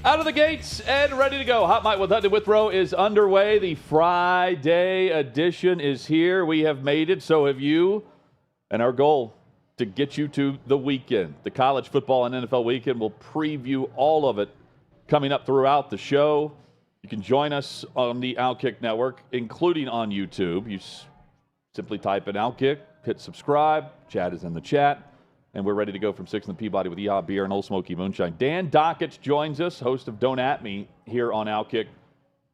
Out of the gates and ready to go. Hot Mic with Hutton and Withrow is underway. The Friday edition is here. We have made it. So have you. And our goal to get you to the weekend. The college football and NFL weekend. We'll preview all of it coming up throughout the show. You can join us on the OutKick Network, including on YouTube. You simply type in OutKick, hit subscribe. Chad is in the chat. And we're ready to go from 6 in the Peabody with EHOB Beer and Old Smoky Moonshine. Dan Dakich joins us, host of Don't At Me here on OutKick.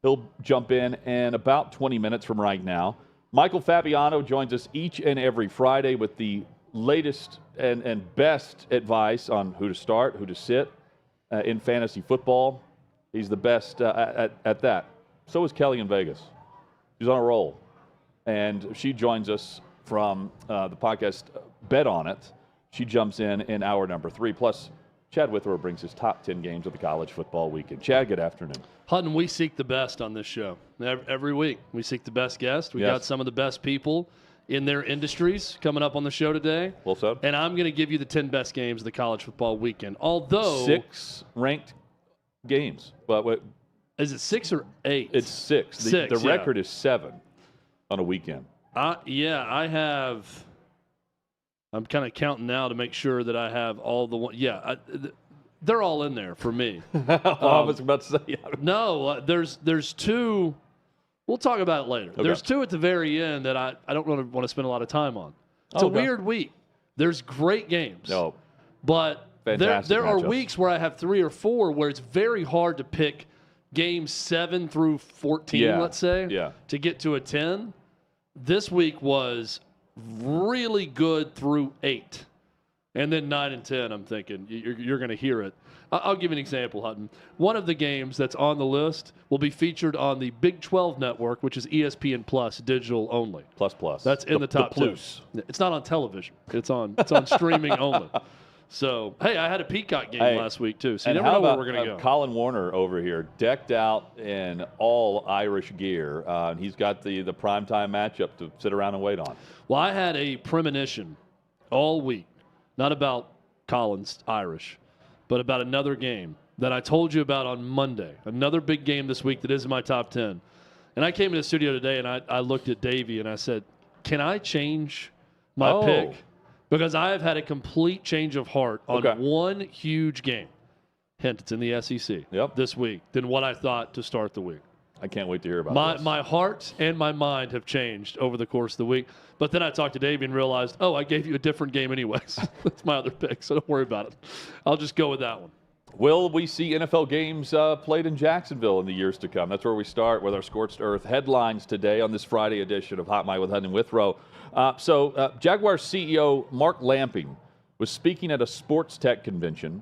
He'll jump in about 20 minutes from right now. Michael Fabiano joins us each and every Friday with the latest and best advice on who to start, who to sit in fantasy football. He's the best at that. So is Kelly in Vegas. She's on a roll. And she joins us from the podcast Bet On It. She jumps in hour number 3. Plus, Chad Withrow brings his top 10 games of the college football weekend. Chad, good afternoon. Hutton, we seek the best on this show. Every week, we seek the best guests. We got some of the best people in their industries coming up on the show today. Well said. And I'm going to give you the 10 best games of the college football weekend. Although 6 ranked games. But is it 6 or 8? It's 6. The record is 7 on a weekend. I have. I'm kind of counting now to make sure that I have all the one. Yeah, they're all in there for me. I was about to say. No, there's 2. We'll talk about it later. Okay. There's 2 at the very end that I don't really want to spend a lot of time on. It's a weird week. There's great games. No. But there are matchups. weeks where I have 3 or 4 where it's very hard to pick games 7 through 14, let's say, to get to a 10. This week was really good through 8. And then 9 and 10, I'm thinking, you're going to hear it. I'll give you an example, Hutton. One of the games that's on the list will be featured on the Big 12 network, which is ESPN Plus, digital only. Plus. That's in the top 2. It's not on television. It's on streaming only. So, hey, I had a Peacock game last week, too. So you never know where we're going to go. Colin Warner over here, decked out in all Irish gear. He's got the primetime matchup to sit around and wait on. Well, I had a premonition all week, not about Colin's Irish, but about another game that I told you about on Monday. Another big game this week that is in my top 10. And I came to the studio today, and I looked at Davey, and I said, can I change my pick? Because I have had a complete change of heart on one huge game. Hint, it's in the SEC this week than what I thought to start the week. I can't wait to hear about this. My heart and my mind have changed over the course of the week. But then I talked to Davey and realized, I gave you a different game anyways. That's my other pick, so don't worry about it. I'll just go with that one. Will we see NFL games played in Jacksonville in the years to come? That's where we start with our Scorched Earth headlines today on this Friday edition of Hot Mic with Hutton and Withrow. Jaguars CEO Mark Lamping was speaking at a sports tech convention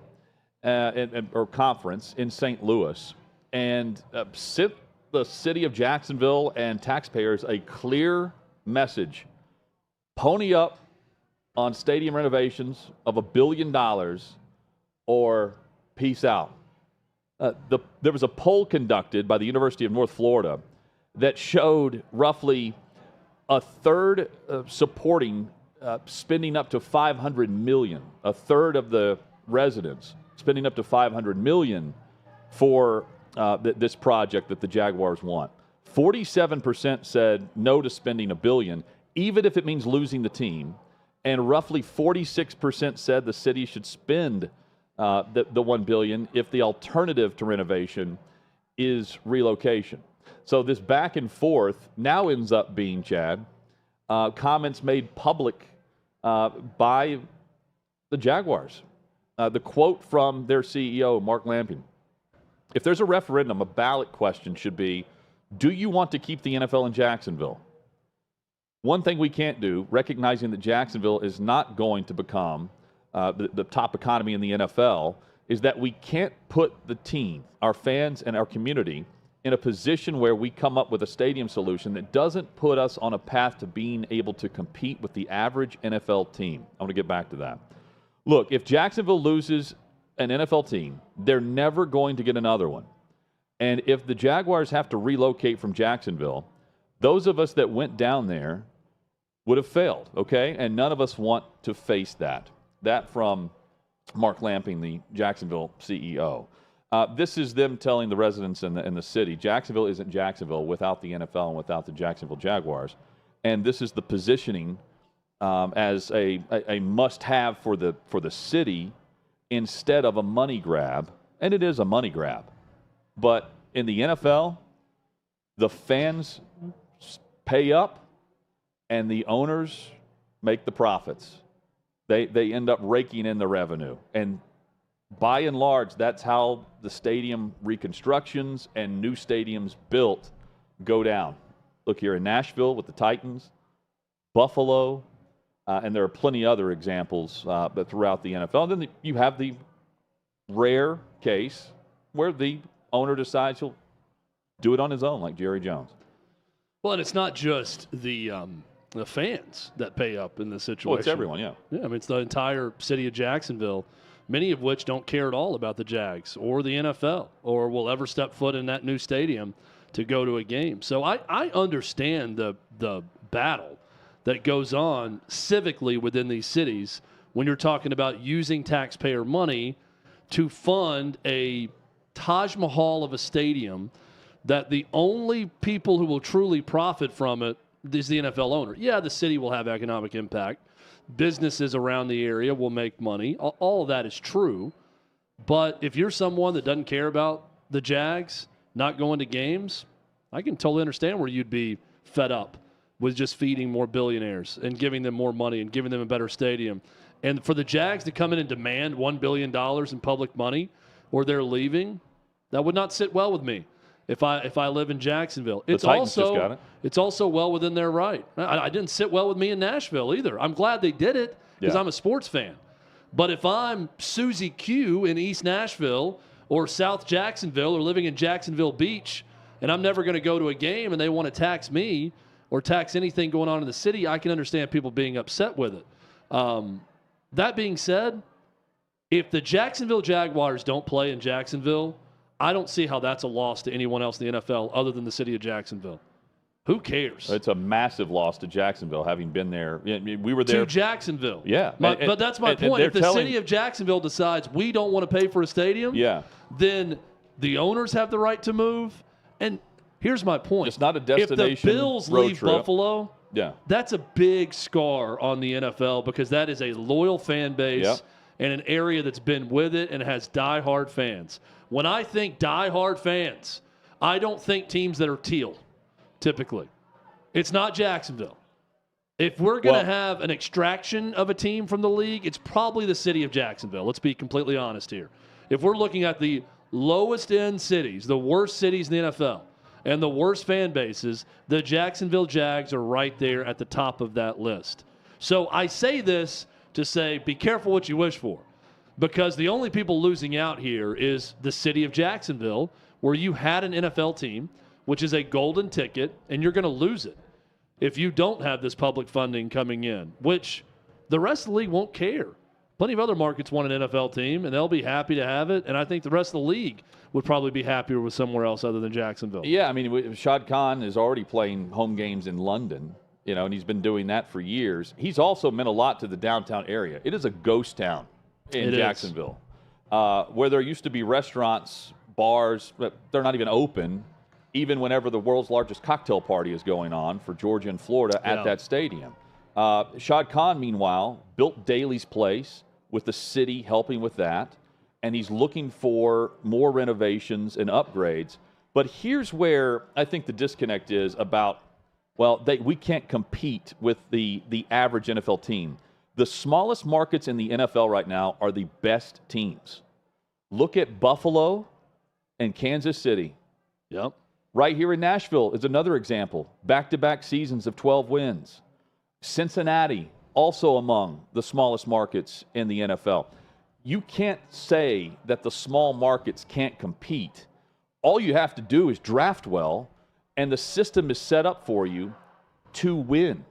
or conference in St. Louis and sent the city of Jacksonville and taxpayers a clear message. Pony up on stadium renovations of $1 billion or peace out. There was a poll conducted by the University of North Florida that showed roughly a third supporting spending up to $500 million. A third of the residents spending up to $500 million for this project that the Jaguars want. 47% said no to spending $1 billion, even if it means losing the team. And roughly 46% said the city should spend the $1 billion if the alternative to renovation is relocation. So this back and forth now ends up being, Chad, comments made public by the Jaguars. The quote from their CEO, Mark Lamping: if there's a referendum, a ballot question should be, do you want to keep the NFL in Jacksonville? One thing we can't do, recognizing that Jacksonville is not going to become the top economy in the NFL, is that we can't put the team, our fans, and our community in a position where we come up with a stadium solution that doesn't put us on a path to being able to compete with the average NFL team. I want to get back to that. Look, if Jacksonville loses an NFL team, they're never going to get another one. And if the Jaguars have to relocate from Jacksonville, those of us that went down there would have failed, okay? And none of us want to face that. That from Mark Lamping, the Jacksonville CEO. This is them telling the residents in the city, Jacksonville isn't Jacksonville without the NFL and without the Jacksonville Jaguars. And this is the positioning as a must-have for the city instead of a money grab. And it is a money grab. But in the NFL, the fans pay up and the owners make the profits. They end up raking in the revenue. And by and large, that's how the stadium reconstructions and new stadiums built go down. Look here in Nashville with the Titans, Buffalo, and there are plenty other examples throughout the NFL. And then you have the rare case where the owner decides he'll do it on his own, like Jerry Jones. Well, and it's not just the fans that pay up in this situation. Well, it's everyone, yeah. Yeah, I mean, it's the entire city of Jacksonville, many of which don't care at all about the Jags or the NFL or will ever step foot in that new stadium to go to a game. So I understand the battle that goes on civically within these cities when you're talking about using taxpayer money to fund a Taj Mahal of a stadium that the only people who will truly profit from it is the NFL owner. Yeah, the city will have economic impact. Businesses around the area will make money. All of that is true. But if you're someone that doesn't care about the Jags not going to games, I can totally understand where you'd be fed up with just feeding more billionaires and giving them more money and giving them a better stadium. And for the Jags to come in and demand $1 billion in public money or they're leaving, that would not sit well with me if I live in Jacksonville. It's also well within their right. I didn't sit well with me in Nashville either. I'm glad they did it because I'm a sports fan. But if I'm Susie Q in East Nashville or South Jacksonville or living in Jacksonville Beach and I'm never going to go to a game and they want to tax me or tax anything going on in the city, I can understand people being upset with it. That being said, if the Jacksonville Jaguars don't play in Jacksonville, I don't see how that's a loss to anyone else in the NFL other than the city of Jacksonville. Who cares? It's a massive loss to Jacksonville, having been there. We were there. To Jacksonville. Yeah. But that's my point. If the city of Jacksonville decides we don't want to pay for a stadium, then the owners have the right to move. And here's my point. It's not a destination. If the Bills leave trip. Buffalo, that's a big scar on the NFL because that is a loyal fan base and an area that's been with it and has diehard fans. When I think diehard fans, I don't think teams that are teal, typically. It's not Jacksonville. If we're going to have an extraction of a team from the league, it's probably the city of Jacksonville. Let's be completely honest here. If we're looking at the lowest end cities, the worst cities in the NFL, and the worst fan bases, the Jacksonville Jags are right there at the top of that list. So I say this to say, be careful what you wish for. Because the only people losing out here is the city of Jacksonville, where you had an NFL team, which is a golden ticket, and you're going to lose it if you don't have this public funding coming in, which the rest of the league won't care. Plenty of other markets want an NFL team, and they'll be happy to have it, and I think the rest of the league would probably be happier with somewhere else other than Jacksonville. Yeah, I mean, Shad Khan is already playing home games in London, and he's been doing that for years. He's also meant a lot to the downtown area. It is a ghost town in Jacksonville, where there used to be restaurants, bars, but they're not even open, even whenever the world's largest cocktail party is going on for Georgia and Florida at that stadium. Shad Khan, meanwhile, built Daly's Place with the city helping with that, and he's looking for more renovations and upgrades. But here's where I think the disconnect is about, we can't compete with the average NFL team. The smallest markets in the NFL right now are the best teams. Look at Buffalo and Kansas City. Yep. Right here in Nashville is another example. Back-to-back seasons of 12 wins. Cincinnati, also among the smallest markets in the NFL. You can't say that the small markets can't compete. All you have to do is draft well, and the system is set up for you to win.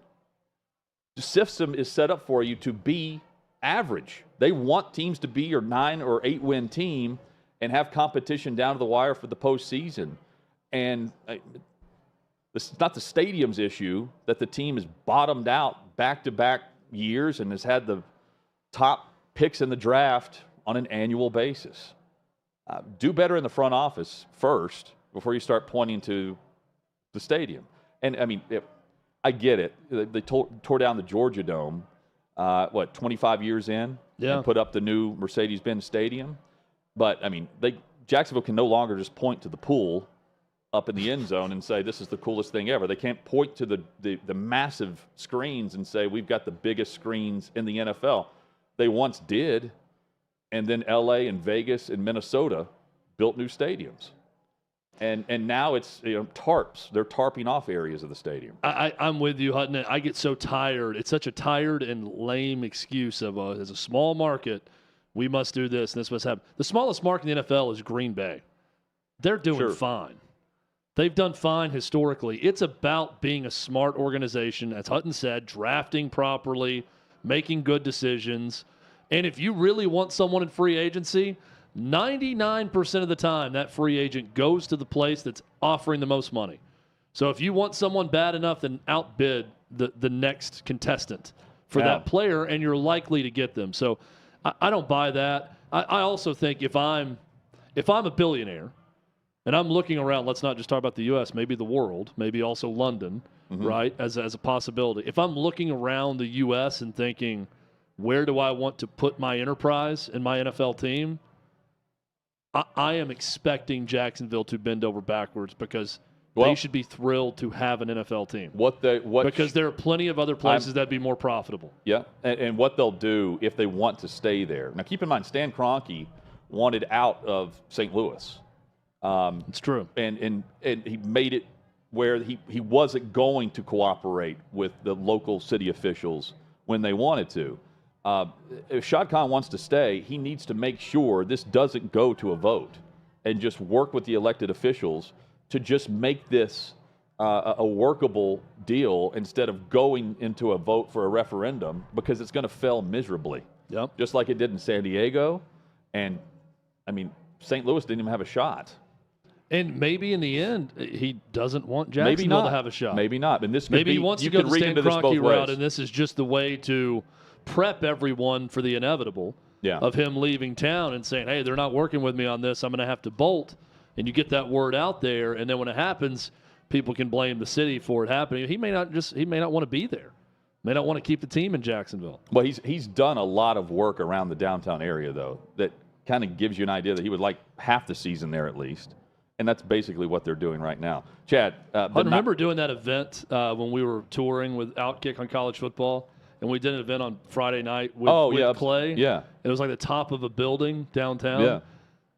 The system is set up for you to be average. They want teams to be your 9 or 8 win team and have competition down to the wire for the postseason. And it's not the stadium's issue that the team has bottomed out back-to-back years and has had the top picks in the draft on an annual basis. do better in the front office first before you start pointing to the stadium. And, I mean, I get it. They tore down the Georgia Dome, 25 years in? Yeah. And put up the new Mercedes-Benz Stadium. But, I mean, Jacksonville can no longer just point to the pool up in the end zone and say, this is the coolest thing ever. They can't point to the massive screens and say, we've got the biggest screens in the NFL. They once did, and then L.A. and Vegas and Minnesota built new stadiums. And now it's tarps. They're tarping off areas of the stadium. I'm with you, Hutton. I get so tired. It's such a tired and lame excuse of as a small market, we must do this and this must happen. The smallest market in the NFL is Green Bay. They're doing fine. They've done fine historically. It's about being a smart organization, as Hutton said, drafting properly, making good decisions. And if you really want someone in free agency, 99% of the time, that free agent goes to the place that's offering the most money. So if you want someone bad enough, then outbid the next contestant for that player, and you're likely to get them. So I don't buy that. I also think if I'm a billionaire and I'm looking around, let's not just talk about the U.S., maybe the world, maybe also London, right, as a possibility. If I'm looking around the U.S. and thinking, where do I want to put my enterprise and my NFL team, I am expecting Jacksonville to bend over backwards because they should be thrilled to have an NFL team. Because there are plenty of other places that'd be more profitable. Yeah, and what they'll do if they want to stay there. Now, keep in mind, Stan Kroenke wanted out of St. Louis. It's true. And he made it where he wasn't going to cooperate with the local city officials when they wanted to. If Shad Khan wants to stay, he needs to make sure this doesn't go to a vote and just work with the elected officials to just make this a workable deal instead of going into a vote for a referendum, because it's going to fail miserably. Yep. Just like it did in San Diego. And, I mean, St. Louis didn't even have a shot. And maybe in the end, he doesn't want Jacksonville to have a shot. Maybe not. And this maybe he wants to go the Stan Kroenke route, and this is just the way to prep everyone for the inevitable of him leaving town and saying, hey, they're not working with me on this, I'm going to have to bolt. And you get that word out there, and then when it happens, people can blame the city for it happening. He may not want to be there. May not want to keep the team in Jacksonville. Well, he's done a lot of work around the downtown area, though, that kind of gives you an idea that he would like half the season there at least. And that's basically what they're doing right now. Chad. I remember doing that event when we were touring with OutKick on college football. And we did an event on Friday night with Clay. Yeah. It was like the top of a building downtown. Yeah.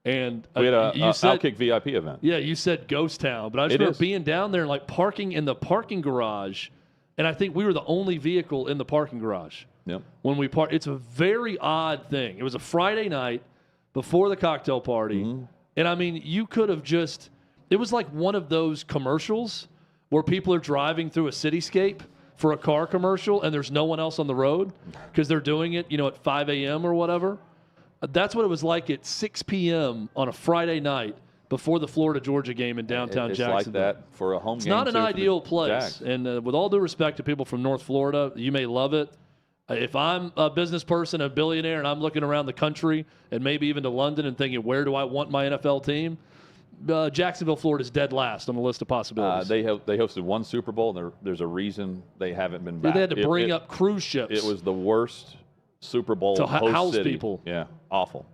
And we had a OutKick VIP event. Yeah, you said ghost town. But I just remember being down there and like parking in the parking garage. And I think we were the only vehicle in the parking garage. Yep. When we parked. It's a very odd thing. It was a Friday night before the cocktail party. Mm-hmm. And I mean, you could have it was like one of those commercials where people are driving through a cityscape for a car commercial and there's no one else on the road because they're doing it, at 5 a.m. or whatever. That's what it was like at 6 p.m. on a Friday night before the Florida-Georgia game in downtown Jacksonville. It's like that for a home game. It's not an ideal place. And with all due respect to people from North Florida, you may love it. If I'm a business person, a billionaire, and I'm looking around the country and maybe even to London and thinking, where do I want my NFL team? Jacksonville, Florida is dead last on the list of possibilities. They hosted one Super Bowl, and there's a reason they haven't been back. They had to bring up cruise ships. It was the worst Super Bowl to house city. People. Yeah, awful.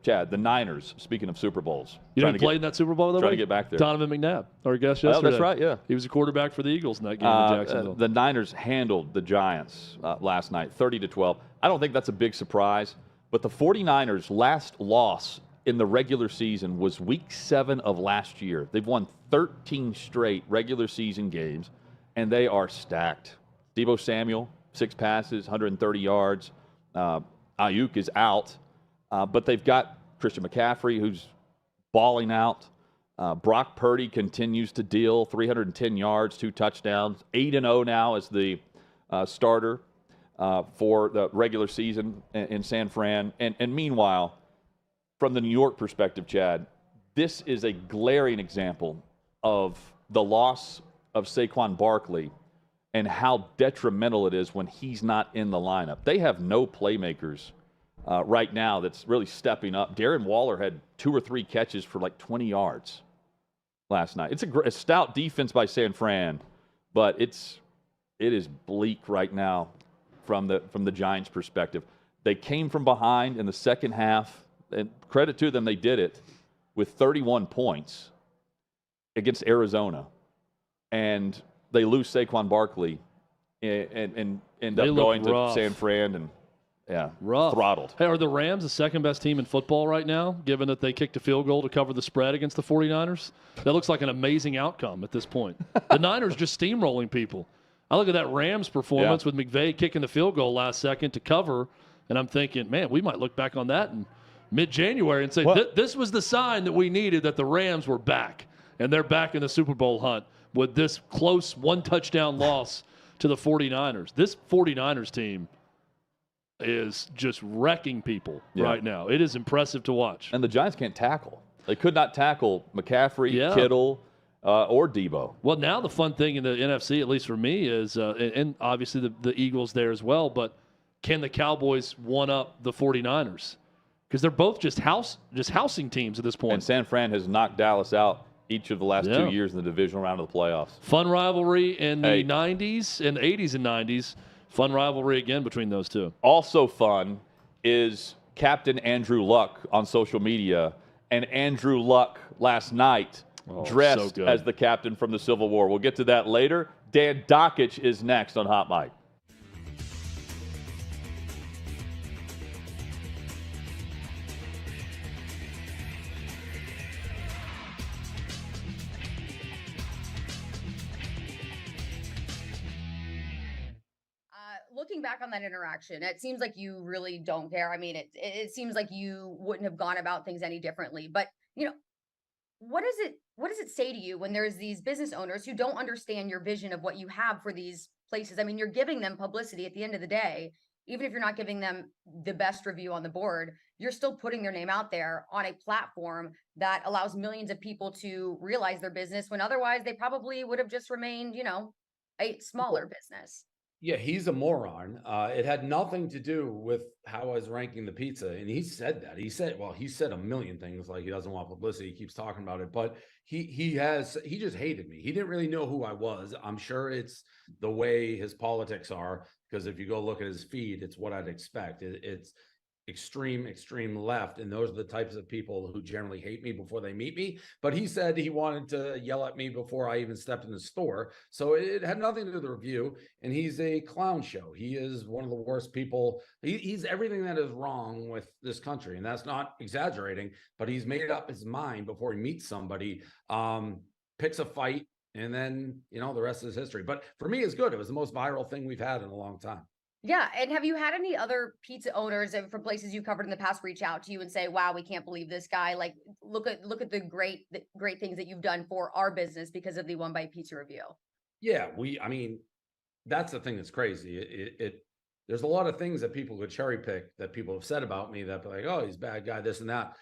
Chad, the Niners, speaking of Super Bowls. You know who played in that Super Bowl? Trying to get back there. Donovan McNabb, our guest yesterday. Oh, that's right, yeah. He was a quarterback for the Eagles in that game in Jacksonville. The Niners handled the Giants last night, 30-12. I don't think that's a big surprise, but the 49ers' last loss in the regular season was Week 7 of last year. They've won 13 straight regular season games, and they are stacked. Deebo Samuel, 6 passes, 130 yards. Ayuk is out. But they've got Christian McCaffrey, who's balling out. Brock Purdy continues to deal, 310 yards, 2 touchdowns, 8-0 now as the starter for the regular season in San Fran. And meanwhile, from the New York perspective, Chad, this is a glaring example of the loss of Saquon Barkley and how detrimental it is when he's not in the lineup. They have no playmakers right now that's really stepping up. Darren Waller had 2 or 3 catches for like 20 yards last night. It's a stout defense by San Fran, but it is bleak right now from the Giants' perspective. They came from behind in the second half, and credit to them, they did it with 31 points against Arizona, and they lose Saquon Barkley and end up going to San Fran and throttled. Hey, are the Rams the second best team in football right now, given that they kicked a field goal to cover the spread against the 49ers? That looks like an amazing outcome at this point. The Niners just steamrolling people. I look at that Rams performance with McVay kicking the field goal last second to cover, and I'm thinking, man, we might look back on that in mid-January and say this was the sign that we needed, that the Rams were back, and they're back in the Super Bowl hunt with this close one-touchdown loss to the 49ers. This 49ers team is just wrecking people right now. It is impressive to watch. And the Giants can't tackle. They could not tackle McCaffrey, Kittle, or Debo. Well, now the fun thing in the NFC, at least for me, is, and obviously the Eagles there as well, but can the Cowboys one-up the 49ers? Because they're both just housing teams at this point. And San Fran has knocked Dallas out each of the last 2 years in the divisional round of the playoffs. Fun rivalry in the 90s and 80s and 90s. Fun rivalry again between those two. Also fun is Captain Andrew Luck on social media. And Andrew Luck last night dressed as the captain from the Civil War. We'll get to that later. Dan Dakich is next on Hot Mic. Looking back on that interaction, it seems like you really don't care. I mean, it seems like you wouldn't have gone about things any differently. But, what does it say to you when there's these business owners who don't understand your vision of what you have for these places? I mean, you're giving them publicity at the end of the day. Even if you're not giving them the best review on the board, you're still putting their name out there on a platform that allows millions of people to realize their business, when otherwise they probably would have just remained, a smaller business. Yeah, he's a moron. It had nothing to do with how I was ranking the pizza. And he said that. He said a million things, like he doesn't want publicity. He keeps talking about it. But he just hated me. He didn't really know who I was. I'm sure it's the way his politics are, because if you go look at his feed, it's what I'd expect. It's extreme left, and those are the types of people who generally hate me before they meet me. But he said he wanted to yell at me before I even stepped in the store, so it had nothing to do with the review. And he's a clown show. He is one of the worst people. He's everything that is wrong with this country, and that's not exaggerating. But he's made up his mind before he meets somebody, picks a fight, and then the rest is history. But for me, it's good. It was the most viral thing we've had in a long time. Yeah. And have you had any other pizza owners from places you covered in the past reach out to you and say, wow, we can't believe this guy? Like, look at the great things that you've done for our business because of the One Bite Pizza review. Yeah. That's the thing that's crazy. There's a lot of things that people could cherry pick that people have said about me that be like, oh, he's a bad guy, this and that.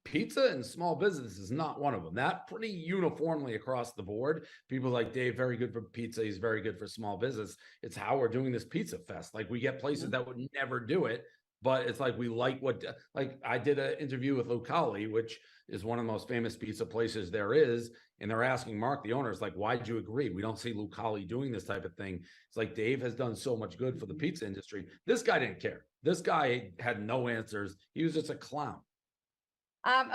Pizza and small business is not one of them. That pretty uniformly across the board. People like Dave, very good for pizza. He's very good for small business. It's how we're doing this pizza fest. Like, we get places that would never do it, but it's like, we like I did an interview with Lucali, which is one of the most famous pizza places there is. And they're asking Mark, the owner, is like, why'd you agree? We don't see Lucali doing this type of thing. It's like, Dave has done so much good for the pizza industry. This guy didn't care. This guy had no answers. He was just a clown.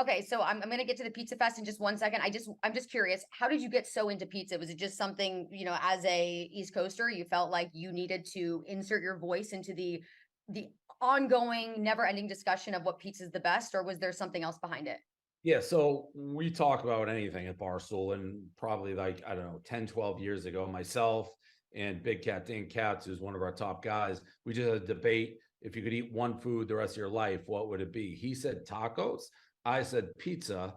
Okay, so I'm going to get to the Pizza Fest in just 1 second. I'm just curious, how did you get so into pizza? Was it just something, as a East Coaster, you felt like you needed to insert your voice into the ongoing, never-ending discussion of what pizza is the best, or was there something else behind it? Yeah, so we talk about anything at Barstool, and probably 10, 12 years ago, myself and Big Cat Dan Katz, who's one of our top guys, we just had a debate. If you could eat one food the rest of your life, what would it be? He said tacos. I said pizza.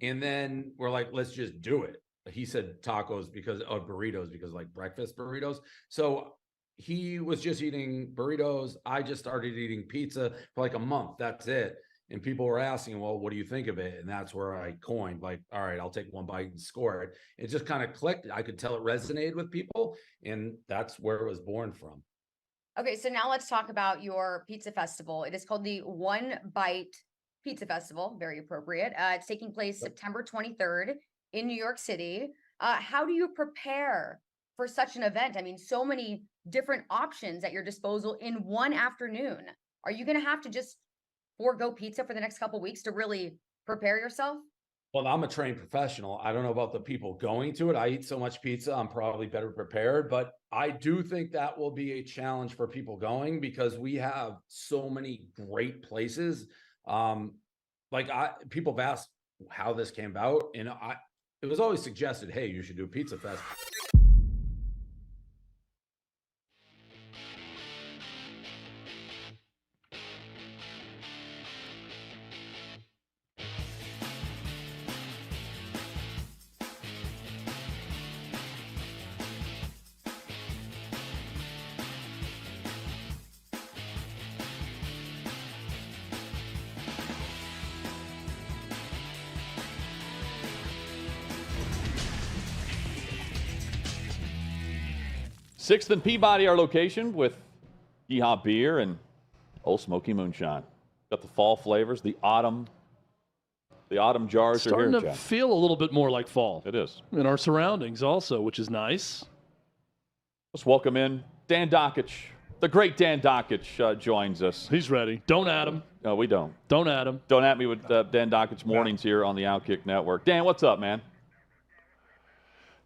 And then we're like, let's just do it. He said tacos burritos, because like breakfast burritos. So he was just eating burritos. I just started eating pizza for like a month. That's it. And people were asking, well, what do you think of it? And that's where I coined, like, all right, I'll take one bite and score it. It just kind of clicked. I could tell it resonated with people. And that's where it was born from. Okay, so now let's talk about your pizza festival. It is called the One Bite Pizza Festival. Very appropriate. It's taking place September 23rd in New York City. How do you prepare for such an event? I mean, so many different options at your disposal in one afternoon. Are you going to have to just forego pizza for the next couple weeks to really prepare yourself? Well, I'm a trained professional. I don't know about the people going to it. I eat so much pizza, I'm probably better prepared, but I do think that will be a challenge for people because we have so many great places. People have asked how this came about, and it was always suggested, hey, you should do a pizza fest. Sixth and Peabody, our location, with Yeehaw Beer and Old Smoky Moonshine. Got the fall flavors, the autumn jars are here, Starting to Jeff. feel a little bit more like fall. It is. In our surroundings also, which is nice. Let's welcome in Dan Dakich. The great Dan Dakich joins us. He's ready. Don't add him. No, we don't. Don't add him. Don't at me with Dan Dakich mornings here on the OutKick Network. Dan, what's up, man?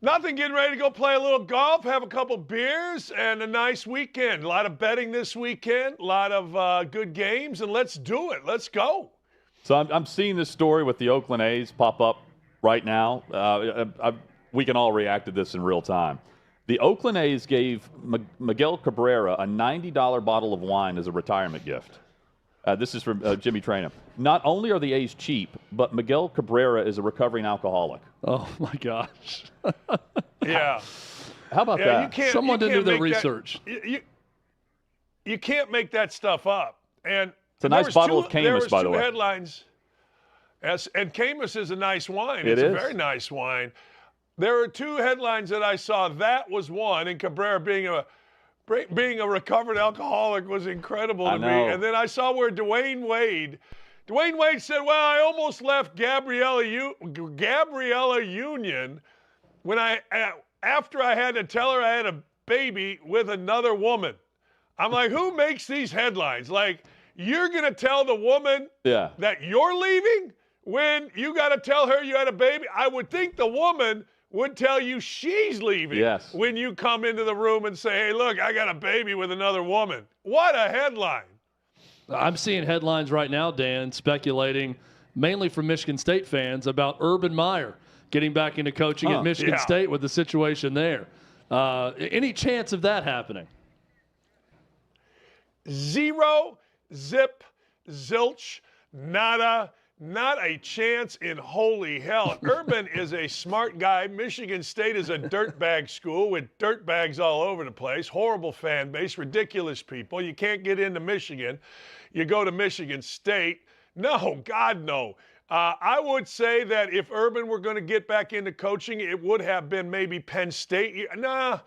Nothing, getting ready to go play a little golf, have a couple beers, and a nice weekend. A lot of betting this weekend, a lot of good games, and let's do it. Let's go. So I'm seeing this story with the Oakland A's pop up right now. We can all react to this in real time. The Oakland A's gave Miguel Cabrera a $90 bottle of wine as a retirement gift. This is from Jimmy Trainum. Not only are the A's cheap, but Miguel Cabrera is a recovering alcoholic. Oh, my gosh. Yeah. How about that? Someone didn't do their research. You can't make that stuff up. And it's a nice bottle of Camus, by the way. Headlines. And Camus is a nice wine. It's a very nice wine. There are two headlines that I saw. That was one, and Cabrera being a recovered alcoholic was incredible to me. And then I saw where Dwayne Wade said, well, I almost left Gabriella Union when after I had to tell her I had a baby with another woman. I'm like, who makes these headlines? Like, you're going to tell the woman that you're leaving when you got to tell her you had a baby? I would think the woman would tell you she's leaving when you come into the room and say, hey, look, I got a baby with another woman. What a headline. I'm seeing headlines right now, Dan, speculating mainly from Michigan State fans about Urban Meyer getting back into coaching at Michigan State with the situation there. Any chance of that happening? Zero, zip, zilch, nada. Not a chance in holy hell. Urban is a smart guy. Michigan State is a dirtbag school with dirtbags all over the place. Horrible fan base, ridiculous people. You can't get into Michigan. You go to Michigan State. No, God, no. I would say that if Urban were going to get back into coaching, it would have been maybe Penn State. Nah,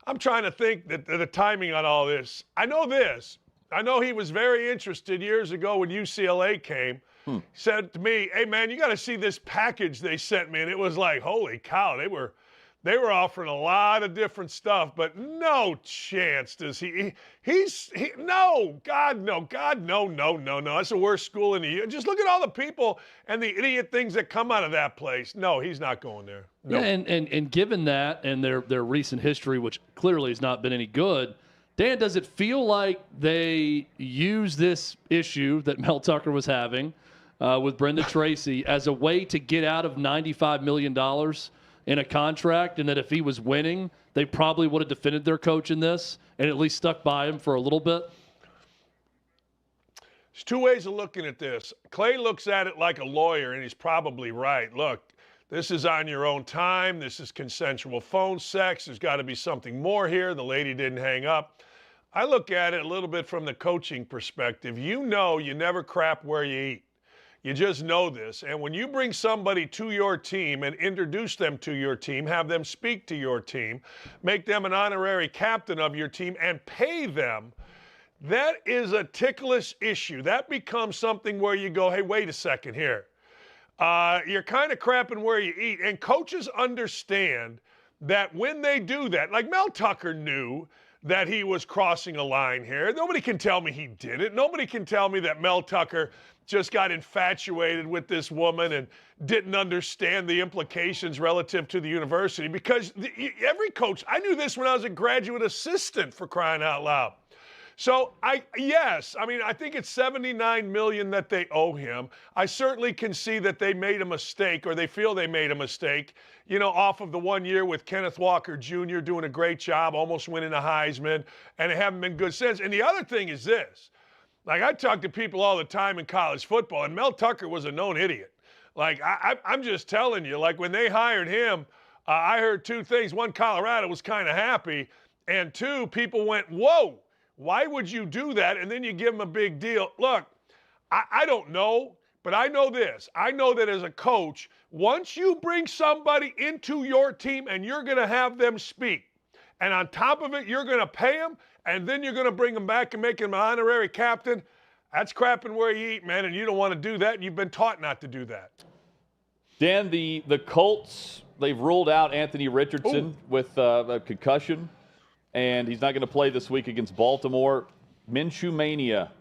I'm trying to think that the timing on all this. I know this. I know he was very interested years ago when UCLA came. He said to me, hey, man, you got to see this package they sent me. And it was like, holy cow, they were offering a lot of different stuff, but no chance does no, God, no. That's the worst school in the year. Just look at all the people and the idiot things that come out of that place. No, he's not going there. No. Yeah, and given that and their recent history, which clearly has not been any good, Dan, does it feel like they use this issue that Mel Tucker was having with Brenda Tracy as a way to get out of $95 million in a contract, and that if he was winning, they probably would have defended their coach in this and at least stuck by him for a little bit? There's two ways of looking at this. Clay looks at it like a lawyer, and he's probably right. Look, this is on your own time. This is consensual phone sex. There's got to be something more here. The lady didn't hang up. I look at it a little bit from the coaching perspective. You know you never crap where you eat. You just know this. And when you bring somebody to your team and introduce them to your team, have them speak to your team, make them an honorary captain of your team, and pay them that is a ticklish issue. That becomes something where you go, hey, wait a second here. You're kind of crapping where you eat. And coaches understand that when they do that, like Mel Tucker knew that he was crossing a line here. Nobody can tell me he didn't. Nobody can tell me that Mel Tucker just got infatuated with this woman and didn't understand the implications relative to the university, because every coach, I knew this when I was a graduate assistant, for crying out loud. So I think it's $79 million that they owe him. I certainly can see that they made a mistake, or they feel they made a mistake, off of the 1 year with Kenneth Walker Jr. doing a great job, almost winning a Heisman, and it haven't been good since. And the other thing is this. Like, I talk to people all the time in college football, and Mel Tucker was a known idiot. Like, I'm just telling you, like, when they hired him, I heard two things. One, Colorado was kind of happy, and two, people went, whoa, why would you do that? And then you give them a big deal. Look, I don't know, but I know this. I know that as a coach, once you bring somebody into your team and you're going to have them speak, and on top of it, you're going to pay them, and then you're going to bring them back and make them an honorary captain, that's crapping where you eat, man, and you don't want to do that, and you've been taught not to do that. Dan, the Colts, they've ruled out Anthony Richardson with a concussion, and he's not going to play this week against Baltimore. Minshew Mania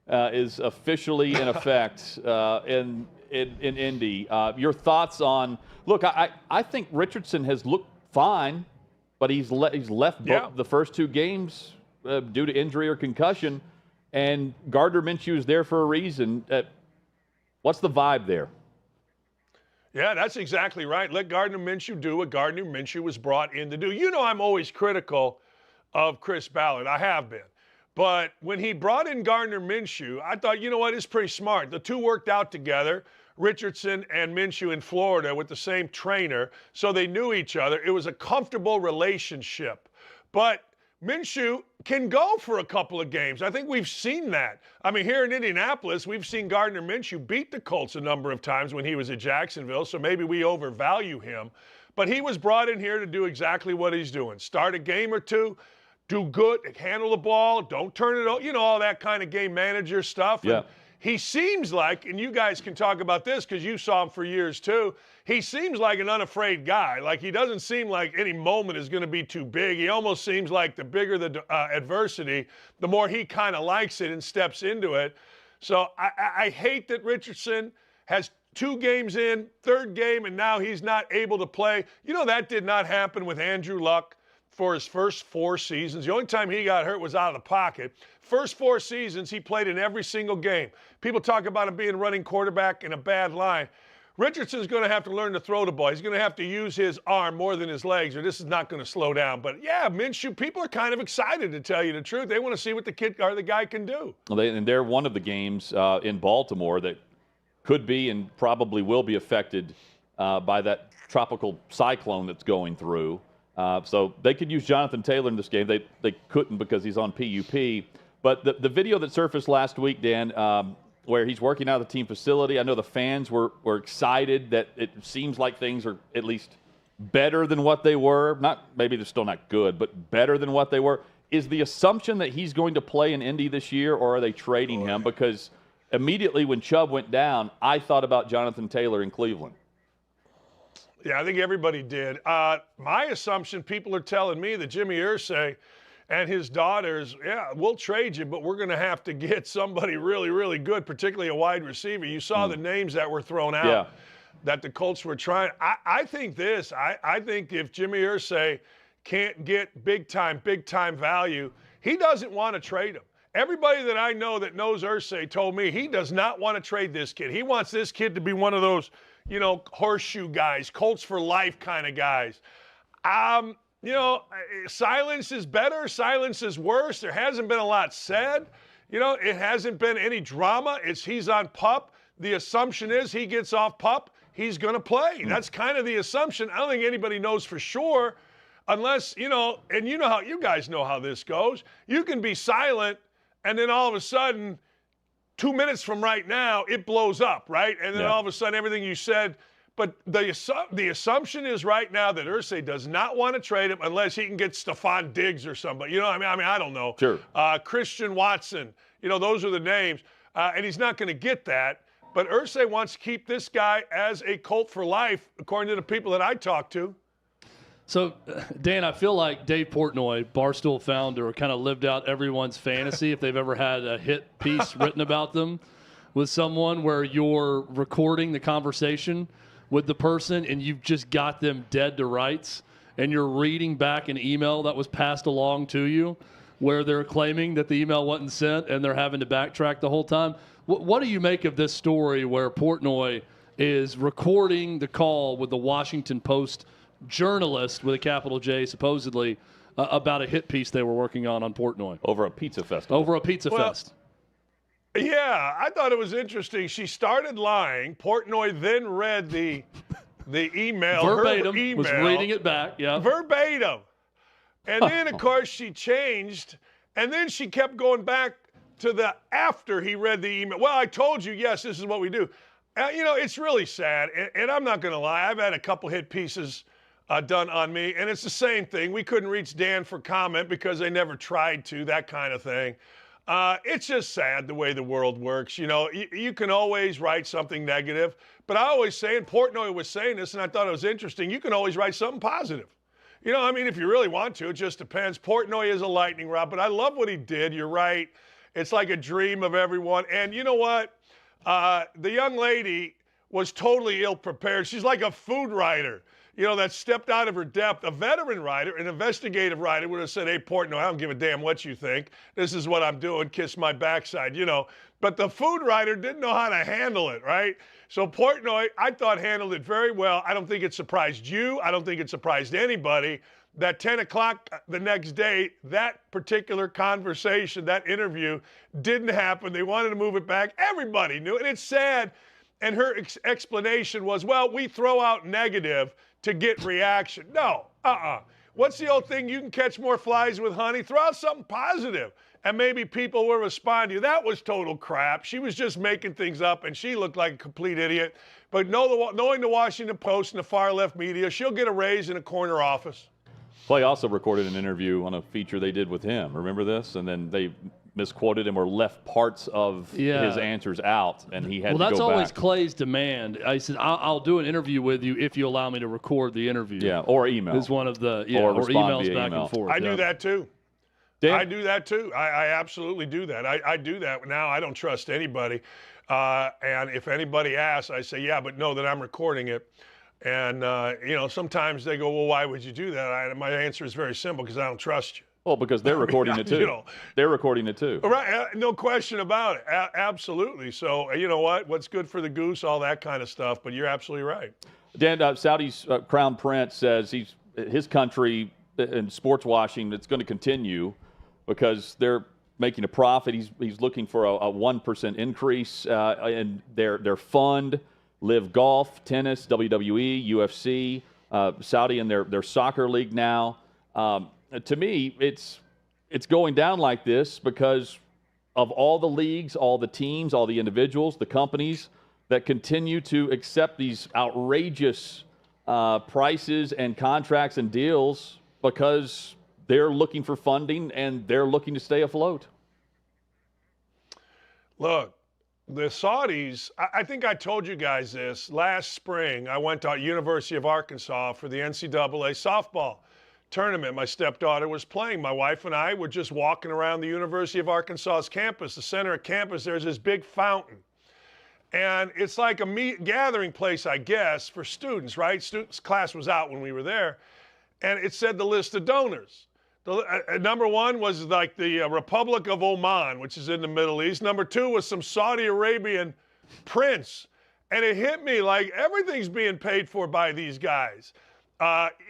is officially in effect in Indy. Your thoughts on – look, I think Richardson has looked fine, but he's left the first two games due to injury or concussion, and Gardner Minshew is there for a reason. What's the vibe there? Yeah, that's exactly right. Let Gardner Minshew do what Gardner Minshew was brought in to do. I'm always critical of Chris Ballard. I have been. But when he brought in Gardner Minshew, I thought, it's pretty smart. The two worked out together, Richardson and Minshew in Florida, with the same trainer, so they knew each other. It was a comfortable relationship. But Minshew can go for a couple of games. I think we've seen that. I mean, here in Indianapolis, we've seen Gardner Minshew beat the Colts a number of times when he was at Jacksonville, so maybe we overvalue him. But he was brought in here to do exactly what he's doing. Start a game or two, do good, handle the ball, don't turn it over, all that kind of game manager stuff. Yeah. And he seems like, and you guys can talk about this because you saw him for years too, he seems like an unafraid guy. Like, he doesn't seem like any moment is going to be too big. He almost seems like the bigger the adversity, the more he kind of likes it and steps into it. So I hate that Richardson has 2 games in, third game, and now he's not able to play. That did not happen with Andrew Luck for his first 4 seasons. The only time he got hurt was out of the pocket. First 4 seasons, he played in every single game. People talk about him being running quarterback in a bad line. Richardson's going to have to learn to throw the ball. He's going to have to use his arm more than his legs, or this is not going to slow down. But, yeah, Minshew, people are kind of excited, to tell you the truth. They want to see what the guy can do. Well, and they're one of the games in Baltimore that could be and probably will be affected by that tropical cyclone that's going through. So they could use Jonathan Taylor in this game. They couldn't because he's on PUP. But the video that surfaced last week, Dan, where he's working out of the team facility, I know the fans were excited that it seems like things are at least better than what they were. Maybe they're still not good, but better than what they were. Is the assumption that he's going to play in Indy this year, or are they trading him? Because immediately when Chubb went down, I thought about Jonathan Taylor in Cleveland. Yeah, I think everybody did. My assumption, people are telling me that Jimmy Irsay and his daughters, we'll trade you, but we're going to have to get somebody really, really good, particularly a wide receiver. You saw the names that were thrown out that the Colts were trying. I think this. I think if Jimmy Irsay can't get big-time value, he doesn't want to trade him. Everybody that I know that knows Irsay told me he does not want to trade this kid. He wants this kid to be one of those, horseshoe guys, Colts for life kind of guys. Silence is better. Silence is worse. There hasn't been a lot said. It hasn't been any drama. He's on PUP. The assumption is he gets off PUP, he's going to play. That's kind of the assumption. I don't think anybody knows for sure unless, and how you guys know how this goes. You can be silent and then all of a sudden 2 minutes from right now, it blows up, right? And then all of a sudden everything you said But the assumption is right now that Irsay does not want to trade him unless he can get Stephon Diggs or somebody. You know, I mean, I don't know. Sure. Christian Watson. You know, those are the names. And he's not going to get that. But Irsay wants to keep this guy as a Colt for life, according to the people that I talked to. So, Dan, I feel like Dave Portnoy, Barstool founder, kind of lived out everyone's fantasy if they've ever had a hit piece written about them with someone where you're recording the conversation with the person and you've just got them dead to rights and you're reading back an email that was passed along to you where they're claiming that the email wasn't sent and they're having to backtrack the whole time. What do you make of this story where Portnoy is recording the call with the Washington Post journalist with a capital J, supposedly, about a hit piece they were working on Portnoy? Over a pizza festival. Over a pizza fest. Yeah, I thought it was interesting. She started lying. Portnoy then read the email. Verbatim. Her email, was reading it back. Yeah. verbatim. And then, of course, she changed. And then she kept going back to the after he read the email. Well, I told you, yes, this is what we do. You know, it's really sad. And I'm not going to lie. I've had a couple hit pieces done on me. And it's the same thing. We couldn't reach Dan for comment because they never tried to, that kind of thing. It's just sad the way the world works. You know, you can always write something negative. But I always say, and Portnoy was saying this, and I thought it was interesting, you can always write something positive. You know, I mean, if you really want to, it just depends. Portnoy is a lightning rod, but I love what he did. You're right. It's like a dream of everyone. And you know what? The young lady was totally ill-prepared. She's like a food writer, you know, that stepped out of her depth. A veteran writer, an investigative writer would have said, hey, Portnoy, I don't give a damn what you think. This is what I'm doing. Kiss my backside, you know. But the food writer didn't know how to handle it, right? So Portnoy, I thought, handled it very well. I don't think it surprised you. I don't think it surprised anybody that 10 o'clock the next day, that particular conversation, that interview didn't happen. They wanted to move it back. Everybody knew. And it's sad. And her explanation was, well, we throw out negative to get reaction. No, What's the old thing? You can catch more flies with honey. Throw out something positive, and maybe people will respond to you. That was total crap. She was just making things up, and she looked like a complete idiot. But knowing the Washington Post and the far left media, she'll get a raise in a corner office. Clay also recorded an interview on a feature they did with him. Remember this? And then they misquoted him or left parts of his answers out, and he had to go back. Well, that's always Clay's demand. I said, I'll do an interview with you if you allow me to record the interview. Yeah, or email. Is one of the, or emails back email. and forth. I do that too. Dan? I do that too. I absolutely do that. I do that now. I don't trust anybody. And if anybody asks, I say, yeah, but know that I'm recording it. And, you know, sometimes they go, well, why would you do that? My answer is very simple, because I don't trust you. Well, because they're recording it too. You know, they're recording it too. Right. No question about it. Absolutely. So, you know what? What's good for the goose, all that kind of stuff. But you're absolutely right. Dan, Saudi's Crown Prince says his country in sports washing, it's going to continue because they're making a profit. He's looking for a 1% increase in their fund. Live Golf, tennis, WWE, UFC, Saudi and their soccer league now. To me, it's going down like this because of all the leagues, all the teams, all the individuals, the companies that continue to accept these outrageous prices and contracts and deals because they're looking for funding and they're looking to stay afloat. Look, the Saudis, I think I told you guys this, last spring I went to University of Arkansas for the NCAA softball tournament my stepdaughter was playing. My wife and I were just walking around the University of Arkansas's campus. The center of campus, there's this big fountain. And it's like a gathering place, I guess, for students, right? Students' class was out when we were there. And it said the list of donors. Number one was like the Republic of Oman, which is in the Middle East. Number two was some Saudi Arabian prince. And it hit me like everything's being paid for by these guys.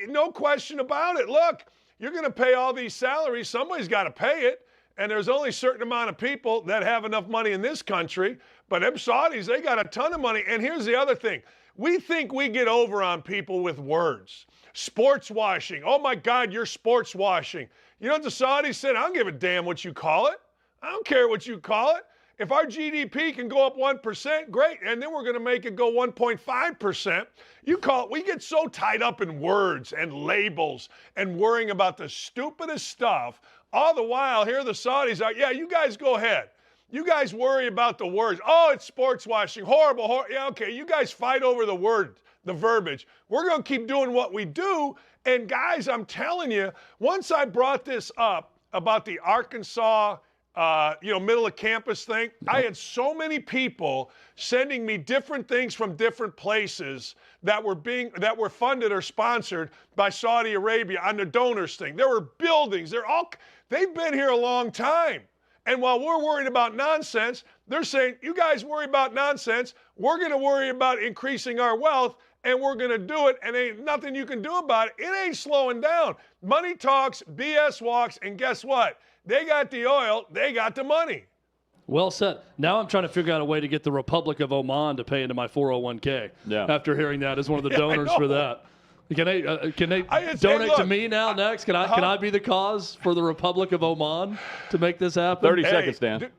No question about it. Look, you're going to pay all these salaries. Somebody's got to pay it. And there's only a certain amount of people that have enough money in this country. But them Saudis, they got a ton of money. And here's the other thing. We think we get over on people with words. Sports washing. Oh, my God, you're sports washing. You know what the Saudis said? I don't give a damn what you call it. I don't care what you call it. If our GDP can go up 1%, great. And then we're going to make it go 1.5%. We get so tied up in words and labels and worrying about the stupidest stuff. All the while, here the Saudis are, yeah, you guys go ahead. You guys worry about the words. Oh, it's sports washing. Horrible. Yeah, okay. You guys fight over the word, the verbiage. We're going to keep doing what we do. And guys, I'm telling you, once I brought this up about the Arkansas, middle of campus thing, I had so many people sending me different things from different places that were funded or sponsored by Saudi Arabia on the donors thing. There were buildings. They've been here a long time. And while we're worried about nonsense, they're saying, you guys worry about nonsense. We're going to worry about increasing our wealth, and we're going to do it, and ain't nothing you can do about it. It ain't slowing down. Money talks, BS walks, and guess what? They got the oil. They got the money. Well said. Now I'm trying to figure out a way to get the Republic of Oman to pay into my 401k. Yeah. After hearing that as one of the donors for that. Can they donate to me now next? Can I be the cause for the Republic of Oman to make this happen? 30 seconds, Dan.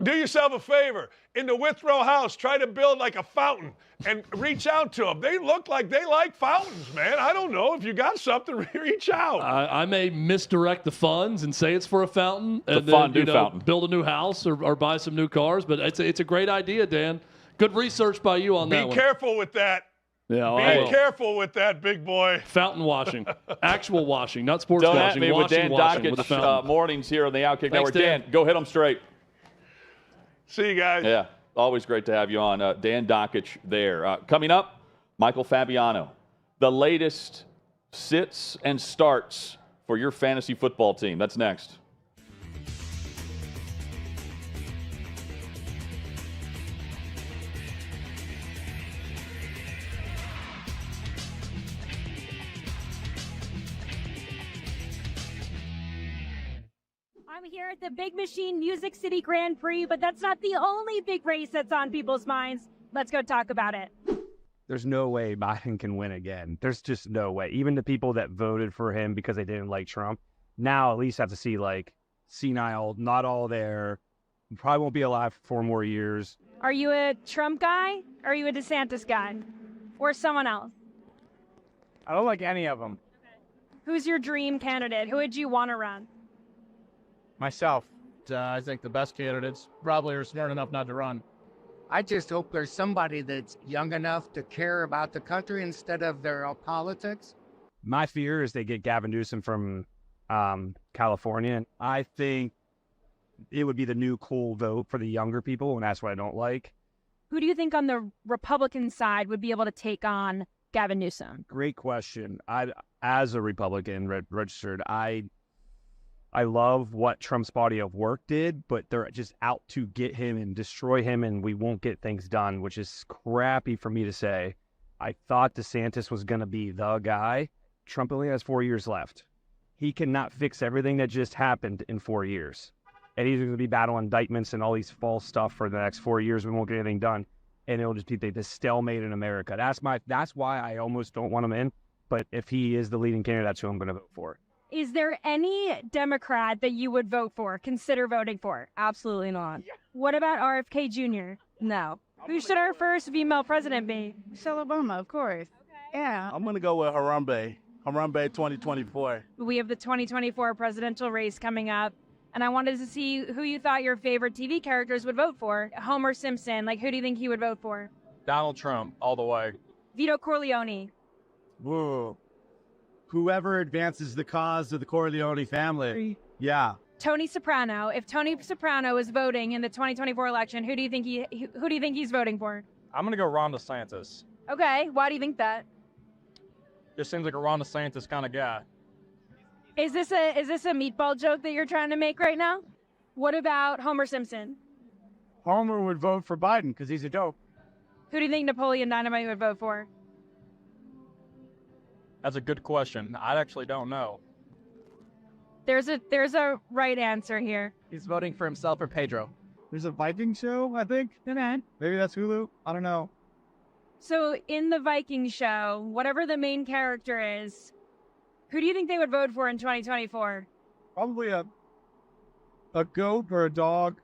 Do yourself a favor. In the Withrow house, try to build like a fountain and reach out to them. They look like they like fountains, man. I don't know. If you got something, reach out. I may misdirect the funds and say it's for a fountain and then fountain. Build a new house or buy some new cars. But it's a great idea, Dan. Good research by you on that one. Be careful with that. Yeah, Be careful with that, big boy. Fountain washing. Actual washing, not sports Don't washing. Don't with Dan with a Dakich fountain. mornings here on the OutKick Network. Dan. Dan, go hit them straight. See you guys. Yeah, always great to have you on. Dan Dakich there. Coming up, Michael Fabiano. The latest sits and starts for your fantasy football team. That's next. I'm here at the Big Machine Music City Grand Prix, but that's not the only big race that's on people's minds. Let's go talk about it. There's no way Biden can win again. There's just no way. Even the people that voted for him because they didn't like Trump, now at least have to see like senile, not all there. Probably won't be alive for 4 more years. Are you a Trump guy? Or are you a DeSantis guy? Or someone else? I don't like any of them. Who's your dream candidate? Who would you want to run? Myself. I think the best candidates probably are smart enough not to run. I just hope there's somebody that's young enough to care about the country instead of their politics. My fear is they get Gavin Newsom from California. I think it would be the new cool vote for the younger people, and that's what I don't like. Who do you think on the Republican side would be able to take on Gavin Newsom? Great question. As a Republican registered, I love what Trump's body of work did, but they're just out to get him and destroy him, and we won't get things done, which is crappy for me to say. I thought DeSantis was going to be the guy. Trump only has 4 years left. He cannot fix everything that just happened in 4 years. And he's going to be battling indictments and all these false stuff for the next 4 years. We won't get anything done. And it'll just be the stalemate in America. That's why I almost don't want him in. But if he is the leading candidate, that's who I'm going to vote for. Is there any Democrat that you would vote for, consider voting for? Absolutely not. What about RFK Jr.? No. Who should our first female president be? Michelle Obama, of course. Okay. Yeah. I'm going to go with Harambe 2024. We have the 2024 presidential race coming up, and I wanted to see who you thought your favorite TV characters would vote for. Homer Simpson, who do you think he would vote for? Donald Trump, all the way. Vito Corleone. Whoa. Whoever advances the cause of the Corleone family. Yeah. Tony Soprano. If Tony Soprano is voting in the 2024 election, who do you think he's voting for? I'm going to go Ron DeSantis. Okay, why do you think that? Just seems like a Ron DeSantis kind of guy. Is this a meatball joke that you're trying to make right now? What about Homer Simpson? Homer would vote for Biden because he's a dope. Who do you think Napoleon Dynamite would vote for? That's a good question. I actually don't know. There's a right answer here. He's voting for himself or Pedro. There's a Viking show, I think. Okay. Maybe that's Hulu. I don't know. So in the Viking show, whatever the main character is, who do you think they would vote for in 2024? Probably a goat or a dog.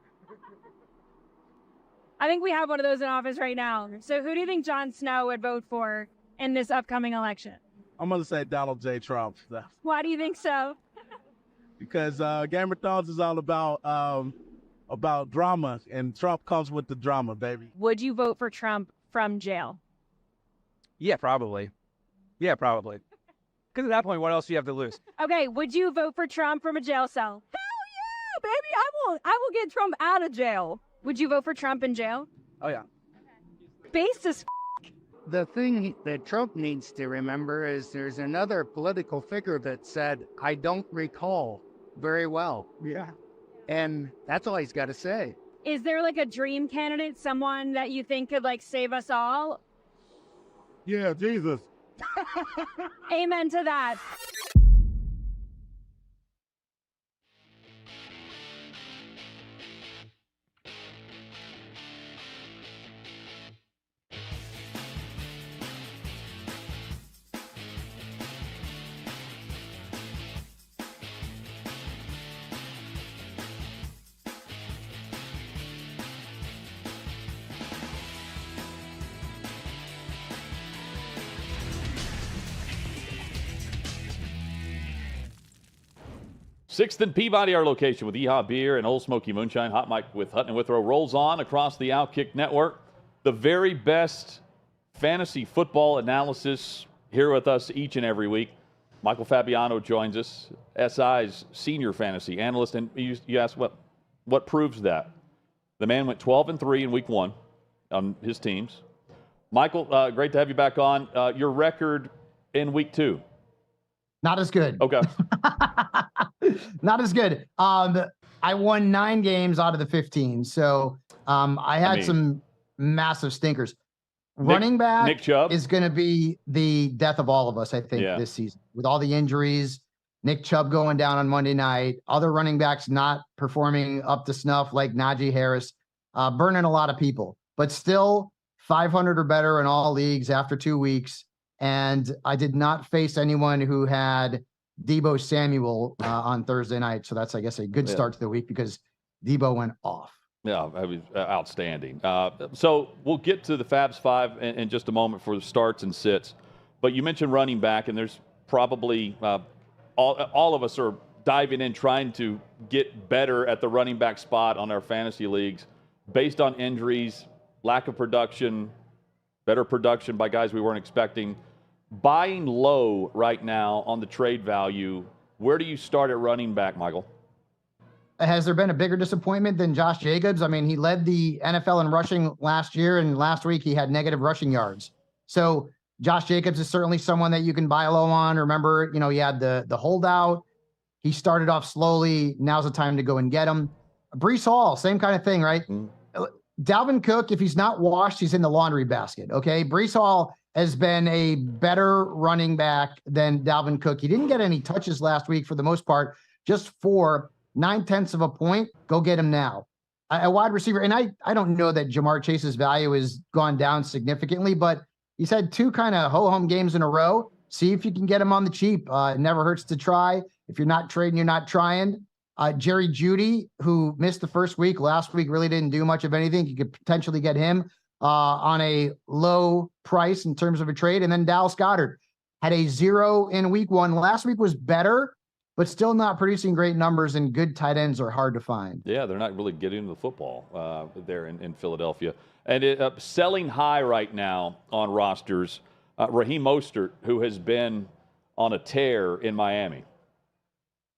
I think we have one of those in office right now. So who do you think Jon Snow would vote for in this upcoming election? I'm going to say Donald J. Trump. Why do you think so? Because Game of Thrones is all about drama, and Trump comes with the drama, baby. Would you vote for Trump from jail? Yeah, probably. Yeah, probably. Because at that point, what else do you have to lose? Okay, would you vote for Trump from a jail cell? Yeah, baby, I will get Trump out of jail. Would you vote for Trump in jail? Oh, yeah. Based as The thing that Trump needs to remember is there's another political figure that said, I don't recall very well. Yeah. And that's all he's got to say. Is there like a dream candidate, someone that you think could like save us all? Yeah, Jesus. Amen to that. Sixth and Peabody, our location with Yeehaw Beer and Old Smoky Moonshine. Hot Mic with Hutton and Withrow rolls on across the OutKick network. The very best fantasy football analysis here with us each and every week. Michael Fabiano joins us, SI's senior fantasy analyst. And you asked what proves that? The man went 12-3 in week 1 on his teams. Michael, great to have you back on. Your record in week 2? Not as good. Okay. Not as good. I won 9 games out of the 15. So I had some massive stinkers. Running back Nick Chubb is going to be the death of all of us, I think, this season. With all the injuries, Nick Chubb going down on Monday night, other running backs not performing up to snuff like Najee Harris, burning a lot of people. But still 500 or better in all leagues after 2 weeks. And I did not face anyone who had Deebo Samuel on Thursday night. So that's, I guess, a good start to the week because Deebo went off. Yeah, I mean, outstanding. So we'll get to the Fabs 5 in just a moment for the starts and sits. But you mentioned running back, and there's probably all of us are diving in trying to get better at the running back spot on our fantasy leagues based on injuries, lack of production, better production by guys we weren't expecting. Buying low right now on the trade value, where do you start at running back, Michael? Has there been a bigger disappointment than Josh Jacobs? I mean, he led the NFL in rushing last year, and last week he had negative rushing yards. So Josh Jacobs is certainly someone that you can buy low on. Remember, he had the holdout. He started off slowly. Now's the time to go and get him. Breece Hall, same kind of thing, right? Dalvin Cook, if he's not washed, he's in the laundry basket, okay? Breece Hall has been a better running back than Dalvin Cook. He didn't get any touches last week for the most part, just 9/10 of a point. Go get him now. A wide receiver, and I don't know that Jamar Chase's value has gone down significantly, but he's had 2 kind of ho-hum games in a row. See if you can get him on the cheap. It never hurts to try. If you're not trading, you're not trying. Jerry Jeudy, who missed the first week, last week really didn't do much of anything. You could potentially get him on a low price in terms of a trade. And then Dallas Goedert had a 0 in week 1. Last week was better, but still not producing great numbers, and good tight ends are hard to find. Yeah, they're not really getting the football there in Philadelphia. And selling high right now on rosters, Raheem Mostert, who has been on a tear in Miami.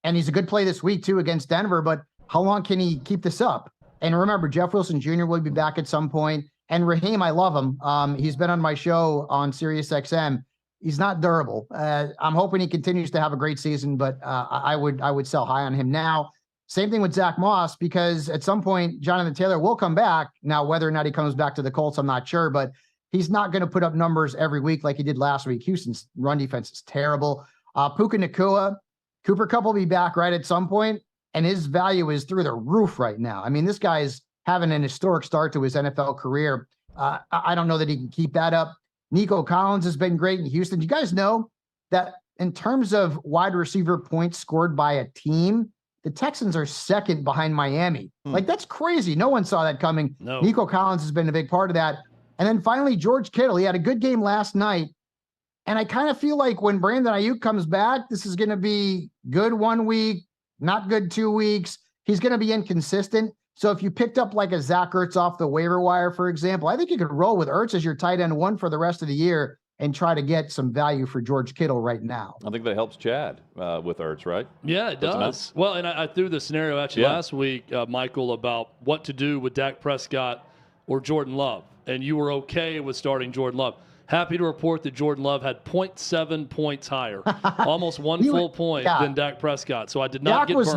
And he's a good play this week, too, against Denver, but how long can he keep this up? And remember, Jeff Wilson Jr. will be back at some point. And Raheem, I love him. He's been on my show on SiriusXM. He's not durable. I'm hoping he continues to have a great season, but I would sell high on him now. Same thing with Zach Moss, because at some point, Jonathan Taylor will come back. Now, whether or not he comes back to the Colts, I'm not sure, but he's not going to put up numbers every week like he did last week. Houston's run defense is terrible. Puka Nacua, Cooper Kupp will be back right at some point, and his value is through the roof right now. I mean, this guy's having an historic start to his NFL career. I don't know that he can keep that up. Nico Collins has been great in Houston. You guys know that in terms of wide receiver points scored by a team, the Texans are second behind Miami. Like, that's crazy. No one saw that coming. No. Nico Collins has been a big part of that. And then finally, George Kittle. He had a good game last night. And I kind of feel like when Brandon Ayuk comes back, this is going to be good 1 week, not good 2 weeks. He's going to be inconsistent. So if you picked up like a Zach Ertz off the waiver wire, for example, I think you could roll with Ertz as your tight end 1 for the rest of the year and try to get some value for George Kittle right now. I think that helps Chad with Ertz, right? Yeah, it does. Well, and I threw the scenario at you last week, Michael, about what to do with Dak Prescott or Jordan Love. And you were okay with starting Jordan Love. Happy to report that Jordan Love had 0.7 points higher, almost one full point than Dak Prescott. So I did not get burned.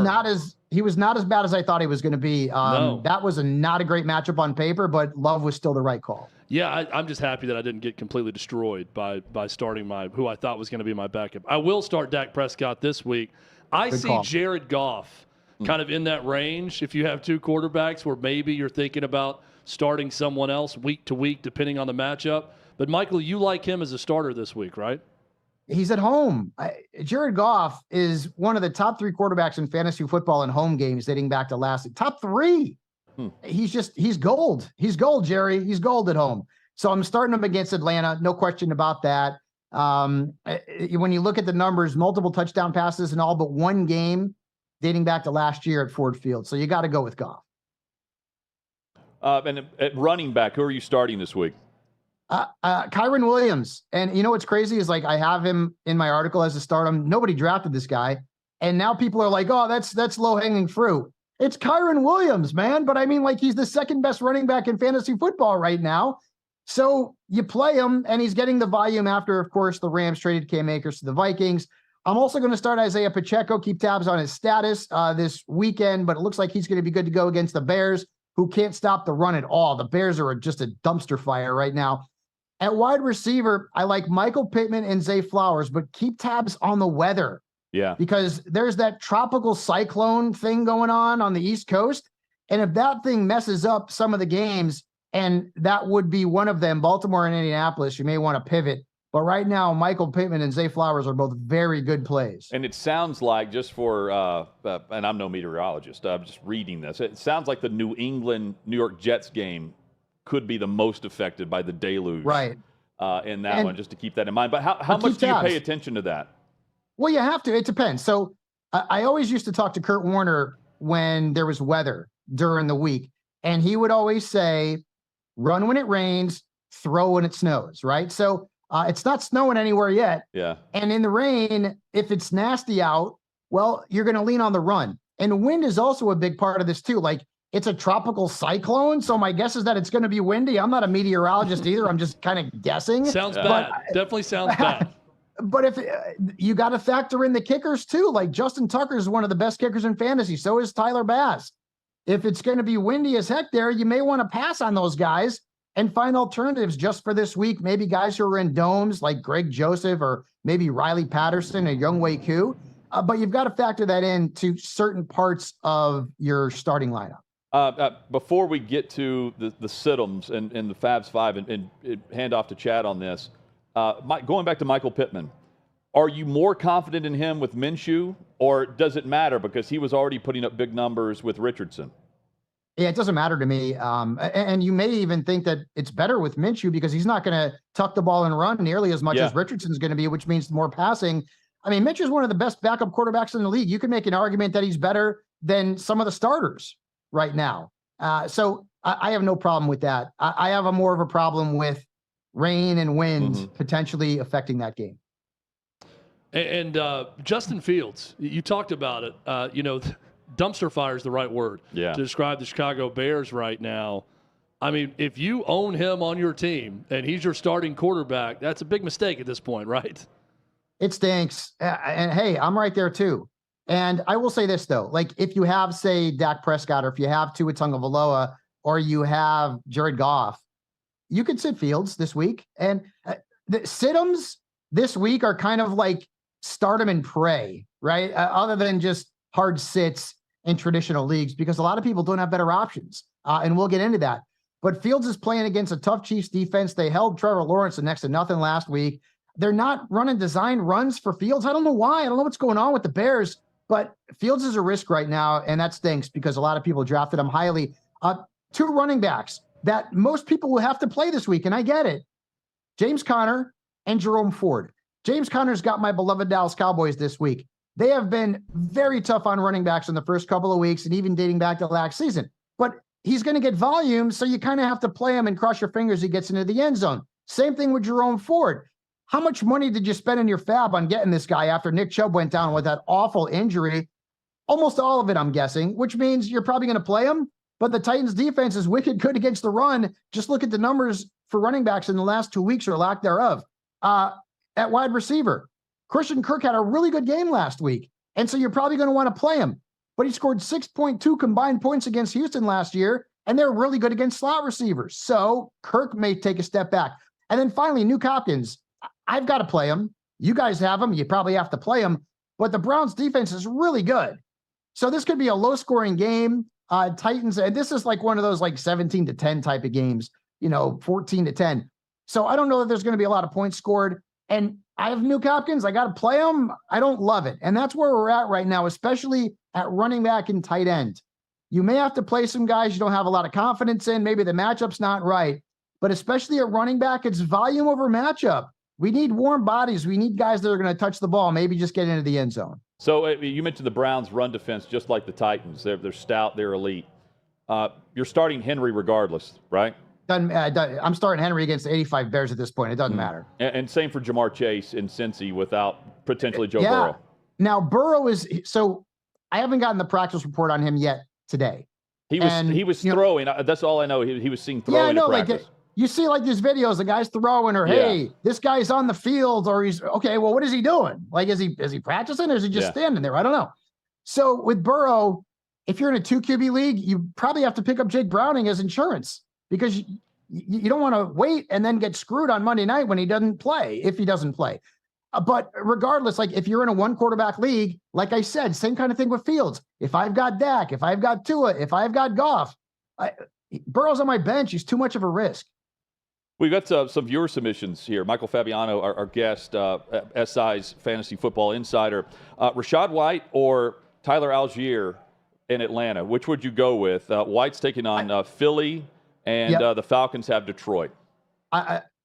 He was not as bad as I thought he was going to be. No. That was not a great matchup on paper, but Love was still the right call. Yeah, I'm just happy that I didn't get completely destroyed by starting who I thought was going to be my backup. I will start Dak Prescott this week. I Good see call. Jared Goff kind of in that range. If you have 2 quarterbacks where maybe you're thinking about starting someone else week to week, depending on the matchup. But Michael, you like him as a starter this week, right? He's at home. Jared Goff is one of the top 3 quarterbacks in fantasy football in home games dating back to top 3. He's gold. He's gold, Jerry. He's gold at home. So I'm starting him against Atlanta. No question about that. When you look at the numbers, multiple touchdown passes in all but 1 game dating back to last year at Ford Field. So you got to go with Goff. And at running back, who are you starting this week? Kyron Williams. And you know what's crazy is, like, I have him in my article as a stardom. Nobody drafted this guy. And now people are like, oh, that's low-hanging fruit. It's Kyron Williams, man. But I mean, like, he's the second best running back in fantasy football right now. So you play him, and he's getting the volume after, of course, the Rams traded Cam Akers to the Vikings. I'm also going to start Isaiah Pacheco, keep tabs on his status this weekend, but it looks like he's going to be good to go against the Bears, who can't stop the run at all. The Bears are just a dumpster fire right now. At wide receiver, I like Michael Pittman and Zay Flowers, but keep tabs on the weather. Yeah. Because there's that tropical cyclone thing going on the East Coast. And if that thing messes up some of the games, and that would be one of them, Baltimore and Indianapolis, you may want to pivot. But right now, Michael Pittman and Zay Flowers are both very good plays. And it sounds like, just for, and I'm no meteorologist, I'm just reading this. It sounds like the New York Jets game could be the most affected by the deluge. Right. In that one, just to keep that in mind. But how much do you pay attention to that? Well, you have to. It depends. So I always used to talk to Kurt Warner when there was weather during the week. And he would always say, run when it rains, throw when it snows, right? So it's not snowing anywhere yet. Yeah. And in the rain, if it's nasty out, well, you're going to lean on the run. And wind is also a big part of this too. Like, it's a tropical cyclone, so my guess is that it's going to be windy. I'm not a meteorologist either. I'm just kind of guessing. Sounds bad. Definitely sounds bad. But if you got to factor in the kickers too, like Justin Tucker is one of the best kickers in fantasy. So is Tyler Bass. If it's going to be windy as heck there, you may want to pass on those guys and find alternatives just for this week. Maybe guys who are in domes like Greg Joseph, or maybe Riley Patterson or Younghoe Koo. But you've got to factor that into certain parts of your starting lineup. Before we get to the Siddums and the Fabs 5 and hand off to Chad on this, going back to Michael Pittman, are you more confident in him with Minshew, or does it matter because he was already putting up big numbers with Richardson? Yeah, it doesn't matter to me. And you may even think that it's better with Minshew because he's not going to tuck the ball and run nearly as much as Richardson's going to be, which means more passing. I mean, Minshew's one of the best backup quarterbacks in the league. You can make an argument that he's better than some of the starters right now. So I have no problem with that. I have more of a problem with rain and wind potentially affecting that game. And Justin Fields, you talked about it. Dumpster fire is the right word to describe the Chicago Bears right now. I mean, if you own him on your team and he's your starting quarterback, that's a big mistake at this point, right? It stinks. And hey, I'm right there too. And I will say this though, like if you have, say, Dak Prescott, or if you have Tua Tagovailoa, or you have Jared Goff, you could sit Fields this week. And the sit-ems this week are kind of like start 'em and pray, right? Other than just hard sits in traditional leagues, because a lot of people don't have better options. And we'll get into that. But Fields is playing against a tough Chiefs defense. They held Trevor Lawrence to next to nothing last week. They're not running design runs for Fields. I don't know why. I don't know what's going on with the Bears. But Fields is a risk right now, and that stinks because a lot of people drafted him highly. 2 running backs that most people will have to play this week, and I get it. James Conner and Jerome Ford. James Conner's got my beloved Dallas Cowboys this week. They have been very tough on running backs in the first couple of weeks and even dating back to last season. But he's going to get volume, so you kind of have to play him and cross your fingers he gets into the end zone. Same thing with Jerome Ford. How much money did you spend in your fab on getting this guy after Nick Chubb went down with that awful injury? Almost all of it, I'm guessing, which means you're probably going to play him. But the Titans defense is wicked good against the run. Just look at the numbers for running backs in the last 2 weeks or lack thereof. At wide receiver, Christian Kirk had a really good game last week. And so you're probably going to want to play him. But he scored 6.2 combined points against Houston last year, and they're really good against slot receivers. So Kirk may take a step back. And then finally, Nuke Hopkins. I've got to play him. You guys have him. You probably have to play him. But the Browns defense is really good. So this could be a low-scoring game. Titans, and this is like one of those like 17-10 type of games, 14-10. So I don't know that there's going to be a lot of points scored. And I have Nuke Hopkins. I got to play him. I don't love it. And that's where we're at right now, especially at running back and tight end. You may have to play some guys you don't have a lot of confidence in. Maybe the matchup's not right. But especially at running back, it's volume over matchup. We need warm bodies. We need guys that are going to touch the ball, maybe just get into the end zone. So you mentioned the Browns' run defense, just like the Titans. They're stout, they're elite. You're starting Henry regardless, right? I'm starting Henry against the 85 Bears at this point. It doesn't matter. And same for Jamar Chase in Cincy without potentially Joe Burrow. Now, Burrow is – so I haven't gotten the practice report on him yet today. He was throwing. That's all I know. He was seen throwing in practice. Like you see like these videos, the guy's throwing or, hey, this guy's on the field or he's – okay, well, what is he doing? Like is he practicing or is he just standing there? I don't know. So with Burrow, if you're in a 2 QB league, you probably have to pick up Jake Browning as insurance because you don't want to wait and then get screwed on Monday night when he doesn't play, if he doesn't play. But regardless, like if you're in a 1 quarterback league, like I said, same kind of thing with Fields. If I've got Dak, if I've got Tua, if I've got Goff, Burrow's on my bench. He's too much of a risk. We've got some viewer submissions here. Michael Fabiano, our guest, SI's Fantasy Football Insider. Rachaad White or Tyler Algier in Atlanta? Which would you go with? White's taking on Philly, and the Falcons have Detroit.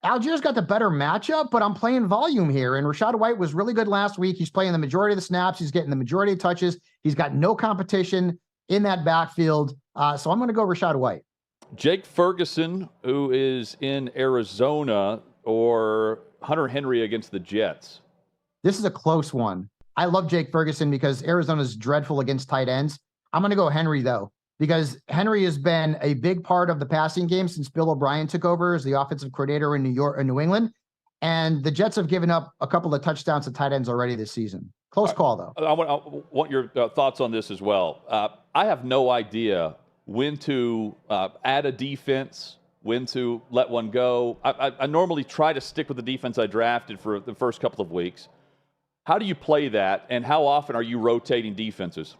Algier's got the better matchup, but I'm playing volume here. And Rachaad White was really good last week. He's playing the majority of the snaps. He's getting the majority of touches. He's got no competition in that backfield. So I'm going to go Rachaad White. Jake Ferguson, who is in Arizona, or Hunter Henry against the Jets? This is a close one. I love Jake Ferguson because Arizona's dreadful against tight ends. I'm going to go Henry, though, because Henry has been a big part of the passing game since Bill O'Brien took over as the offensive coordinator in New England. And the Jets have given up a couple of touchdowns to tight ends already this season. Close call, though. I want your thoughts on this as well. I have no idea when to add a defense, when to let one go. I normally try to stick with the defense I drafted for the first couple of weeks. How do you play that, and how often are you rotating defenses?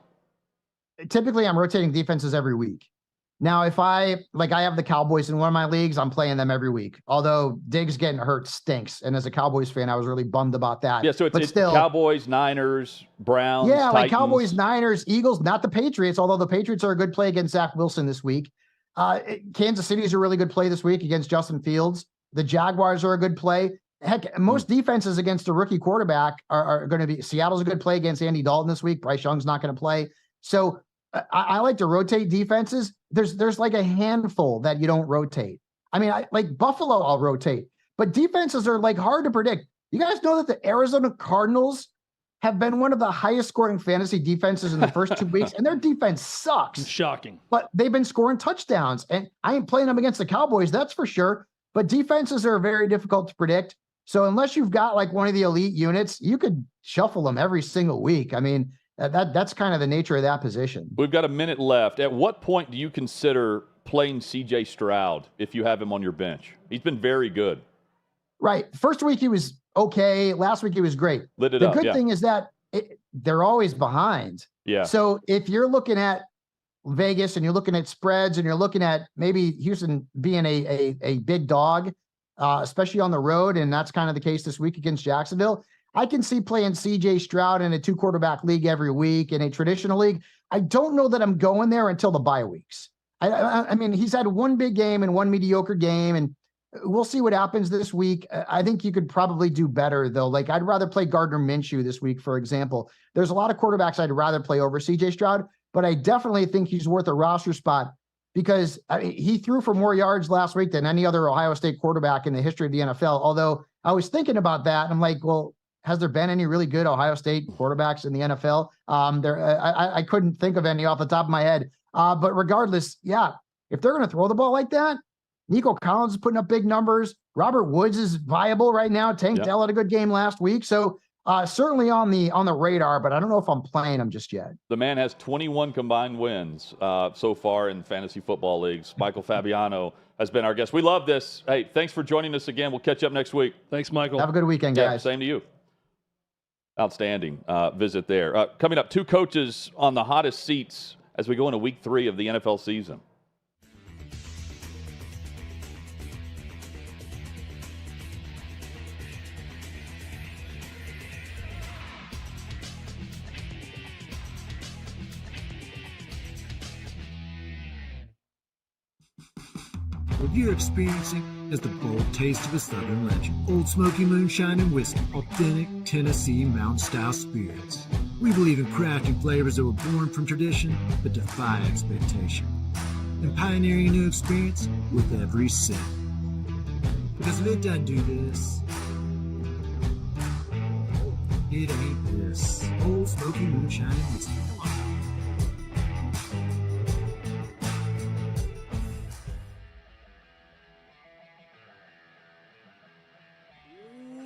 Typically, I'm rotating defenses every week. Now, if I have the Cowboys in one of my leagues, I'm playing them every week. Although Diggs getting hurt stinks, and as a Cowboys fan, I was really bummed about that. Yeah, so it's still Cowboys, Niners, Browns, Titans. Like Cowboys, Niners, Eagles, not the Patriots, although the Patriots are a good play against Zach Wilson this week. Kansas City is a really good play this week against Justin Fields. The Jaguars are a good play. Heck, most defenses against a rookie quarterback are going to be – Seattle's a good play against Andy Dalton this week. Bryce Young's not going to play. So I like to rotate defenses. There's like a handful that you don't rotate. I mean, like Buffalo, I'll rotate. But defenses are like hard to predict. You guys know that the Arizona Cardinals have been one of the highest scoring fantasy defenses in the first 2 weeks, and their defense sucks. Shocking. But they've been scoring touchdowns, and I ain't playing them against the Cowboys, that's for sure. But defenses are very difficult to predict. So unless you've got like one of the elite units, you could shuffle them every single week. I mean, that's kind of the nature of that position. We've got a minute left. At what point do you consider playing C.J. Stroud if you have him on your bench? He's been very good. Right. First week he was okay. Last week he was great. The good thing is that they're always behind. Yeah. So if you're looking at Vegas and you're looking at spreads and you're looking at maybe Houston being a big dog, especially on the road, and that's kind of the case this week against Jacksonville, I can see playing CJ Stroud in a 2-quarterback league every week in a traditional league. I don't know that I'm going there until the bye weeks. I mean, he's had one big game and one mediocre game, and we'll see what happens this week. I think you could probably do better, though. Like, I'd rather play Gardner Minshew this week, for example. There's a lot of quarterbacks I'd rather play over CJ Stroud, but I definitely think he's worth a roster spot because he threw for more yards last week than any other Ohio State quarterback in the history of the NFL. Although I was thinking about that, and I'm like, well, has there been any really good Ohio State quarterbacks in the NFL? I couldn't think of any off the top of my head. But regardless, yeah, if they're going to throw the ball like that, Nico Collins is putting up big numbers. Robert Woods is viable right now. Tank Dell had a good game last week. So certainly on the radar, but I don't know if I'm playing him just yet. The man has 21 combined wins so far in fantasy football leagues. Michael Fabiano has been our guest. We love this. Hey, thanks for joining us again. We'll catch you up next week. Thanks, Michael. Have a good weekend, guys. Yeah, same to you. Outstanding visit there. Coming up, 2 coaches on the hottest seats as we go into week 3 of the NFL season. What you're experiencing is the bold taste of a Southern legend. Old Smoky Moonshine and Whiskey, authentic Tennessee mountain-style spirits. We believe in crafting flavors that were born from tradition but defy expectation. And pioneering a new experience with every sip. Because if it doesn't do this, it ain't this. Old Smoky Moonshine and Whiskey.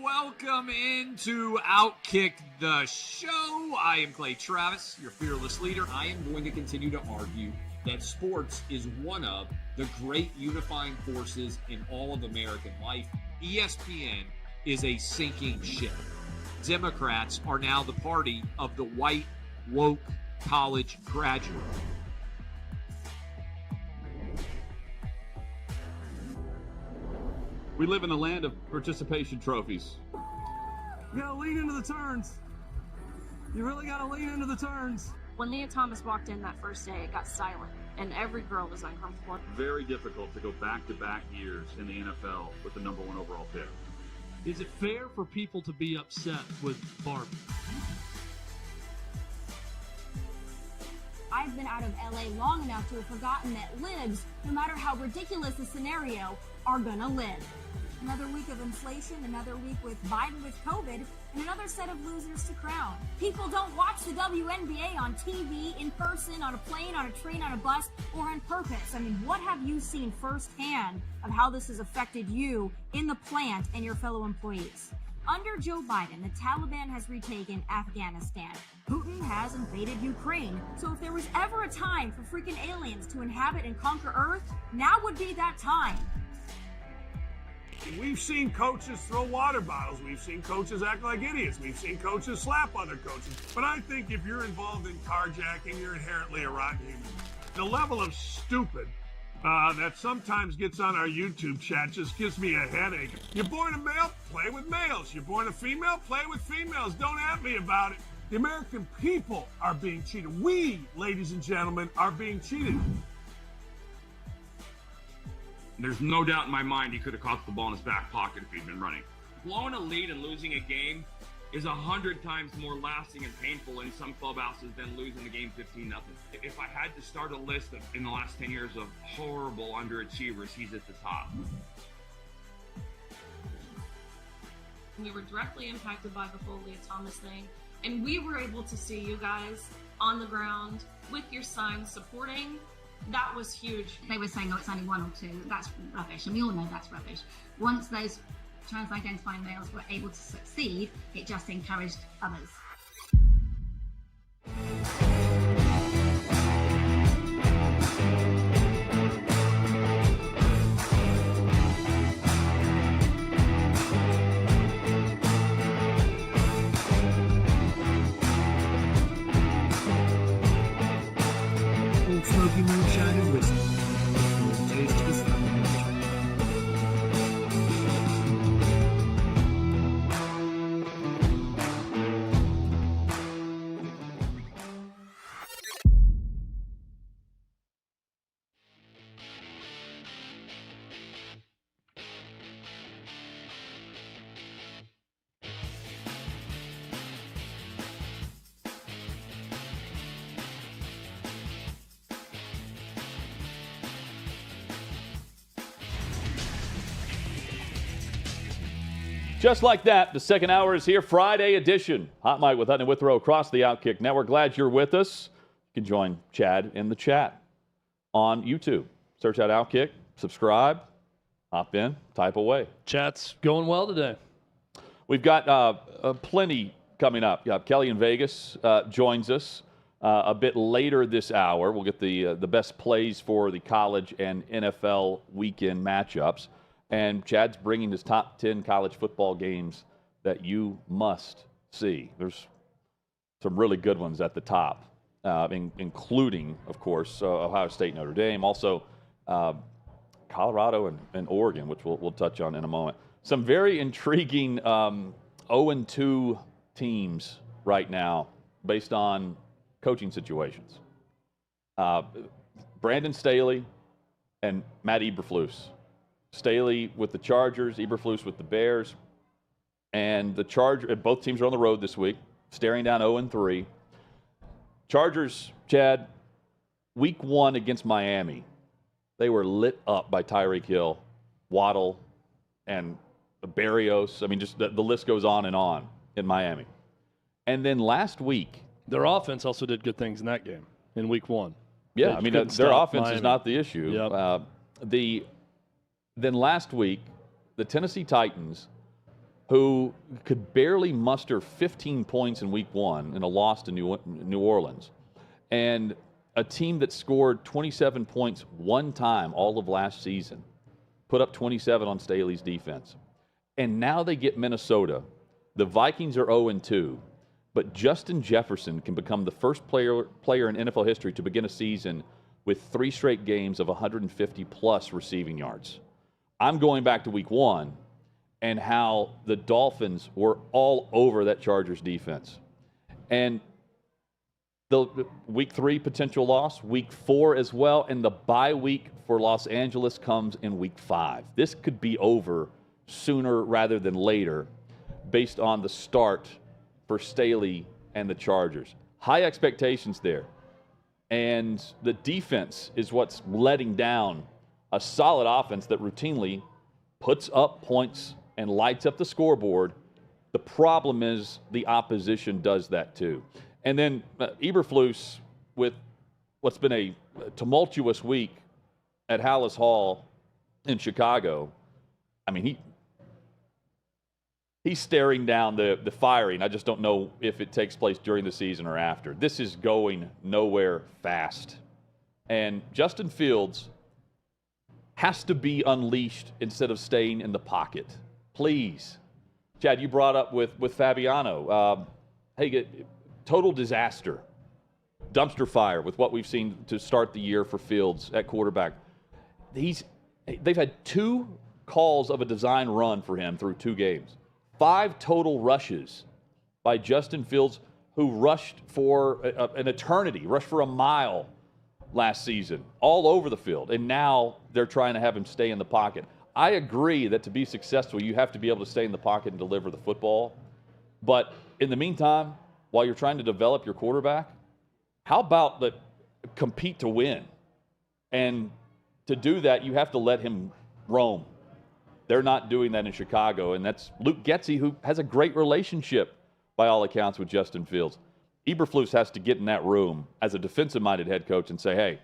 Welcome into OutKick the show. I am Clay Travis, your fearless leader. I am going to continue to argue that sports is one of the great unifying forces in all of American life. ESPN is a sinking ship. Democrats are now the party of the white, woke college graduate. We live in a land of participation trophies. You gotta lean into the turns. You really gotta lean into the turns. When Leah Thomas walked in that first day, it got silent, and every girl was uncomfortable. Very difficult to go back-to-back years in the NFL with the number 1 overall pick. Is it fair for people to be upset with Barbie? I've been out of LA long enough to have forgotten that libs, no matter how ridiculous the scenario, are gonna live. Another week of inflation, another week with Biden with COVID, and another set of losers to crown. People don't watch the WNBA on TV, in person, on a plane, on a train, on a bus, or on purpose. I mean, what have you seen firsthand of how this has affected you in the plant and your fellow employees? Under Joe Biden, the Taliban has retaken Afghanistan. Putin has invaded Ukraine. So if there was ever a time for freaking aliens to inhabit and conquer Earth, now would be that time. We've seen coaches throw water bottles. We've seen coaches act like idiots. We've seen coaches slap other coaches. But I think if you're involved in carjacking, you're inherently a rotten human. The level of stupid that sometimes gets on our YouTube chat just gives me a headache. You're born a male, play with males. You're born a female, play with females. Don't at me about it. The American people are being cheated. We, ladies and gentlemen, are being cheated. There's no doubt in my mind he could have caught the ball in his back pocket if he'd been running. Blowing a lead and losing a game is 100 times more lasting and painful in some clubhouses than losing the game 15-0. If I had to start a list in the last 10 years of horrible underachievers, he's at the top. We were directly impacted by the whole Leah Thomas thing, and we were able to see you guys on the ground with your signs supporting. That was huge. They were saying, oh, it's only 1 or 2. That's rubbish, and we all know that's rubbish. Once those trans-identifying males were able to succeed, it just encouraged others. Old Smoky Moonshine and Whiskey. The taste of the Southern legend. Just like that, the second hour is here, Friday edition. Hot Mic with Hutton and Withrow across the OutKick Network. Glad you're with us. You can join Chad in the chat on YouTube. Search out OutKick, subscribe, hop in, type away. Chat's going well today. We've got plenty coming up. Kelly in Vegas joins us a bit later this hour. We'll get the best plays for the college and NFL weekend matchups. And Chad's bringing his top 10 college football games that you must see. There's some really good ones at the top, including, of course, Ohio State, Notre Dame, also Colorado and Oregon, which we'll touch on in a moment. Some very intriguing 0-2 teams right now based on coaching situations. Brandon Staley and Matt Eberflus. Staley with the Chargers, Eberflus with the Bears. And both teams are on the road this week, staring down 0-3. Chargers, Chad, week 1 against Miami, they were lit up by Tyreek Hill, Waddle, and Berrios. I mean, just the list goes on in Miami. And then last week, their offense also did good things in that game in week 1. Yeah, I mean, their offense Miami. is not the issue. Yep. Then last week, the Tennessee Titans, who could barely muster 15 points in week 1 in a loss to New Orleans, and a team that scored 27 points one time all of last season, put up 27 on Staley's defense. And now they get Minnesota. The Vikings are 0-2, but Justin Jefferson can become the first player in NFL history to begin a season with 3 straight games of 150-plus receiving yards. I'm going back to week 1 and how the Dolphins were all over that Chargers defense. And the week 3 potential loss, week 4 as well, and the bye week for Los Angeles comes in week 5. This could be over sooner rather than later based on the start for Staley and the Chargers. High expectations there. And the defense is what's letting down a solid offense that routinely puts up points and lights up the scoreboard. The problem is the opposition does that too. And then Eberflus, with what's been a tumultuous week at Hallis Hall in Chicago, I mean, he's staring down the firing. I just don't know if it takes place during the season or after. This is going nowhere fast. And Justin Fields has to be unleashed instead of staying in the pocket. Please. Chad, you brought up with Fabiano. Total disaster. Dumpster fire with what we've seen to start the year for Fields at quarterback. They've had 2 calls of a design run for him through 2 games. 5 total rushes by Justin Fields, who rushed for an eternity, rushed for a mile last season, all over the field. And now they're trying to have him stay in the pocket. I agree that to be successful, you have to be able to stay in the pocket and deliver the football. But in the meantime, while you're trying to develop your quarterback, how about compete to win? And to do that, you have to let him roam. They're not doing that in Chicago, and that's Luke Getsy, who has a great relationship, by all accounts, with Justin Fields. Eberflus has to get in that room as a defensive-minded head coach and say, hey,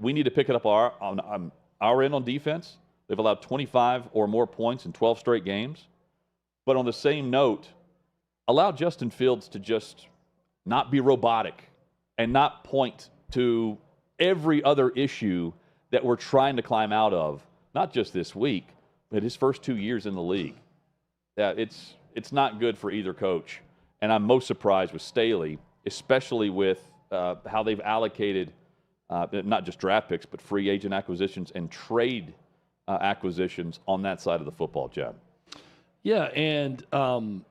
we need to pick it up on our end on defense. They've allowed 25 or more points in 12 straight games. But on the same note, allow Justin Fields to just not be robotic and not point to every other issue that we're trying to climb out of, not just this week, but his first 2 years in the league. It's not good for either coach. And I'm most surprised with Staley, especially with how they've allocated not just draft picks, but free agent acquisitions and trade acquisitions on that side of the football, Chad. Yeah, and I'm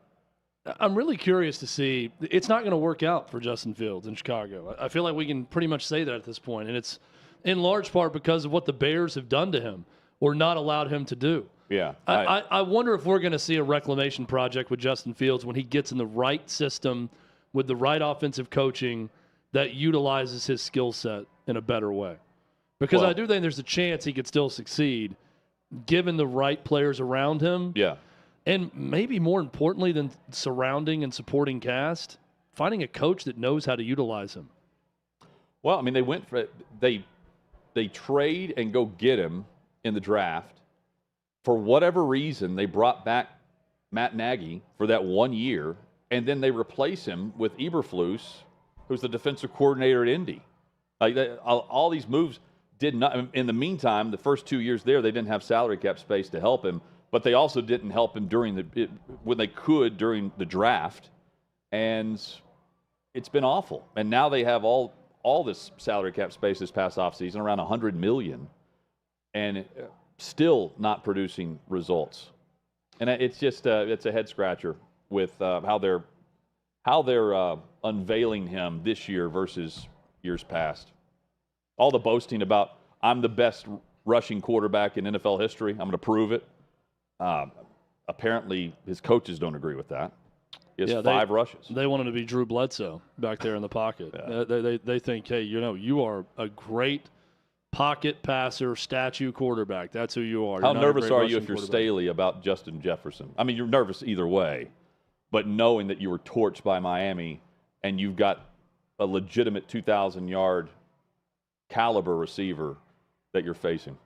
really curious to see. It's not going to work out for Justin Fields in Chicago. I feel like we can pretty much say that at this point, and it's in large part because of what the Bears have done to him or not allowed him to do. Yeah. I wonder if we're going to see a reclamation project with Justin Fields when he gets in the right system with the right offensive coaching that utilizes his skill set in a better way. Because I do think there's a chance he could still succeed given the right players around him. Yeah. And maybe more importantly than surrounding and supporting cast, finding a coach that knows how to utilize him. Well, I mean, they trade and go get him in the draft. For whatever reason, they brought back Matt Nagy for that 1 year, and then they replace him with Eberflus, who's the defensive coordinator at Indy. All these moves did not. In the meantime, the first 2 years there, they didn't have salary cap space to help him, but they also didn't help him when they could during the draft, and it's been awful. And now they have all this salary cap space this past offseason, around $100 million, and still not producing results. And it's just it's a head scratcher with how they're unveiling him this year versus years past. All the boasting about, I'm the best rushing quarterback in NFL history, I'm going to prove it. Apparently, his coaches don't agree with that. He has 5 rushes. They want him to be Drew Bledsoe back there in the pocket. Yeah. They think, hey, you are a great pocket passer, statue quarterback. That's who you are. How nervous are you if you're Staley about Justin Jefferson? I mean, you're nervous either way, but knowing that you were torched by Miami and you've got a legitimate 2,000-yard caliber receiver that you're facing.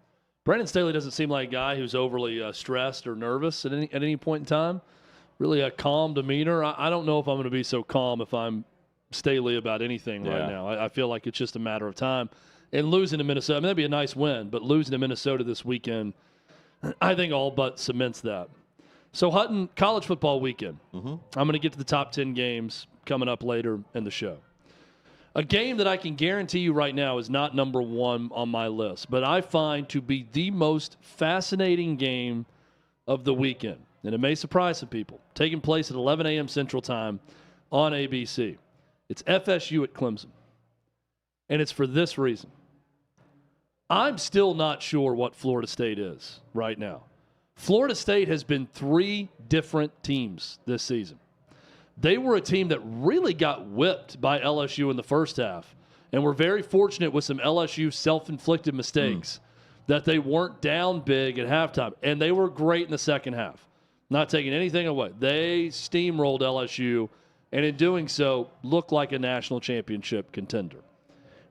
Brandon Staley doesn't seem like a guy who's overly stressed or nervous at any point in time. Really a calm demeanor. I don't know if I'm going to be so calm if I'm Staley about anything right now. I feel like it's just a matter of time. And losing to Minnesota, I mean, that'd be a nice win, but losing to Minnesota this weekend, I think all but cements that. So, Hutton, college football weekend. Mm-hmm. I'm going to get to the top 10 games coming up later in the show. A game that I can guarantee you right now is not number one on my list, but I find to be the most fascinating game of the weekend. And it may surprise some people. Taking place at 11 a.m. Central Time on ABC. It's FSU at Clemson. And it's for this reason. I'm still not sure what Florida State is right now. Florida State has been 3 different teams this season. They were a team that really got whipped by LSU in the first half and were very fortunate with some LSU self-inflicted mistakes that they weren't down big at halftime. And they were great in the second half. Not taking anything away. They steamrolled LSU and in doing so looked like a national championship contender.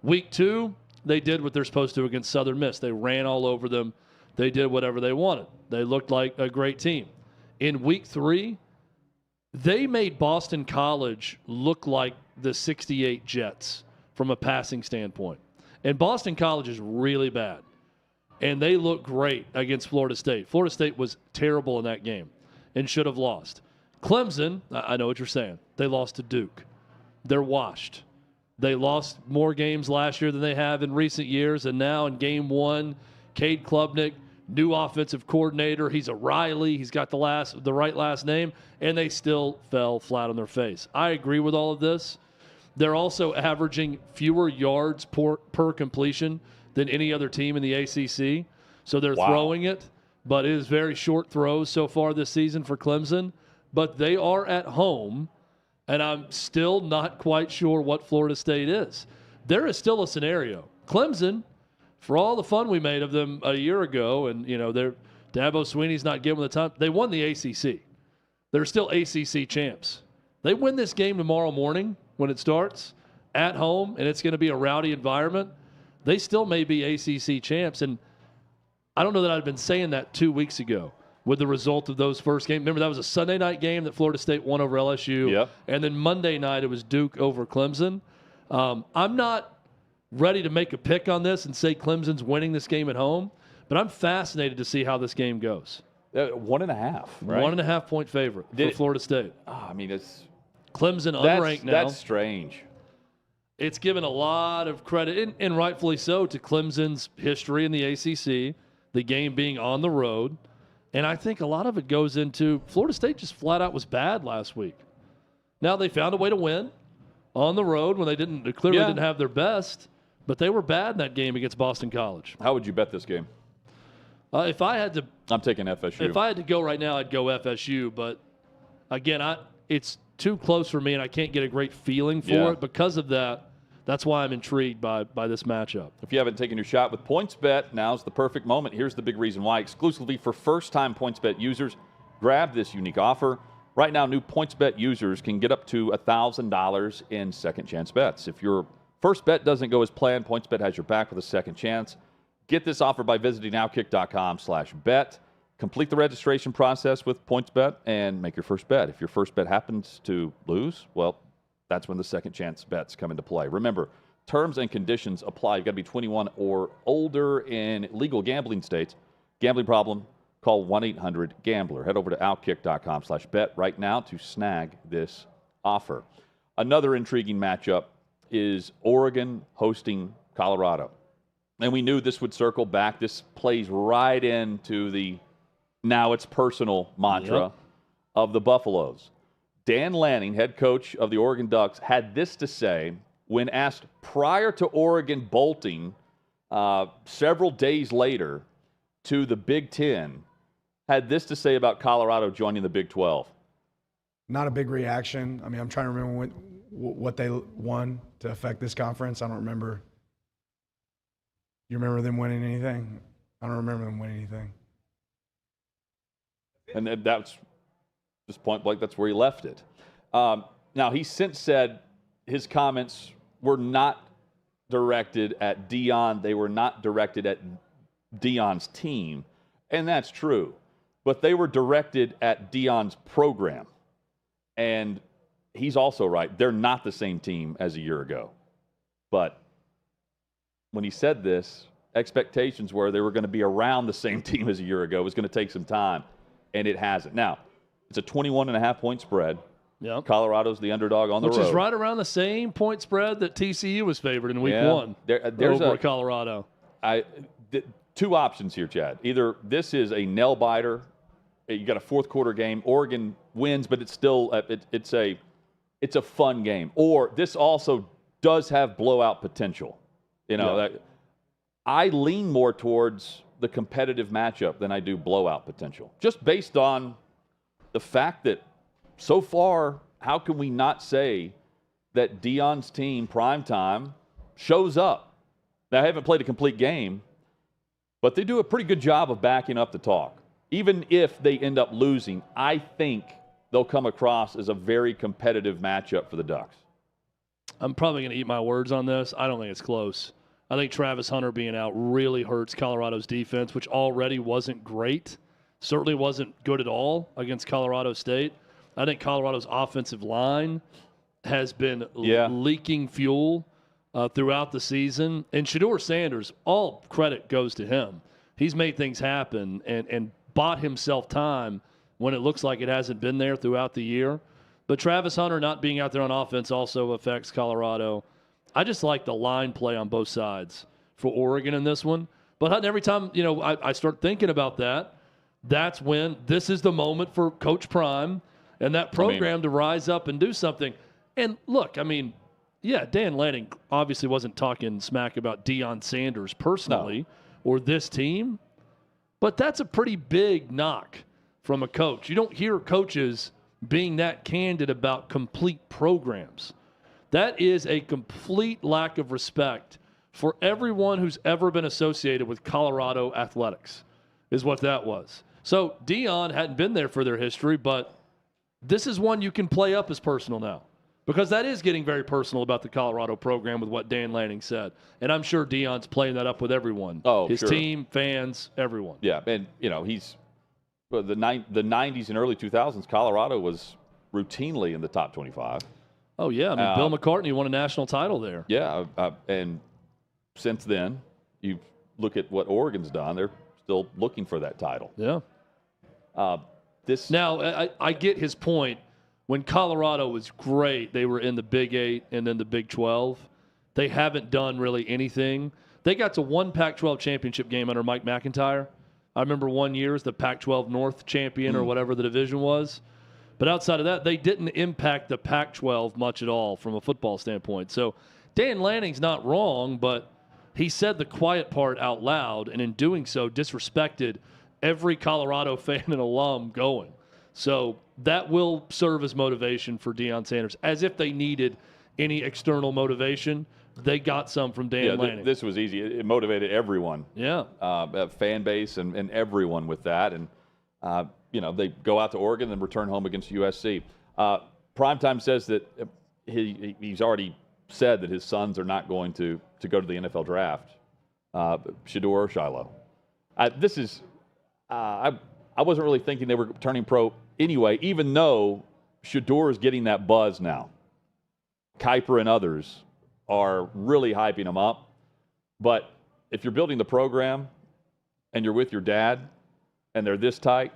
Week 2, they did what they're supposed to against Southern Miss. They ran all over them. They did whatever they wanted. They looked like a great team. In week 3, they made Boston College look like the 68 Jets from a passing standpoint. And Boston College is really bad. And they look great against Florida State. Florida State was terrible in that game and should have lost. Clemson, I know what you're saying. They lost to Duke. They're washed. They lost more games last year than they have in recent years, and now in game 1, Cade Klubnik, new offensive coordinator. He's a Riley. He's got the right last name, and they still fell flat on their face. I agree with all of this. They're also averaging fewer yards per completion than any other team in the ACC, so they're throwing it, but it is very short throws so far this season for Clemson. But they are at home, and I'm still not quite sure what Florida State is. There is still a scenario. Clemson, for all the fun we made of them a year ago, and, Dabo Swinney's not giving them the time, they won the ACC. They're still ACC champs. They win this game tomorrow morning when it starts at home, and it's going to be a rowdy environment. They still may be ACC champs, and I don't know that I'd been saying that 2 weeks ago with the result of those first games. Remember, that was a Sunday night game that Florida State won over LSU. Yep. And then Monday night it was Duke over Clemson. I'm not ready to make a pick on this and say Clemson's winning this game at home, but I'm fascinated to see how this game goes. 1.5, right? 1.5 point favorite for Florida State. I mean, it's Clemson unranked now. That's strange. It's given a lot of credit, and rightfully so, to Clemson's history in the ACC, the game being on the road. And I think a lot of it goes into Florida State just flat out was bad last week. Now they found a way to win on the road when they clearly didn't have their best, but they were bad in that game against Boston College. How would you bet this game? If I had to, I'm taking FSU. If I had to go right now, I'd go FSU. But again, it's too close for me, and I can't get a great feeling for it. Because of that, that's why I'm intrigued by this matchup. If you haven't taken your shot with PointsBet, now's the perfect moment. Here's the big reason why. Exclusively for first-time PointsBet users, grab this unique offer. Right now, new PointsBet users can get up to $1,000 in second chance bets. If your first bet doesn't go as planned, PointsBet has your back with a second chance. Get this offer by visiting OutKick.com/bet. Complete the registration process with PointsBet and make your first bet. If your first bet happens to lose, well, that's when the second chance bets come into play. Remember, terms and conditions apply. You've got to be 21 or older in legal gambling states. Gambling problem? Call 1-800-GAMBLER. Head over to OutKick.com/bet right now to snag this offer. Another intriguing matchup is Oregon hosting Colorado. And we knew this would circle back. This plays right into the now it's personal mantra of the Buffaloes. Dan Lanning, head coach of the Oregon Ducks, had this to say when asked prior to Oregon bolting several days later to the Big Ten, had this to say about Colorado joining the Big 12. Not a big reaction. I mean, I'm trying to remember what they won to affect this conference. I don't remember. You remember them winning anything? I don't remember them winning anything. And that's just point blank, that's where he left it. Now, he's since said his comments were not directed at Deion. They were not directed at Deion's team, and that's true. But they were directed at Deion's program. And he's also right. They're not the same team as a year ago. But when he said this, expectations were they were going to be around the same team as a year ago. It was going to take some time, and it hasn't. Now, it's a 21.5-point spread. Yep. Colorado's the underdog on the road. Which is right around the same point spread that TCU was favored in week one. There's over Colorado. Two options here, Chad. Either this is a nail biter. You got a fourth quarter game. Oregon wins, but it's still it's a fun game. Or this also does have blowout potential. You know, I lean more towards the competitive matchup than I do blowout potential. Just based on the fact that so far, how can we not say that Deion's team, primetime, shows up? Now, I haven't played a complete game, but they do a pretty good job of backing up the talk. Even if they end up losing, I think they'll come across as a very competitive matchup for the Ducks. I'm probably going to eat my words on this. I don't think it's close. I think Travis Hunter being out really hurts Colorado's defense, which already wasn't great. Certainly wasn't good at all against Colorado State. I think Colorado's offensive line has been leaking fuel throughout the season. And Shedeur Sanders, all credit goes to him. He's made things happen and bought himself time when it looks like it hasn't been there throughout the year. But Travis Hunter not being out there on offense also affects Colorado. I just like the line play on both sides for Oregon in this one. But every time I start thinking about that, that's when this is the moment for Coach Prime and that program to rise up and do something. And look, Dan Lanning obviously wasn't talking smack about Deion Sanders personally or this team, but that's a pretty big knock from a coach. You don't hear coaches being that candid about complete programs. That is a complete lack of respect for everyone who's ever been associated with Colorado athletics, is what that was. So Deion hadn't been there for their history, but this is one you can play up as personal now, because that is getting very personal about the Colorado program with what Dan Lanning said. And I'm sure Deion's playing that up with everyone. His team, fans, everyone. Yeah, and, he's the 90s and early 2000s, Colorado was routinely in the top 25. Oh, yeah. Bill McCartney won a national title there. Yeah, and since then, you look at what Oregon's done, they're still looking for that title. Yeah. Now, I get his point. When Colorado was great, they were in the Big 8 and then the Big 12. They haven't done really anything. They got to one Pac-12 championship game under Mike McIntyre. I remember one year as the Pac-12 North champion or whatever the division was. But outside of that, they didn't impact the Pac-12 much at all from a football standpoint. So Dan Lanning's not wrong, but he said the quiet part out loud, and in doing so disrespected every Colorado fan and alum going. So that will serve as motivation for Deion Sanders. As if they needed any external motivation, they got some from Dan Lanning. This was easy. It motivated everyone. Yeah. Fan base and everyone with that. And, they go out to Oregon and return home against USC. Primetime says that he's already said that his sons are not going to go to the NFL draft, Shador or Shiloh. I wasn't really thinking they were turning pro anyway, even though Shador is getting that buzz now. Kiper and others are really hyping him up. But if you're building the program and you're with your dad and they're this tight,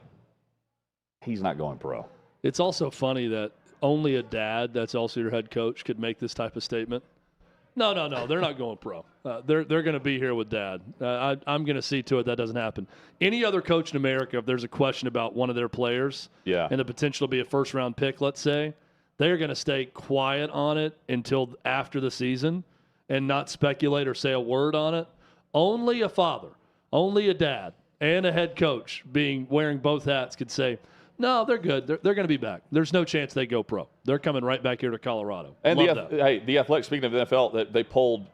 he's not going pro. It's also funny that only a dad that's also your head coach could make this type of statement. No, they're not going pro. They're going to be here with dad. I'm going to see to it that doesn't happen. Any other coach in America, if there's a question about one of their players and the potential to be a first-round pick, let's say, they're going to stay quiet on it until after the season and not speculate or say a word on it. Only a father, only a dad, and a head coach wearing both hats could say, no, they're good. They're going to be back. There's no chance they go pro. They're coming right back here to Colorado. And the Athletic, speaking of the NFL, they polled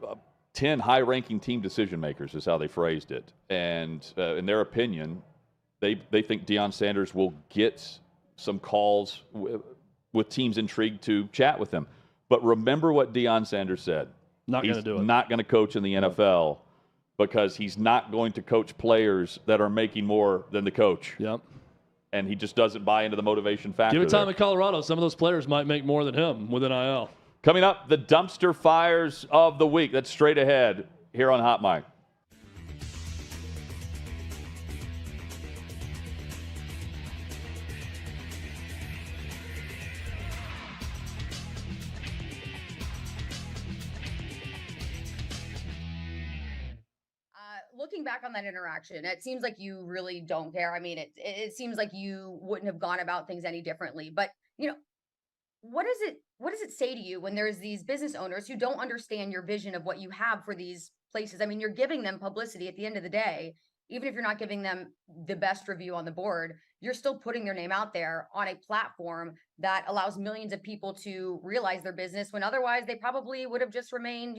10 high-ranking team decision makers is how they phrased it. And in their opinion, they think Deion Sanders will get some calls with teams intrigued to chat with him. But remember what Deion Sanders said. Not going to do it. He's not going to coach in the NFL because he's not going to coach players that are making more than the coach. Yep. And he just doesn't buy into the motivation factor. Give it time in Colorado. Some of those players might make more than him with NIL. Coming up, the dumpster fires of the week. That's straight ahead here on Hot Mic. Looking back on that interaction, it seems like you really don't care. I mean, it seems like you wouldn't have gone about things any differently. But what does it say to you when there's these business owners who don't understand your vision of what you have for these places? I mean, you're giving them publicity at the end of the day. Even if you're not giving them the best review on the board, you're still putting their name out there on a platform that allows millions of people to realize their business when otherwise they probably would have just remained,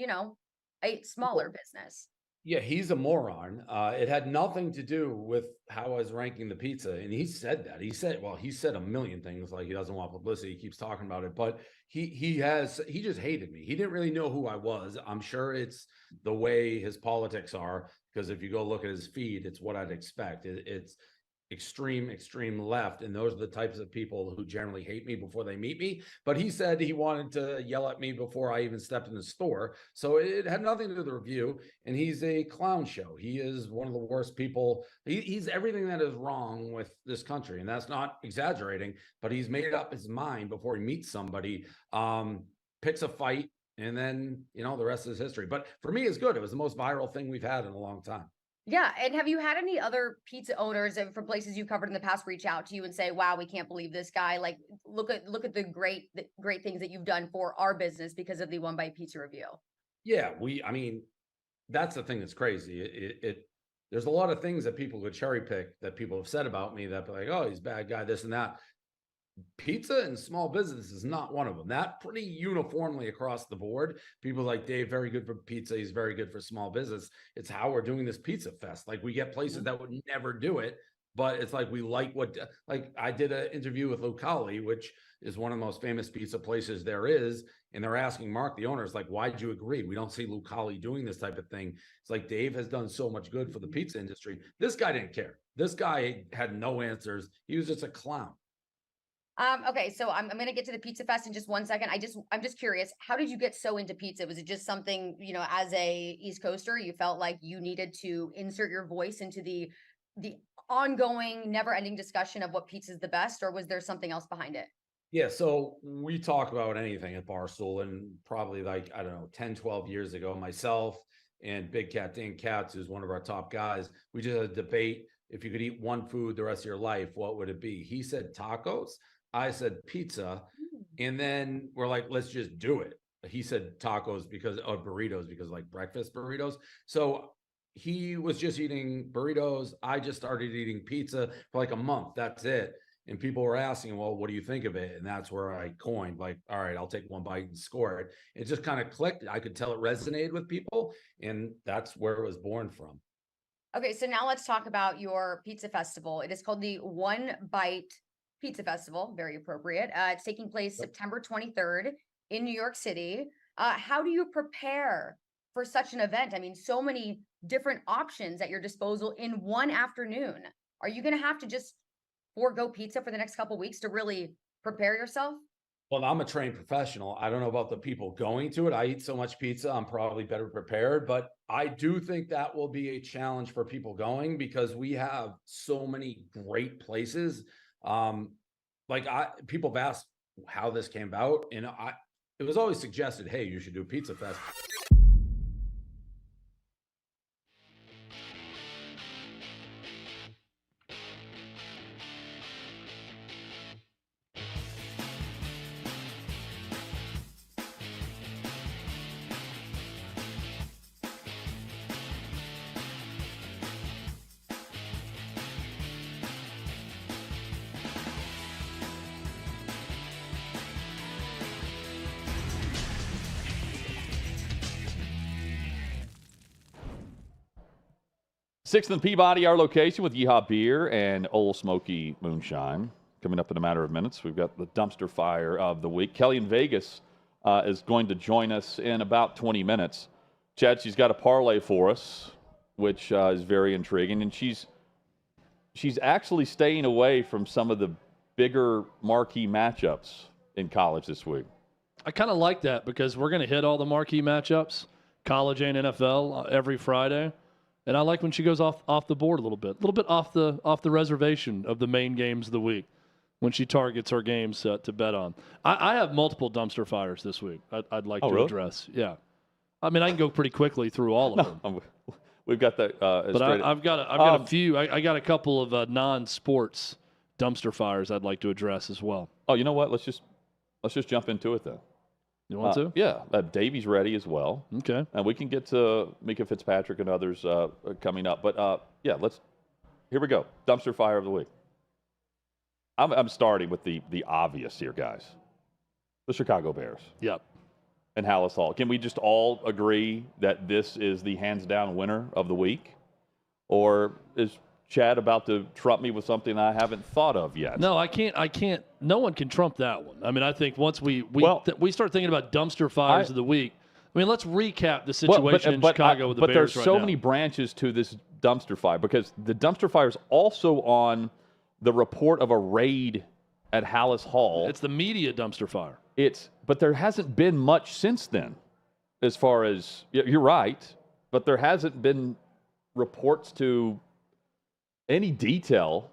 a smaller business. Yeah, he's a moron. It had nothing to do with how I was ranking the pizza. And he said that. He said a million things, like he doesn't want publicity. He keeps talking about it, but he just hated me. He didn't really know who I was. I'm sure it's the way his politics are, because if you go look at his feed, it's what I'd expect. It's extreme left. And those are the types of people who generally hate me before they meet me. But he said he wanted to yell at me before I even stepped in the store. So it had nothing to do with the review. And he's a clown show. He is one of the worst people. He's everything that is wrong with this country. And that's not exaggerating, but he's made up his mind before he meets somebody, picks a fight, and then, the rest is history. But for me, it's good. It was the most viral thing we've had in a long time. Yeah. And have you had any other pizza owners from places you covered in the past reach out to you and say, wow, we can't believe this guy? Like, look at the great things that you've done for our business because of the One Bite Pizza review. Yeah. That's the thing that's crazy. There's a lot of things that people could cherry pick that people have said about me that be like, oh, he's a bad guy, this and that. Pizza and small business is not one of them. That pretty uniformly across the board. People like Dave, very good for pizza. He's very good for small business. It's how we're doing this pizza fest. Like, we get places that would never do it, but it's like, we like I did an interview with Lucali, which is one of the most famous pizza places there is. And they're asking Mark, the owners, like, why'd you agree? We don't see Lucali doing this type of thing. It's like, Dave has done so much good for the pizza industry. This guy didn't care. This guy had no answers. He was just a clown. Okay, so I'm going to get to the Pizza Fest in just 1 second. I'm just curious, how did you get so into pizza? Was it just something, as a East Coaster, you felt like you needed to insert your voice into the ongoing, never-ending discussion of what pizza is the best, or was there something else behind it? Yeah, so we talk about anything at Barstool, and probably 10, 12 years ago, myself and Big Cat Dan Katz, who's one of our top guys, we just had a debate. If you could eat one food the rest of your life, what would it be? He said tacos. I said pizza. And then we're like, let's just do it. He said tacos burritos, because like breakfast burritos. So he was just eating burritos. I just started eating pizza for like a month. That's it. And people were asking, well, what do you think of it? And that's where I coined, like, all right, I'll take one bite and score it. It just kind of clicked. I could tell it resonated with people. And that's where it was born from. Okay, so now let's talk about your pizza festival. It is called the One Bite Pizza Festival. Very appropriate. It's taking place September 23rd in New York City. How do you prepare for such an event? I mean, so many different options at your disposal in one afternoon. Are you going to have to just forego pizza for the next couple weeks to really prepare yourself? Well, I'm a trained professional. I don't know about the people going to it. I eat so much pizza, I'm probably better prepared, but I do think that will be a challenge for people because we have so many great places. People have asked how this came about, and it was always suggested, hey, you should do a pizza fest. Sixth and Peabody, our location with Yeehaw Beer and Old Smoky Moonshine. Coming up in a matter of minutes, we've got the dumpster fire of the week. Kelly in Vegas is going to join us in about 20 minutes. Chad, she's got a parlay for us, which is very intriguing, and she's actually staying away from some of the bigger marquee matchups in college this week. I kind of like that because we're going to hit all the marquee matchups, college and NFL, every Friday. And I like when she goes off the board a little bit off the reservation of the main games of the week when she targets her games to bet on. I have multiple dumpster fires this week I'd like to address. Yeah. I mean, I can go pretty quickly through all of them. We've got that. But I've got a few. I got a couple of non-sports dumpster fires I'd like to address as well. Oh, you know what? Let's just jump into it then. You want to? Yeah. Davey's ready as well. Okay. And we can get to Mika Fitzpatrick and others coming up. But, here we go. Dumpster fire of the week. I'm starting with the obvious here, guys. The Chicago Bears. Yep. And Hallis Hall. Can we just all agree that this is the hands-down winner of the week? Or is Chad about to trump me with something I haven't thought of yet? No, I can't. No one can trump that one. I mean, I think once we start thinking about dumpster fires of the week, I mean, let's recap the situation in Chicago with the Bears. But there's right so now. many branches to this dumpster fire because the dumpster fire is also on the report of a raid at Hallis Hall. It's the media dumpster fire. But there hasn't been much since then, as far as you're right. But there hasn't been reports to any detail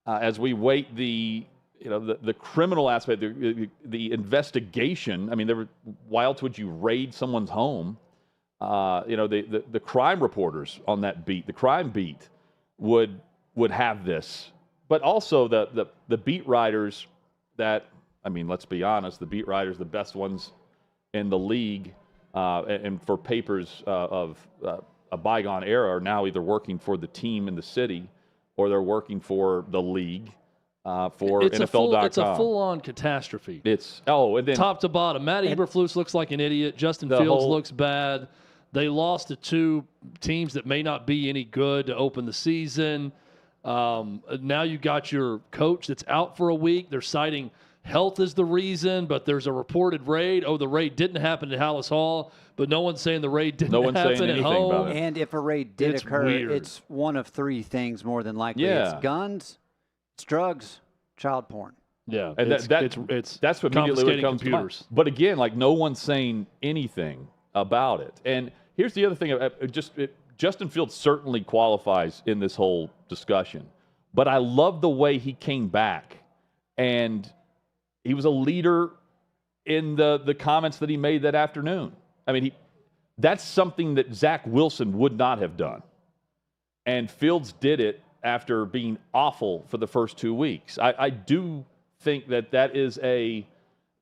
as we wait the criminal aspect, the investigation. I mean, why else would you raid someone's home? The crime reporters on that beat, the crime beat, would have this, but also the beat writers that, I mean, let's be honest, the beat writers, the best ones in the league, and for papers of a bygone era, are now either working for the team in the city or they're working for the league for NFL.com. It's a full-on catastrophe. And then top to bottom. Matt Eberflus looks like an idiot. Justin Fields looks bad. They lost to two teams that may not be any good to open the season. Now you got your coach that's out for a week. They're citing health as the reason, but there's a reported raid. Oh, the raid didn't happen at Hallis Hall, but no one's saying the raid didn't happen at home. About it. And if a raid did occur, weird. it's one of three things more than likely. Yeah. It's guns, it's drugs, child porn. Yeah, and that's what immediately comes to mind. But again, like, no one's saying anything about it. And here's the other thing: Justin Fields certainly qualifies in this whole discussion. But I love the way he came back, and he was a leader in the comments that he made that afternoon. I mean, that's something that Zach Wilson would not have done. And Fields did it after being awful for the first 2 weeks. I do think that is a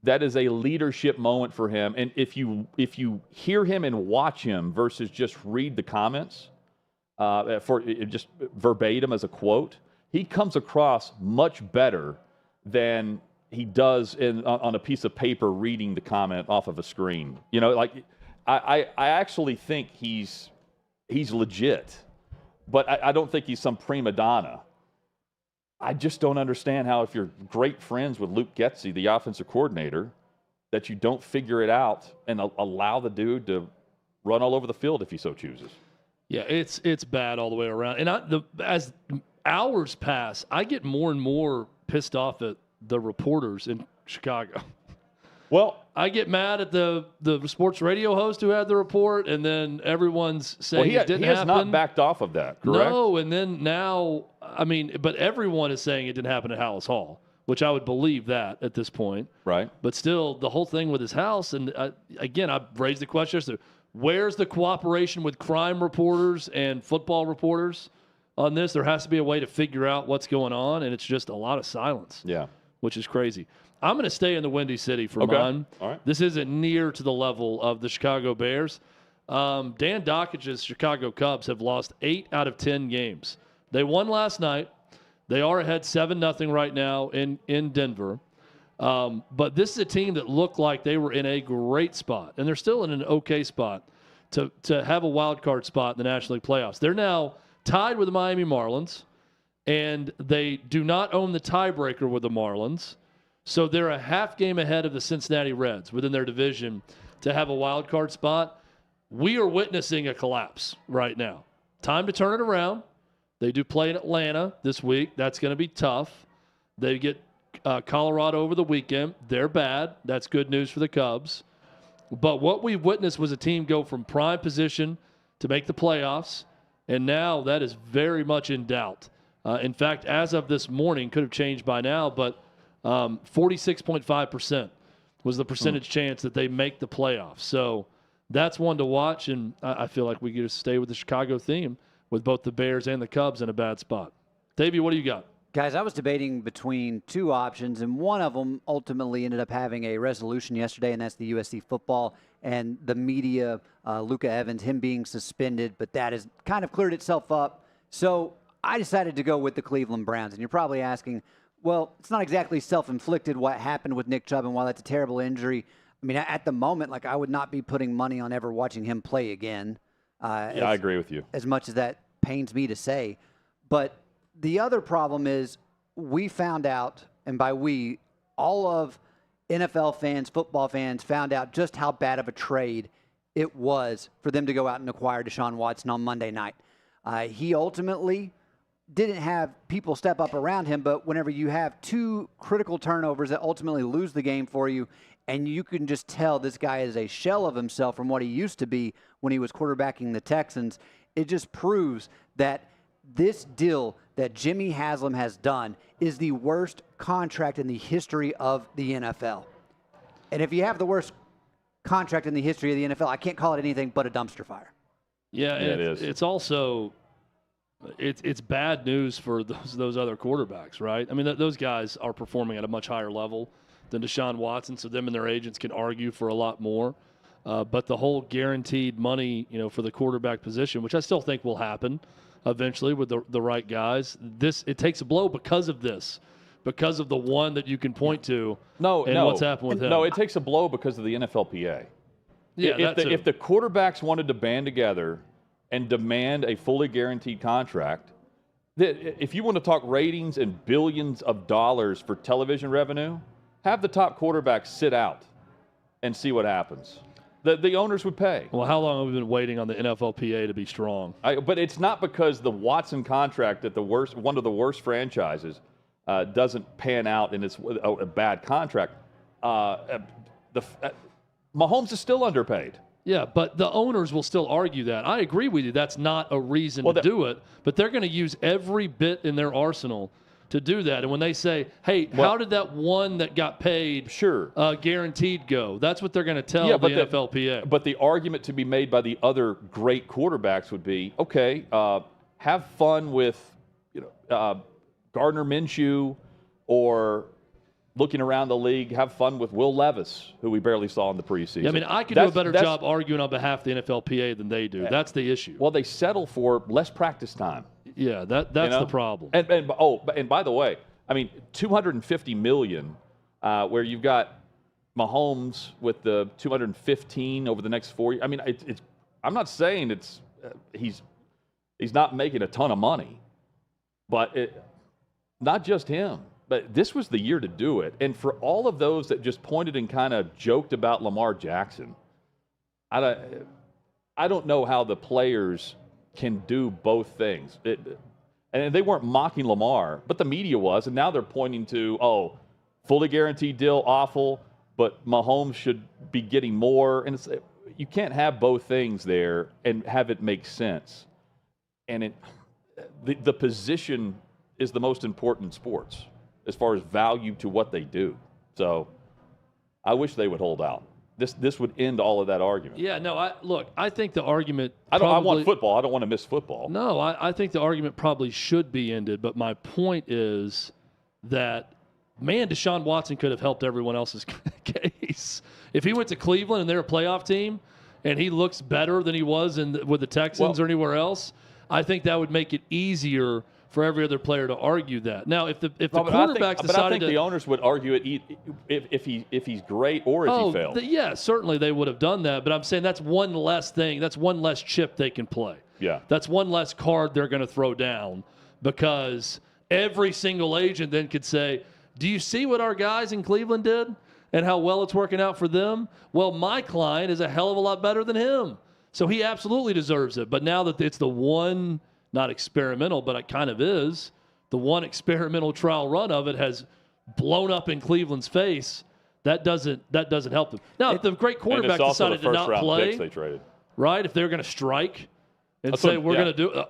leadership moment for him. And if you hear him and watch him versus just read the comments for just verbatim as a quote, he comes across much better than he does on a piece of paper reading the comment off of a screen. I actually think he's legit. but I don't think he's some prima donna. I just don't understand how, if you're great friends with Luke Getsy, the offensive coordinator, that you don't figure it out and allow the dude to run all over the field if he so chooses. Yeah, it's bad all the way around. And as hours pass, I get more and more pissed off at the reporters in Chicago. Well, I get mad at the sports radio host who had the report, and then everyone's saying it didn't happen. He has not backed off of that, correct? No, and then now, but everyone is saying it didn't happen at Hallis Hall, which I would believe that at this point. Right. But still, the whole thing with his house, and again, I've raised the question, so where's the cooperation with crime reporters and football reporters on this? There has to be a way to figure out what's going on, and it's just a lot of silence. Yeah. Which is crazy. I'm going to stay in the Windy City for mine. All right. This isn't near to the level of the Chicago Bears. Dan Dakich's Chicago Cubs have lost 8 out of 10 games. They won last night. They are ahead 7-0 right now in Denver. But this is a team that looked like they were in a great spot, and they're still in an okay spot to have a wild card spot in the National League playoffs. They're now tied with the Miami Marlins, and they do not own the tiebreaker with the Marlins. So they're a half game ahead of the Cincinnati Reds within their division to have a wild card spot. We are witnessing a collapse right now. Time to turn it around. They do play in Atlanta this week. That's going to be tough. They get Colorado over the weekend. They're bad. That's good news for the Cubs. But what we've witnessed was a team go from prime position to make the playoffs, and now that is very much in doubt. In fact, as of this morning, could have changed by now, but 46.5% was the percentage chance that they make the playoffs. So that's one to watch, and I feel like we get to stay with the Chicago theme with both the Bears and the Cubs in a bad spot. Davey, what do you got? Guys, I was debating between two options, and one of them ultimately ended up having a resolution yesterday, and that's the USC football and the media, Luka Evans, him being suspended, but that has kind of cleared itself up. So I decided to go with the Cleveland Browns, and you're probably asking, well, it's not exactly self-inflicted what happened with Nick Chubb, and while that's a terrible injury, I mean, at the moment, like, I would not be putting money on ever watching him play again. I agree with you. As much as that pains me to say. But the other problem is we found out, and by we, all of NFL fans, football fans, found out just how bad of a trade it was for them to go out and acquire Deshaun Watson on Monday night. He ultimately didn't have people step up around him, but whenever you have two critical turnovers that ultimately lose the game for you, and you can just tell this guy is a shell of himself from what he used to be when he was quarterbacking the Texans, it just proves that this deal that Jimmy Haslam has done is the worst contract in the history of the NFL. And if you have the worst contract in the history of the NFL, I can't call it anything but a dumpster fire. Yeah, it is. It's also it's bad news for those other quarterbacks, right? I mean, those guys are performing at a much higher level than Deshaun Watson, so them and their agents can argue for a lot more. But the whole guaranteed money, for the quarterback position, which I still think will happen eventually with the right guys, it takes a blow because of this, because of the one that you can point to. What's happened with him. No, it takes a blow because of the NFLPA. Yeah, if the quarterbacks wanted to band together and demand a fully guaranteed contract, if you want to talk ratings and billions of dollars for television revenue, have the top quarterbacks sit out and see what happens. The owners would pay. Well, how long have we been waiting on the NFLPA to be strong? But it's not because the Watson contract at one of the worst franchises doesn't pan out and it's a bad contract. Mahomes is still underpaid. Yeah, but the owners will still argue that. I agree with you. That's not a reason to do it, but they're going to use every bit in their arsenal to do that. And when they say, hey, how did that one that got paid guaranteed go? That's what they're going to tell the NFLPA. But the argument to be made by the other great quarterbacks would be, okay, have fun with Gardner Minshew, or looking around the league, have fun with Will Levis, who we barely saw in the preseason. Yeah, I mean, I could do a better job arguing on behalf of the NFLPA than they do. Yeah. That's the issue. Well, they settle for less practice time. Yeah, that's the problem. And by the way, I mean, $250 million, where you've got Mahomes with the $215 over the next 4 years. I mean, I'm not saying he's He's not making a ton of money. But not just him, but this was the year to do it. And for all of those that just pointed and kind of joked about Lamar Jackson, I don't know how the players can do both things. And they weren't mocking Lamar, but the media was, and now they're pointing to, fully guaranteed deal, awful, but Mahomes should be getting more. And you can't have both things there and have it make sense. And the position is the most important in sports as far as value to what they do. So I wish they would hold out. This would end all of that argument. Yeah, no, I think the argument I want football. I don't want to miss football. No, I think the argument probably should be ended, but my point is that, man, Deshaun Watson could have helped everyone else's case. If he went to Cleveland and they're a playoff team and he looks better than he was with the Texans or anywhere else, I think that would make it easier for every other player to argue that. Now, if the quarterback's decided, I think the owners would argue it if he's great or if he fails. Yeah, certainly they would have done that. But I'm saying that's one less thing. That's one less chip they can play. Yeah, that's one less card they're going to throw down, because every single agent then could say, "Do you see what our guys in Cleveland did and how well it's working out for them? Well, my client is a hell of a lot better than him, so he absolutely deserves it." But now that it's the one, not experimental, but it kind of is, the one experimental trial run of it has blown up in Cleveland's face. That doesn't help them. Now, if the great quarterback decided to not play, they traded. Right? If they're going to strike and say we're going to do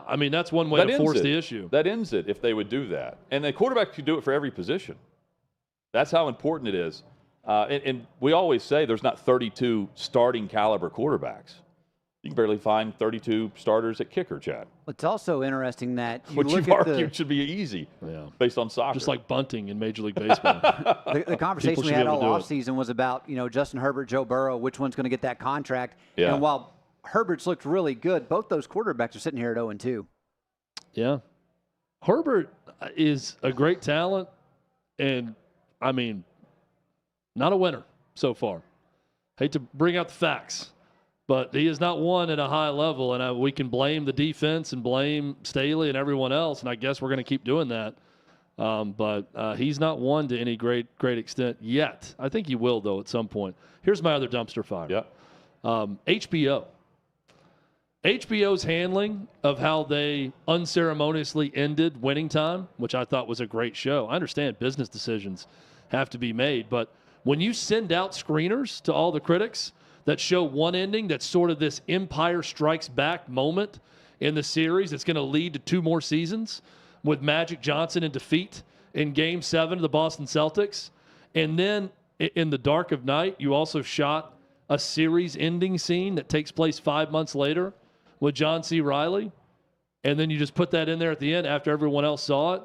I mean, that's one way to force the issue. That ends it if they would do that. And the quarterback could do it for every position. That's how important it is. And we always say there's not 32 starting caliber quarterbacks. You can barely find 32 starters at kicker, Chad. It's also interesting that which you've argued should be easy based on soccer. Just like bunting in Major League Baseball. the conversation we had all offseason was about, Justin Herbert, Joe Burrow, which one's going to get that contract. Yeah. And while Herbert's looked really good, both those quarterbacks are sitting here at 0-2. Yeah. Herbert is a great talent, and, I mean, not a winner so far. Hate to bring out the facts, but he has not won at a high level, and we can blame the defense and blame Staley and everyone else, and I guess we're going to keep doing that. But he's not won to any great extent yet. I think he will, though, at some point. Here's my other dumpster fire. Yeah. HBO. HBO's handling of how they unceremoniously ended Winning Time, which I thought was a great show. I understand business decisions have to be made, but when you send out screeners to all the critics that show one ending that's sort of this Empire Strikes Back moment in the series that's going to lead to 2 more seasons with Magic Johnson in defeat in Game 7 of the Boston Celtics, and then in the dark of night, you also shot a series-ending scene that takes place 5 months later with John C. Reilly, and then you just put that in there at the end after everyone else saw it.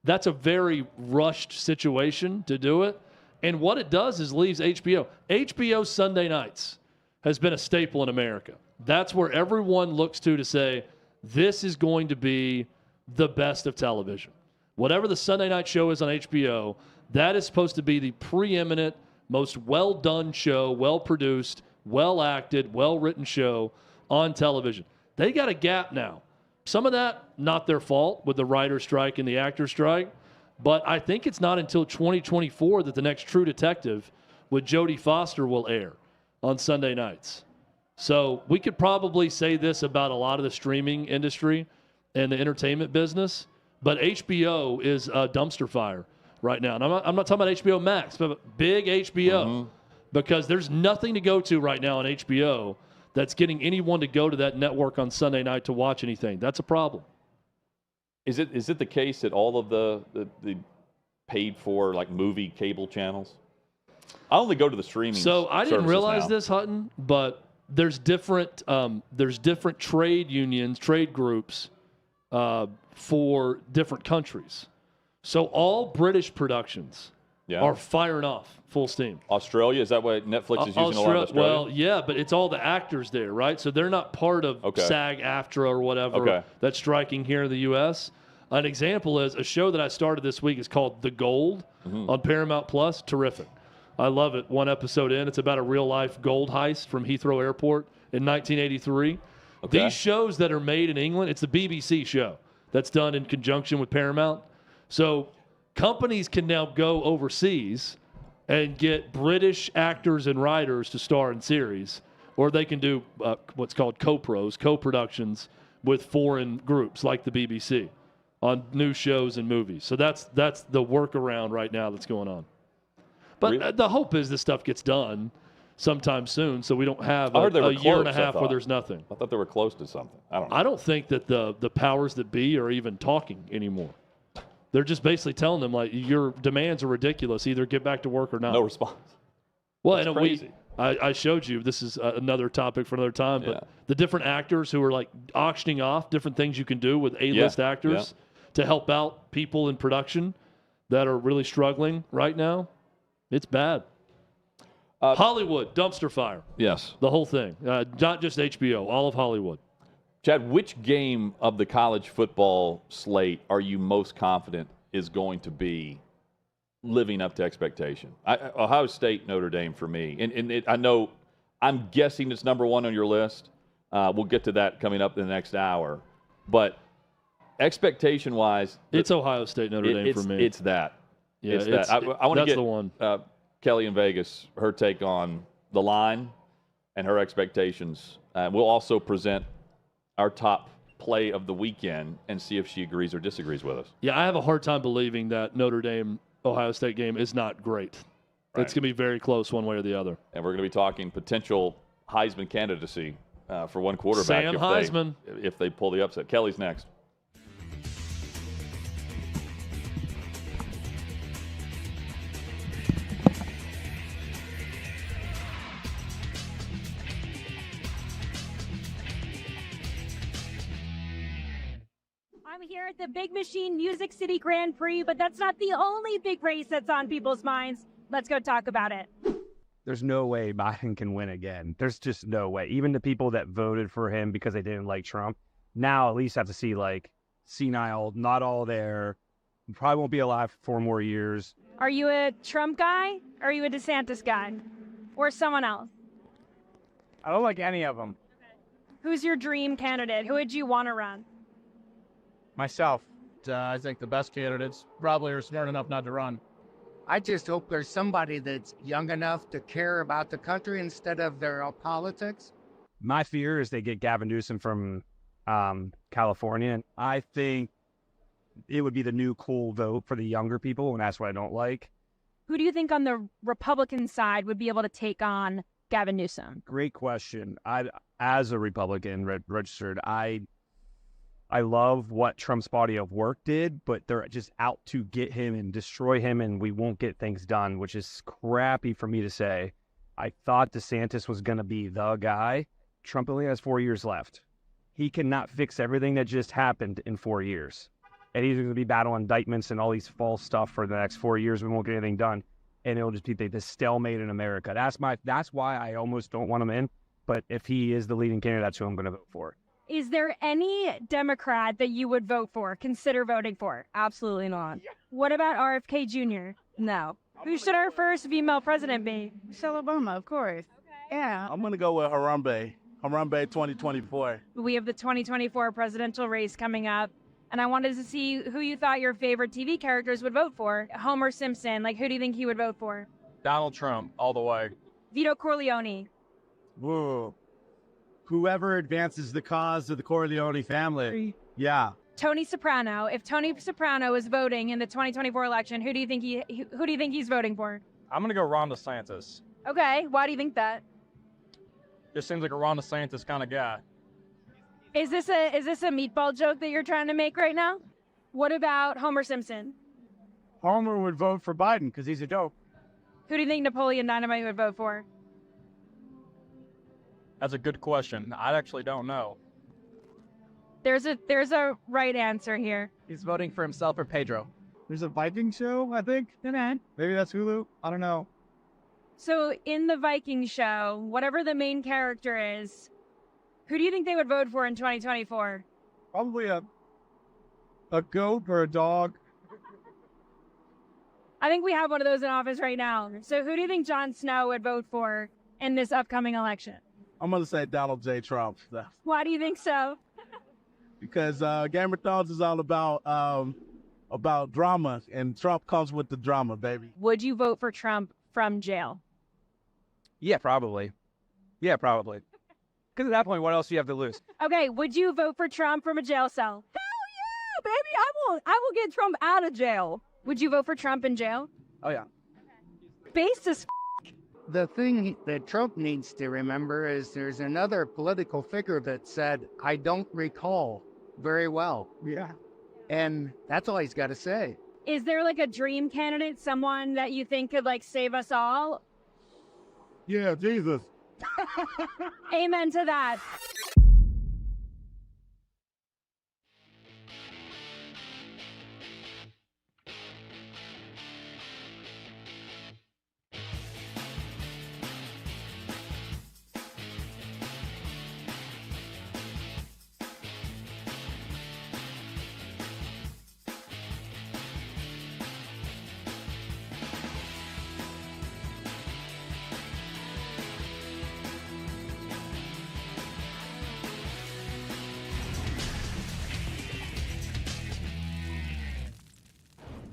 That's a very rushed situation to do it. And what it does is leaves HBO. HBO Sunday nights has been a staple in America. That's where everyone looks to say, this is going to be the best of television. Whatever the Sunday night show is on HBO, that is supposed to be the preeminent, most well-done show, well-produced, well-acted, well-written show on television. They got a gap now. Some of that, not their fault with the writer's strike and the actor's strike, but I think it's not until 2024 that the next True Detective with Jodie Foster will air on Sunday nights. So we could probably say this about a lot of the streaming industry and the entertainment business, but HBO is a dumpster fire right now. And I'm not talking about HBO Max, but big HBO, because there's nothing to go to right now on HBO that's getting anyone to go to that network on Sunday night to watch anything. That's a problem. Is it the case that all of the paid for like movie cable channels? I only go to the streaming. So I didn't realize now. this, Hutton, but there's different trade unions, trade groups for different countries. So all British productions are firing off full steam. Australia, is that what Netflix is using a lot of Australia? Well, yeah, but it's all the actors there, right? So they're not part of SAG-AFTRA or whatever that's striking here in the U.S. An example is a show that I started this week is called The Gold on Paramount Plus. Terrific. I love it. 1 episode in. It's about a real-life gold heist from Heathrow Airport in 1983. Okay. These shows that are made in England, it's the BBC show that's done in conjunction with Paramount. So companies can now go overseas and get British actors and writers to star in series, or they can do what's called co-productions with foreign groups like the BBC on new shows and movies. So that's the workaround right now that's going on. But the hope is this stuff gets done sometime soon, so we don't have a year and a half where there's nothing. I thought they were close to something. I don't know. I don't think that the powers that be are even talking anymore. They're just basically telling them, like, your demands are ridiculous. Either get back to work or not. No response. Well, That's and crazy. I showed you, this is another topic for another time, but the different actors who are, like, auctioning off different things you can do with A-list actors to help out people in production that are really struggling right now, it's bad. Hollywood, dumpster fire. Yes. The whole thing. Not just HBO, all of Hollywood. Chad, which game of the college football slate are you most confident is going to be living up to expectation? Ohio State, Notre Dame for me. And I know, I'm guessing it's number one on your list. We'll get to that coming up in the next hour. But expectation-wise, it's Ohio State, Notre Dame for me. It's that. Yeah, it's that. I want to get the one. Kelly in Vegas, her take on the line and her expectations. We'll also present our top play of the weekend and see if she agrees or disagrees with us. Yeah, I have a hard time believing that Notre Dame-Ohio State game is not great. Right. It's going to be very close one way or the other. And we're going to be talking potential Heisman candidacy for one quarterback. Sam Heisman. If they pull the upset. Kelly's next. I'm here at the Big Machine Music City Grand Prix, but that's not the only big race that's on people's minds. Let's go talk about it. There's no way Biden can win again. There's just no way. Even the people that voted for him because they didn't like Trump now at least have to see, like, senile, not all there. Probably won't be alive for 4 more years. Are you a Trump guy? Or are you a DeSantis guy? Or someone else? I don't like any of them. Who's your dream candidate? Who would you want to run? Myself. I think the best candidates probably are smart enough not to run. I just hope there's somebody that's young enough to care about the country instead of their politics. My fear is they get Gavin Newsom from California. And I think it would be the new cool vote for the younger people, and that's what I don't like. Who do you think on the Republican side would be able to take on Gavin Newsom? Great question. As a Republican registered, I love what Trump's body of work did, but they're just out to get him and destroy him, and we won't get things done, which is crappy for me to say. I thought DeSantis was going to be the guy. Trump only has 4 years left. He cannot fix everything that just happened in 4 years. And he's going to be battling indictments and all these false stuff for the next 4 years. We won't get anything done. And it'll just be the stalemate in America. That's why I almost don't want him in. But if he is the leading candidate, that's who I'm going to vote for. Is there any Democrat that you would vote for, consider voting for? Absolutely not. What about RFK Jr.? No. Who should our first female president be? Michelle Obama, of course. Okay. Yeah. I'm going to go with Harambe 2024. We have the 2024 presidential race coming up, and I wanted to see who you thought your favorite TV characters would vote for. Homer Simpson, like, who do you think he would vote for? Donald Trump, all the way. Vito Corleone. Whoa. Whoever advances the cause of the Corleone family. Yeah. Tony Soprano. If Tony Soprano is voting in the 2024 election, who do you think he's voting for? I'm going to go Ron DeSantis. Okay, why do you think that? Just seems like a Ron DeSantis kind of guy. Is this a meatball joke that you're trying to make right now? What about Homer Simpson? Homer would vote for Biden because he's a dope. Who do you think Napoleon Dynamite would vote for? That's a good question. I actually don't know. There's a right answer here. He's voting for himself or Pedro. There's a Viking show, I think. Okay. Maybe that's Hulu. I don't know. So in the Viking show, whatever the main character is, who do you think they would vote for in 2024? Probably a goat or a dog. I think we have one of those in office right now. So who do you think Jon Snow would vote for in this upcoming election? I'm gonna say Donald J. Trump. Why do you think so? Because Game of Thrones is all about drama, and Trump comes with the drama, baby. Would you vote for Trump from jail? Yeah, probably. Yeah, probably. Because at that point, what else do you have to lose? Okay, would you vote for Trump from a jail cell? Yeah, baby, I will get Trump out of jail. Would you vote for Trump in jail? Oh, yeah. Based as The thing that Trump needs to remember is there's another political figure that said, I don't recall very well. Yeah. And that's all he's got to say. Is there like a dream candidate, someone that you think could like save us all? Yeah, Jesus. Amen to that.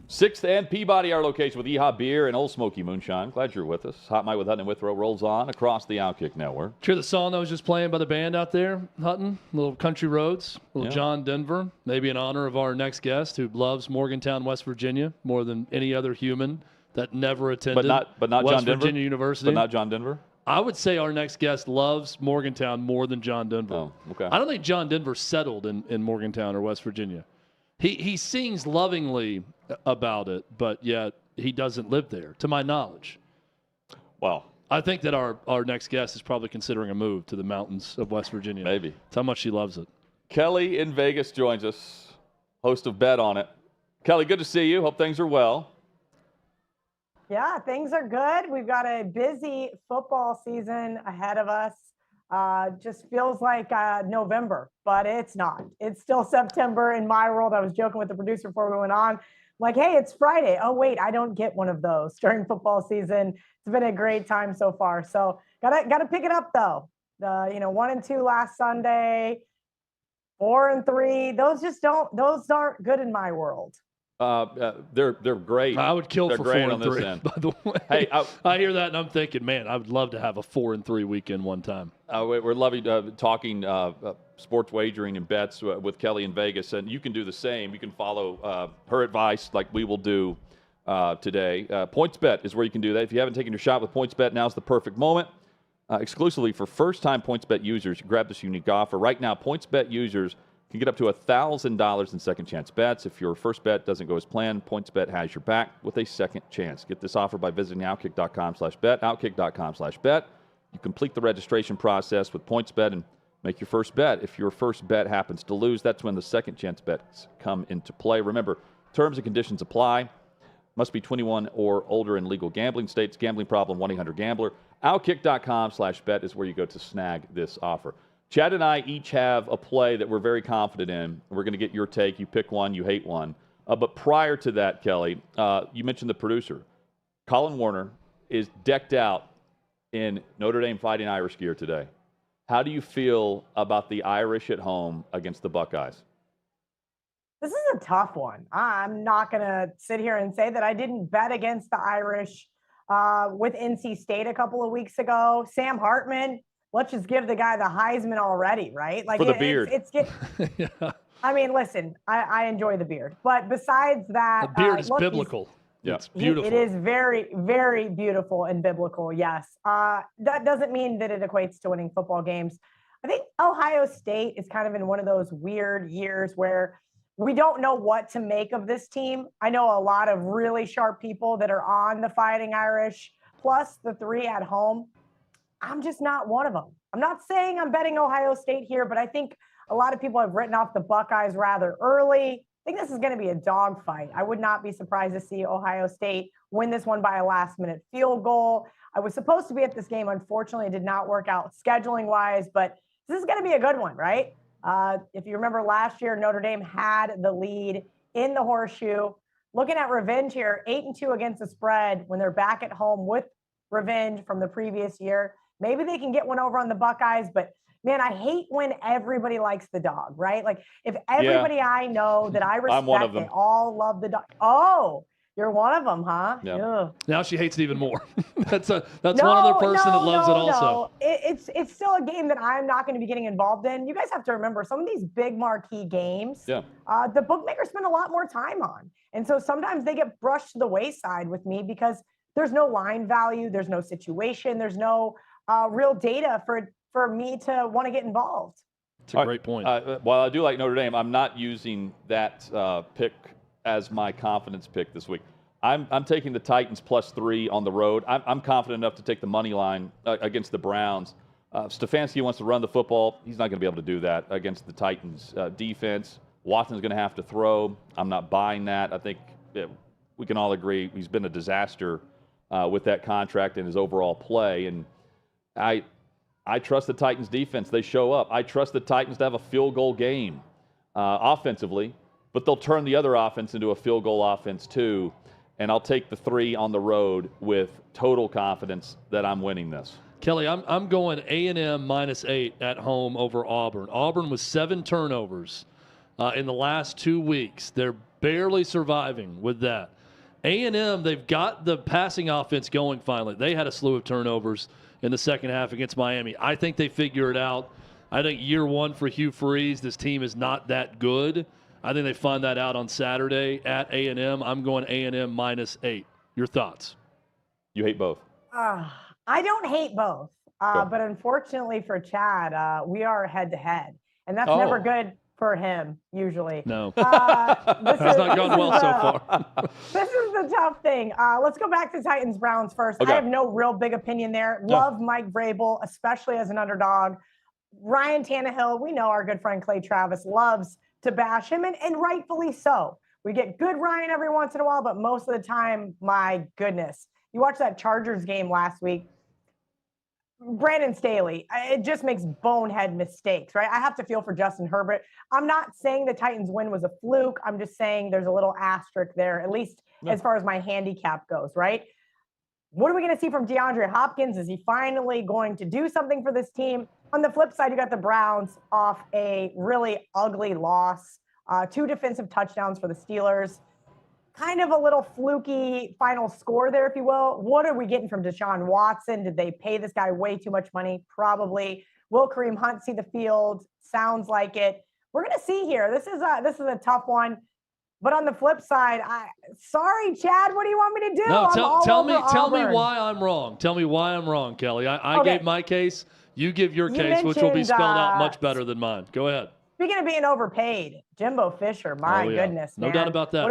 Sixth and Peabody, our location with Yeehaw Beer and Old Smoky Moonshine. Glad you're with us. Hot Mike with Hutton and Withrow rolls on across the OutKick Network. Did you hear the song that was just playing by the band out there, Hutton? Little Country Roads, little John Denver, maybe in honor of our next guest who loves Morgantown, West Virginia more than any other human that never attended but not West John Denver? Virginia University. But not John Denver? I would say our next guest loves Morgantown more than John Denver. Oh, okay. I don't think John Denver settled in Morgantown or West Virginia. He sings lovingly about it, but yet he doesn't live there, to my knowledge. Well, I think that our next guest is probably considering a move to the mountains of West Virginia. Maybe. That's how much she loves it. Kelly in Vegas joins us, host of Bet On It. Kelly, good to see you. Hope things are well. Yeah, things are good. We've got a busy football season ahead of us. Just feels like November, but it's not. It's still September in my world. I was joking with the producer before we went on. Like, hey, it's Friday. Oh, wait, I don't get one of those during football season. It's been a great time so far. So gotta pick it up though. 1-2 last Sunday, 4-3. Those aren't good in my world. They're great. I would kill They're for great 4-3. By the way, hey, I hear that and I'm thinking, man, I would love to have a 4-3 weekend one time. We're loving talking sports wagering and bets with Kelly in Vegas, and you can do the same. You can follow her advice like we will do today. PointsBet is where you can do that. If you haven't taken your shot with PointsBet, now's the perfect moment. Exclusively for first-time PointsBet users, grab this unique offer. Right now, PointsBet users can get up to $1,000 in second chance bets. If your first bet doesn't go as planned, PointsBet has your back with a second chance. Get this offer by visiting OutKick.com/bet, OutKick.com/bet. You complete the registration process with PointsBet and make your first bet. If your first bet happens to lose, that's when the second chance bets come into play. Remember, terms and conditions apply. Must be 21 or older in legal gambling states. Gambling problem, 1-800-GAMBLER. OutKick.com/bet is where you go to snag this offer. Chad and I each have a play that we're very confident in. We're going to get your take. You pick one, you hate one. But prior to that, Kelly, you mentioned the producer. Colin Warner is decked out in Notre Dame Fighting Irish gear today. How do you feel about the Irish at home against the Buckeyes? This is a tough one. I'm not going to sit here and say that I didn't bet against the Irish with NC State a couple of weeks ago. Sam Hartman, let's just give the guy the Heisman already, right? Like for the beard. Yeah. I mean, listen, I enjoy the beard, but besides that, the beard is biblical. Yeah, it's beautiful. It is very, very beautiful and biblical. Yes. That doesn't mean that it equates to winning football games. I think Ohio State is kind of in one of those weird years where we don't know what to make of this team. I know a lot of really sharp people that are on the Fighting Irish, plus the 3 at home. I'm just not one of them. I'm not saying I'm betting Ohio State here, but I think a lot of people have written off the Buckeyes rather early. I think this is going to be a dogfight. I would not be surprised to see Ohio State win this one by a last-minute field goal. I was supposed to be at this game. Unfortunately, it did not work out scheduling-wise, but this is going to be a good one, right? If you remember last year, Notre Dame had the lead in the Horseshoe. Looking at revenge here, 8-2 against the spread when they're back at home with revenge from the previous year Maybe they can get one over on the Buckeyes, but man, I hate when everybody likes the dog, right? Like if everybody I know that I respect, I'm one of them. they all love the dog. Oh, you're one of them, huh? Yeah. Ugh. Now she hates it even more. that's one other person that loves it also. No. It's still a game that I'm not going to be getting involved in. You guys have to remember some of these big marquee games, the bookmakers spend a lot more time on. And so sometimes they get brushed to the wayside with me because there's no line value, there's no situation, there's no real data for me to want to get involved. That's a great point. While I do like Notre Dame, I'm not using that pick as my confidence pick this week. I'm taking the Titans +3 on the road. I'm confident enough to take the money line against the Browns. Stefanski wants to run the football. He's not going to be able to do that against the Titans defense. Watson's going to have to throw. I'm not buying that. I think we can all agree he's been a disaster with that contract and his overall play. And I trust the Titans defense. They show up. I trust the Titans to have a field goal game offensively, but they'll turn the other offense into a field goal offense too. And I'll take the 3 on the road with total confidence that I'm winning this. Kelly, I'm going A&M -8 at home over Auburn. Auburn with 7 turnovers in the last 2 weeks. They're barely surviving with that. A&M, they've got the passing offense going finally. They had a slew of turnovers in the second half against Miami. I think they figure it out. I think year 1 for Hugh Freeze, this team is not that good. I think they find that out on Saturday at A&M. I'm going A&M -8. Your thoughts? You hate both? I don't hate both, but unfortunately for Chad, we are head-to-head, and that's never good for him, usually. No. That's not gone well so far. This is the tough thing. Let's go back to Titans-Browns first. Okay. I have no real big opinion there. Love Mike Vrabel, especially as an underdog. Ryan Tannehill, we know our good friend Clay Travis loves to bash him, and rightfully so. We get good Ryan every once in a while, but most of the time, my goodness. You watched that Chargers game last week. Brandon Staley, it just makes bonehead mistakes, right? I have to feel for Justin Herbert. I'm not saying the Titans win was a fluke. I'm just saying there's a little asterisk there, at least as far as my handicap goes, right? What are we going to see from DeAndre Hopkins? Is he finally going to do something for this team? On the flip side, you got the Browns off a really ugly loss, 2 defensive touchdowns for the Steelers. Kind of a little fluky final score there, if you will. What are we getting from Deshaun Watson? Did they pay this guy way too much money? Probably. Will Kareem Hunt see the field? Sounds like it. We're going to see here. This is a tough one. But on the flip side, sorry, Chad, what do you want me to do? No, tell me why I'm wrong. Tell me why I'm wrong, Kelly. I gave my case. You give your case, which will be spelled out much better than mine. Go ahead. Speaking of being overpaid, Jimbo Fisher, my goodness, no man. doubt about that.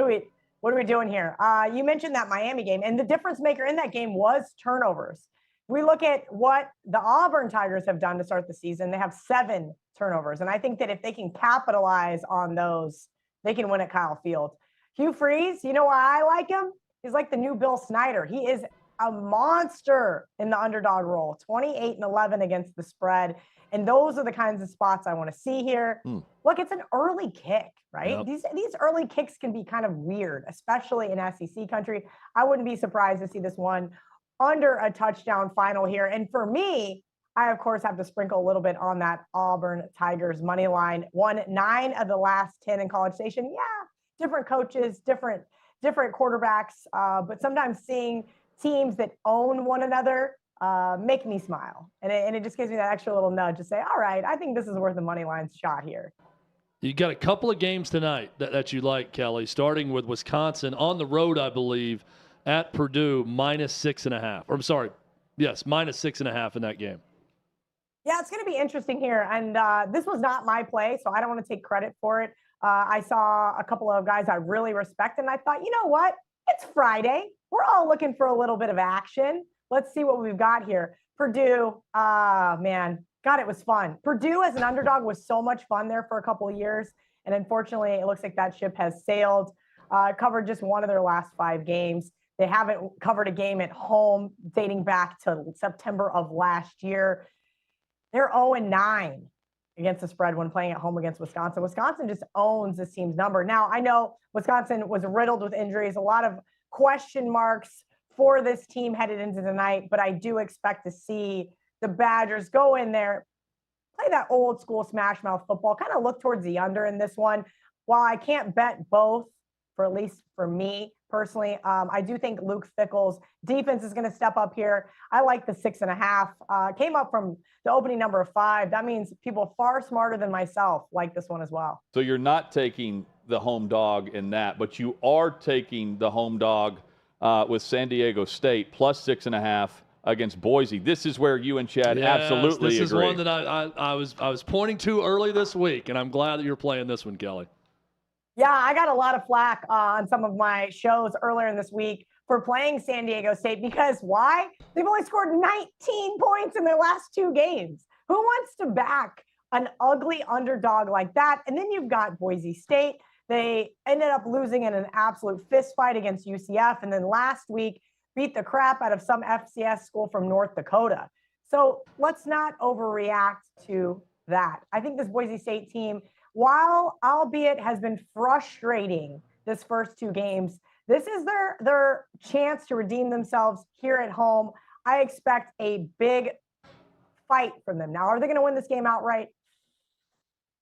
What are we doing here? You mentioned that Miami game, and the difference maker in that game was turnovers. We look at what the Auburn Tigers have done to start the season. They have 7 turnovers, and I think that if they can capitalize on those, they can win at Kyle Field. Hugh Freeze, you know why I like him? He's like the new Bill Snyder. He is a monster in the underdog role, 28-11 against the spread. And those are the kinds of spots I want to see here. Look, it's an early kick, right? Yep. These early kicks can be kind of weird, especially in SEC country. I wouldn't be surprised to see this one under a touchdown final here. And for me, I, of course, have to sprinkle a little bit on that Auburn Tigers money line. Won 9 of the last 10 in College Station. Yeah, different coaches, different quarterbacks, but sometimes seeing teams that own one another make me smile. And it just gives me that extra little nudge to say, all right, I think this is worth the money line shot here. You got a couple of games tonight that you like, Kelly, starting with Wisconsin on the road, I believe, at Purdue, -6.5. Or I'm sorry, yes, -6.5 in that game. Yeah, it's going to be interesting here. And this was not my play, so I don't want to take credit for it. I saw a couple of guys I really respect, and I thought, you know what? It's Friday. We're all looking for a little bit of action. Let's see what we've got here. Purdue, man, God, it was fun. Purdue as an underdog was so much fun there for a couple of years. And unfortunately, it looks like that ship has sailed. Covered just one of their last 5 games. They haven't covered a game at home dating back to September of last year. They're 0-9 against the spread when playing at home against Wisconsin. Wisconsin just owns this team's number. Now, I know Wisconsin was riddled with injuries, a lot of question marks for this team headed into tonight, but I do expect to see the Badgers, go in there, play that old school smash mouth football, kind of look towards the under in this one. While I can't bet both, for at least for me personally, I do think Luke Fickell's defense is going to step up here. I like the 6.5. Came up from the opening number of 5. That means people far smarter than myself like this one as well. So you're not taking the home dog in that, but you are taking the home dog with San Diego State plus 6.5 against Boise. This is where you and Chad absolutely agree. This is one that I was pointing to early this week, and I'm glad that you're playing this one, Kelly. Yeah, I got a lot of flack on some of my shows earlier in this week for playing San Diego State because why? They've only scored 19 points in their last 2 games. Who wants to back an ugly underdog like that? And then you've got Boise State. They ended up losing in an absolute fist fight against UCF. And then last week beat the crap out of some FCS school from North Dakota. So let's not overreact to that. I think this Boise State team, while albeit has been frustrating this first 2 games, this is their chance to redeem themselves here at home. I expect a big fight from them. Now, are they going to win this game outright?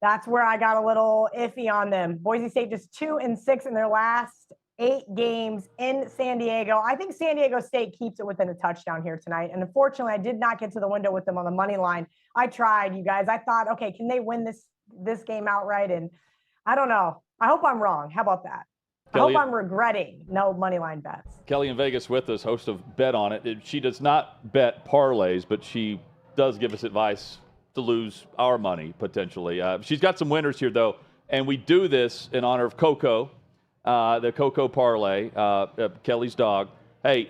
That's where I got a little iffy on them. Boise State just 2-6 in their last 8 games in San Diego. I think San Diego State keeps it within a touchdown here tonight. And unfortunately, I did not get to the window with them on the money line. I tried, you guys. I thought, okay, can they win this game outright? And I don't know. I hope I'm wrong. How about that? Kelly, I hope I'm regretting no money line bets. Kelly in Vegas with us, host of Bet On It. She does not bet parlays, but she does give us advice to lose our money potentially. She's got some winners here though, and we do this in honor of KoKo, the KoKo parlay, Kelly's dog. Hey,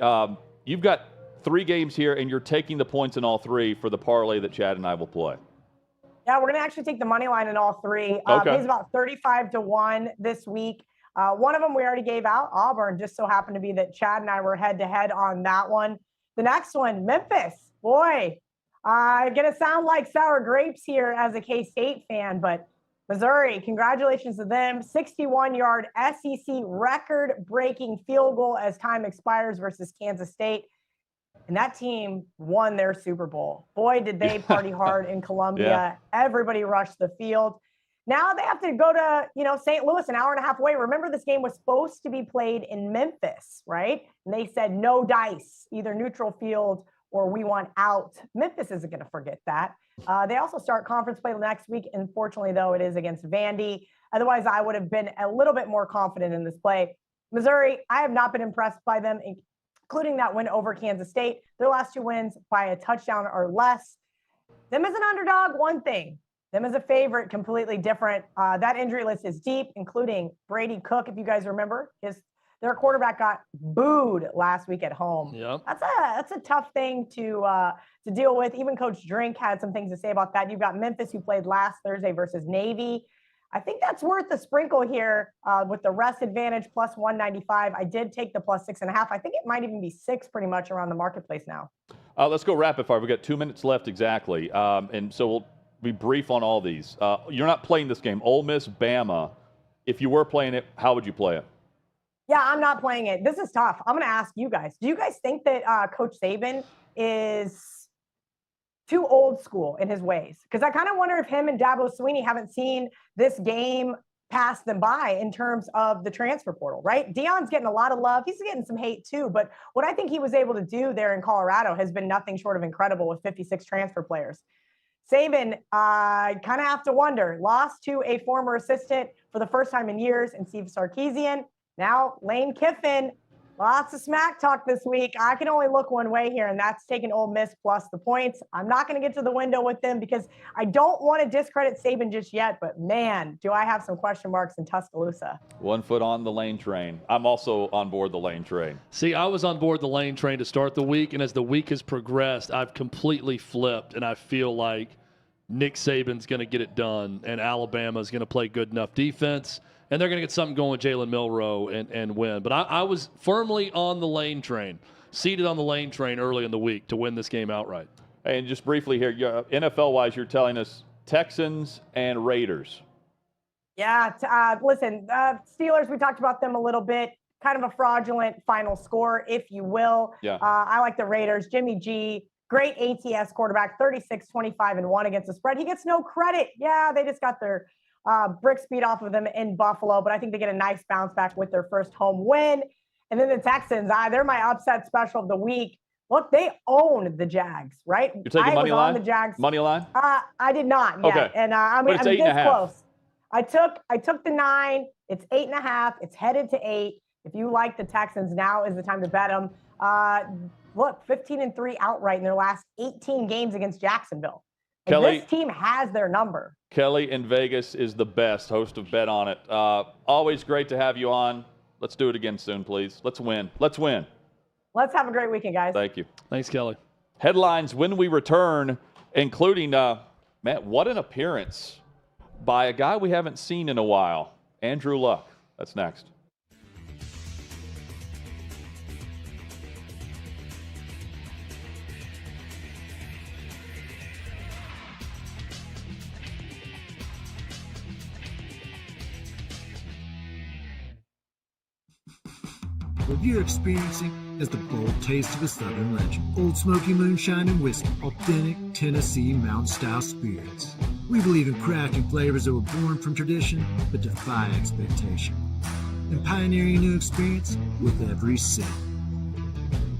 you've got 3 games here, and you're taking the points in all 3 for the parlay that Chad and I will play. Yeah, we're going to actually take the money line in all 3. Okay. Pays about 35-1 this week. One of them we already gave out, Auburn. Just so happened to be that Chad and I were head-to-head on that one. The next one, Memphis. Boy, I'm going to sound like sour grapes here as a K-State fan, but Missouri, congratulations to them. 61-yard SEC record-breaking field goal as time expires versus Kansas State. And that team won their Super Bowl. Boy, did they party hard in Columbia. Yeah. Everybody rushed the field. Now they have to go to, St. Louis, an hour and a half away. Remember, this game was supposed to be played in Memphis, right? And they said no dice, either neutral field or we want out. Memphis isn't going to forget that. They also start conference play next week. Unfortunately, though, it is against Vandy. Otherwise, I would have been a little bit more confident in this play. Missouri, I have not been impressed by them, including that win over Kansas State. Their last 2 wins by a touchdown or less. Them as an underdog, one thing. Them as a favorite, completely different. That injury list is deep, including Brady Cook, if you guys remember. Their quarterback got booed last week at home. Yep. That's a tough thing to deal with. Even Coach Drink had some things to say about that. You've got Memphis, who played last Thursday versus Navy. I think that's worth the sprinkle here with the rest advantage plus 195. I did take the plus 6.5. I think it might even be 6 pretty much around the marketplace now. Let's go rapid fire. We've got 2 minutes left exactly. And so we'll be brief on all these. You're not playing this game. Ole Miss, Bama. If you were playing it, how would you play it? Yeah, I'm not playing it. This is tough. I'm going to ask you guys. Do you guys think that Coach Saban is too old school in his ways? Because I kind of wonder if him and Dabo Swinney haven't seen this game pass them by in terms of the transfer portal, right? Deion's getting a lot of love. He's getting some hate too. But what I think he was able to do there in Colorado has been nothing short of incredible with 56 transfer players. Saban, kind of have to wonder, lost to a former assistant for the first time in years in Steve Sarkisian. Now, Lane Kiffin, lots of smack talk this week. I can only look one way here, and that's taking Ole Miss plus the points. I'm not going to get to the window with them because I don't want to discredit Saban just yet, but man, do I have some question marks in Tuscaloosa. 1 foot on the Lane train. I'm also on board the Lane train. See, I was on board the Lane train to start the week, and as the week has progressed, I've completely flipped, and I feel like Nick Saban's going to get it done, and Alabama's going to play good enough defense, and they're going to get something going with Jalen Milroe and win. But I was firmly on the Lane train, seated on the Lane train early in the week to win this game outright. And just briefly here, NFL-wise, you're telling us Texans and Raiders. Yeah, listen, Steelers, we talked about them a little bit. Kind of a fraudulent final score, if you will. Yeah. I like the Raiders. Jimmy G, Great ATS quarterback, 36, 25, and 1 against the spread. He gets no credit. Yeah, they just got their bricks beat off of them in Buffalo, but I think they get a nice bounce back with their first home win. And then the Texans, they're my upset special of the week. Look, they own the Jags, right? You're taking money line? On the Jags. Money line? I did not yet. Okay. And I'm But it's this 8.5. close. I took the 9. It's 8.5. It's headed to 8. If you like the Texans, now is the time to bet them. Look, 15-3 outright in their last 18 games against Jacksonville. And Kelly, this team has their number. Kelly in Vegas is the best host of Bet On It. Always great to have you on. Let's do it again soon, please. Let's win. Let's win. Let's have a great weekend, guys. Thank you. Thanks, Kelly. Headlines when we return, including, man, what an appearance by a guy we haven't seen in a while, Andrew Luck. That's next. What you're experiencing is the bold taste of a Southern legend. Old Smoky Moonshine and Whiskey, authentic Tennessee mountain-style spirits. We believe in crafting flavors that were born from tradition but defy expectation. And pioneering a new experience with every sip.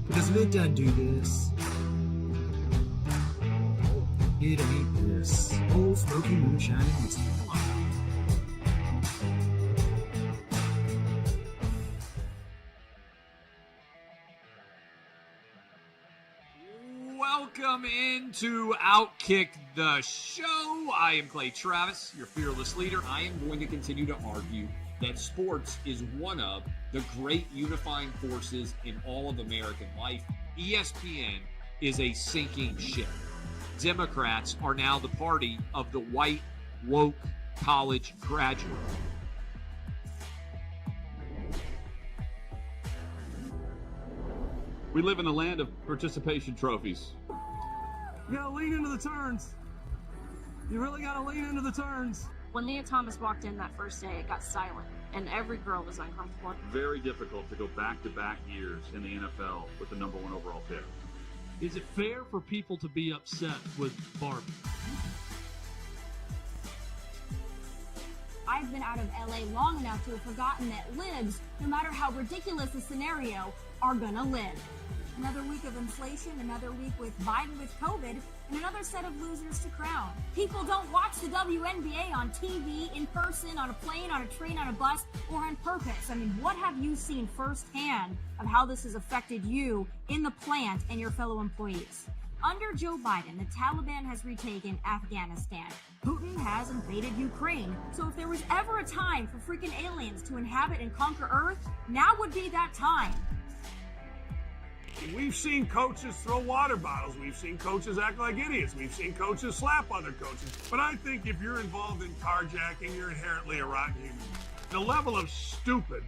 Because if it doesn't do this, it ain't this. Old Smoky Moonshine and Whiskey. Welcome into OutKick the show. I am Clay Travis, your fearless leader. I am going to continue to argue that sports is one of the great unifying forces in all of American life. ESPN is a sinking ship. Democrats are now the party of the white, woke college graduate. We live in a land of participation trophies. You gotta lean into the turns. You really gotta lean into the turns. When Leah Thomas walked in that first day, it got silent, and every girl was uncomfortable. Very difficult to go back-to-back years in the NFL with the number 1 overall pick. Is it fair for people to be upset with Barbie? I've been out of LA long enough to have forgotten that libs, no matter how ridiculous the scenario, are gonna live. Another week of inflation, another week with Biden with COVID, and another set of losers to crown. People don't watch the WNBA on TV, in person, on a plane, on a train, on a bus, or on purpose. I mean, what have you seen firsthand of how this has affected you in the plant and your fellow employees? Under Joe Biden, the Taliban has retaken Afghanistan. Putin has invaded Ukraine. So if there was ever a time for freaking aliens to inhabit and conquer Earth, now would be that time. We've seen coaches throw water bottles. We've seen coaches act like idiots. We've seen coaches slap other coaches. But I think if you're involved in carjacking, you're inherently a rotten human. The level of stupid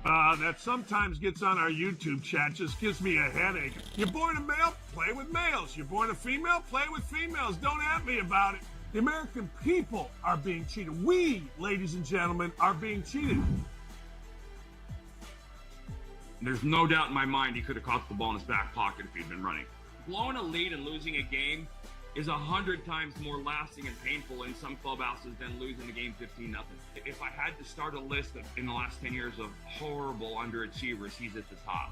that sometimes gets on our YouTube chat just gives me a headache. You're born a male, play with males. You're born a female, play with females. Don't at me about it. The American people are being cheated. We, ladies and gentlemen, are being cheated. There's no doubt in my mind he could have caught the ball in his back pocket if he'd been running. Blowing a lead and losing a game is 100 times more lasting and painful in some clubhouses than losing the game 15-0. If I had to start a list in the last 10 years of horrible underachievers, he's at the top.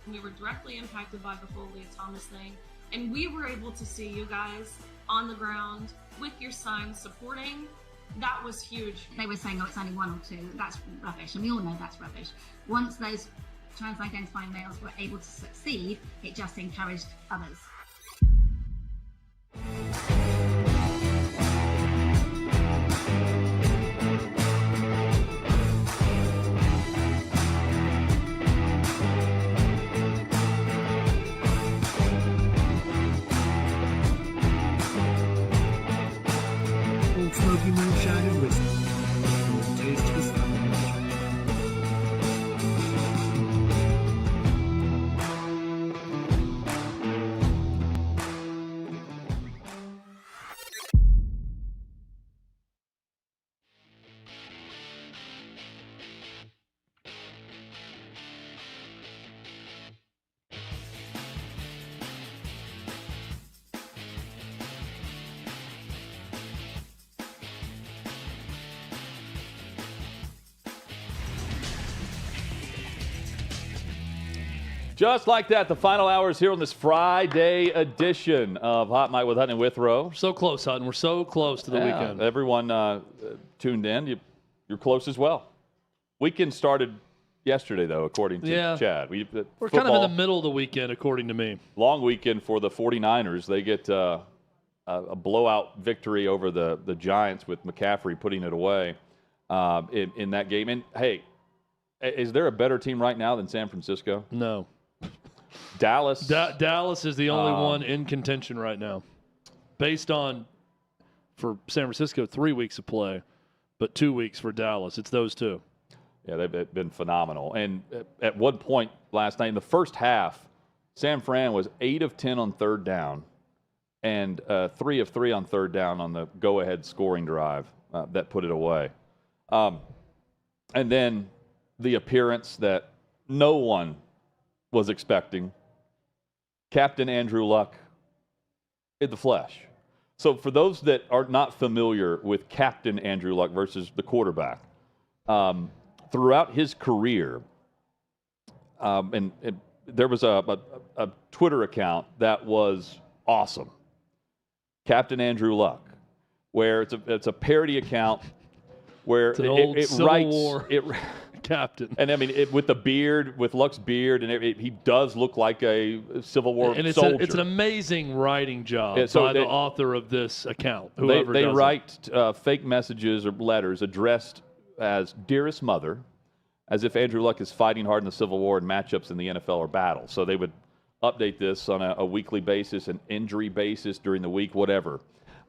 We were directly impacted by the whole Leah Thomas thing, and we were able to see you guys on the ground with your signs supporting. That was huge. They were saying, oh, it's only 1 or 2. That's rubbish, and we all know that's rubbish. Once those trans-identifying males were able to succeed, it just encouraged others. Old Smoky Moonshine and Whiskey. Bold taste of a Southern legend. Just like that, the final hours here on this Friday edition of Hot Mic with Hutton and Withrow. So close, Hutton. We're so close to the weekend. Everyone tuned in. You're close as well. Weekend started yesterday, though, according to Chad. We're kind of in the middle of the weekend, according to me. Long weekend for the 49ers. They get a blowout victory over the Giants with McCaffrey putting it away in that game. And, hey, is there a better team right now than San Francisco? No. Dallas? Dallas is the only one in contention right now. Based on, for San Francisco, 3 weeks of play, but 2 weeks for Dallas. It's those two. Yeah, they've been phenomenal. And at one point last night, in the first half, San Fran was 8 of 10 on third down and 3 of 3 on third down on the go-ahead scoring drive that put it away. And then the appearance that no one was expecting, Captain Andrew Luck in the flesh. So for those that are not familiar with Captain Andrew Luck versus the quarterback, throughout his career, and there was a Twitter account that was awesome, Captain Andrew Luck, where it's a parody account where it writes War captain, and I mean with the beard, with Luck's beard, and he does look like a Civil War and soldier. It's an amazing writing job by the author of this account. They write fake messages or letters addressed as "Dearest Mother," as if Andrew Luck is fighting hard in the Civil War and matchups in the NFL or battles. So they would update this on a weekly basis, an injury basis during the week, whatever.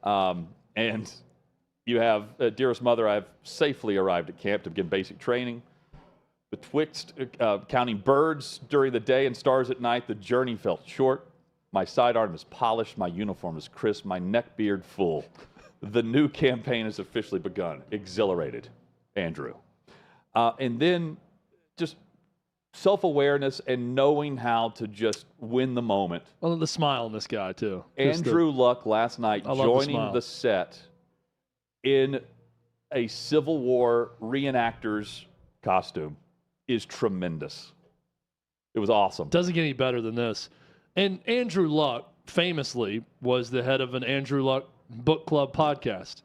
And you have, Dearest Mother, I've safely arrived at camp to begin basic training. Betwixt counting birds during the day and stars at night, the journey felt short. My sidearm is polished, my uniform is crisp, my neck beard full. The new campaign has officially begun. Exhilarated, Andrew. And then just self-awareness and knowing how to just win the moment. Well, the smile on this guy, too. Andrew Luck last night joining the set in a Civil War reenactor's costume is tremendous. It was awesome. Doesn't get any better than this. And Andrew Luck famously was the head of an Andrew Luck book club podcast.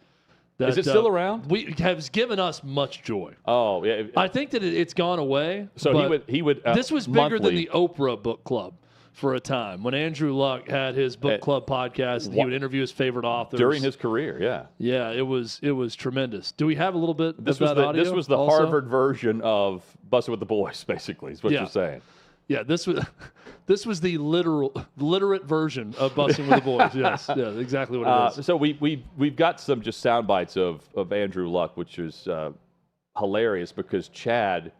Is it still around? Has given us much joy. Oh, yeah. I think that it's gone away. So he would. This was bigger than the Oprah book club for a time. When Andrew Luck had his book club podcast, he would interview his favorite authors during his career. Yeah. Yeah, it was tremendous. Do we have a little bit of that audio? This was the also? Harvard version of Busted with the Boys, basically, is what you're saying. Yeah, this was the literate version of Busting with the Boys. Yes, exactly what it is. So we've got some just sound bites of Andrew Luck, which is hilarious because Chad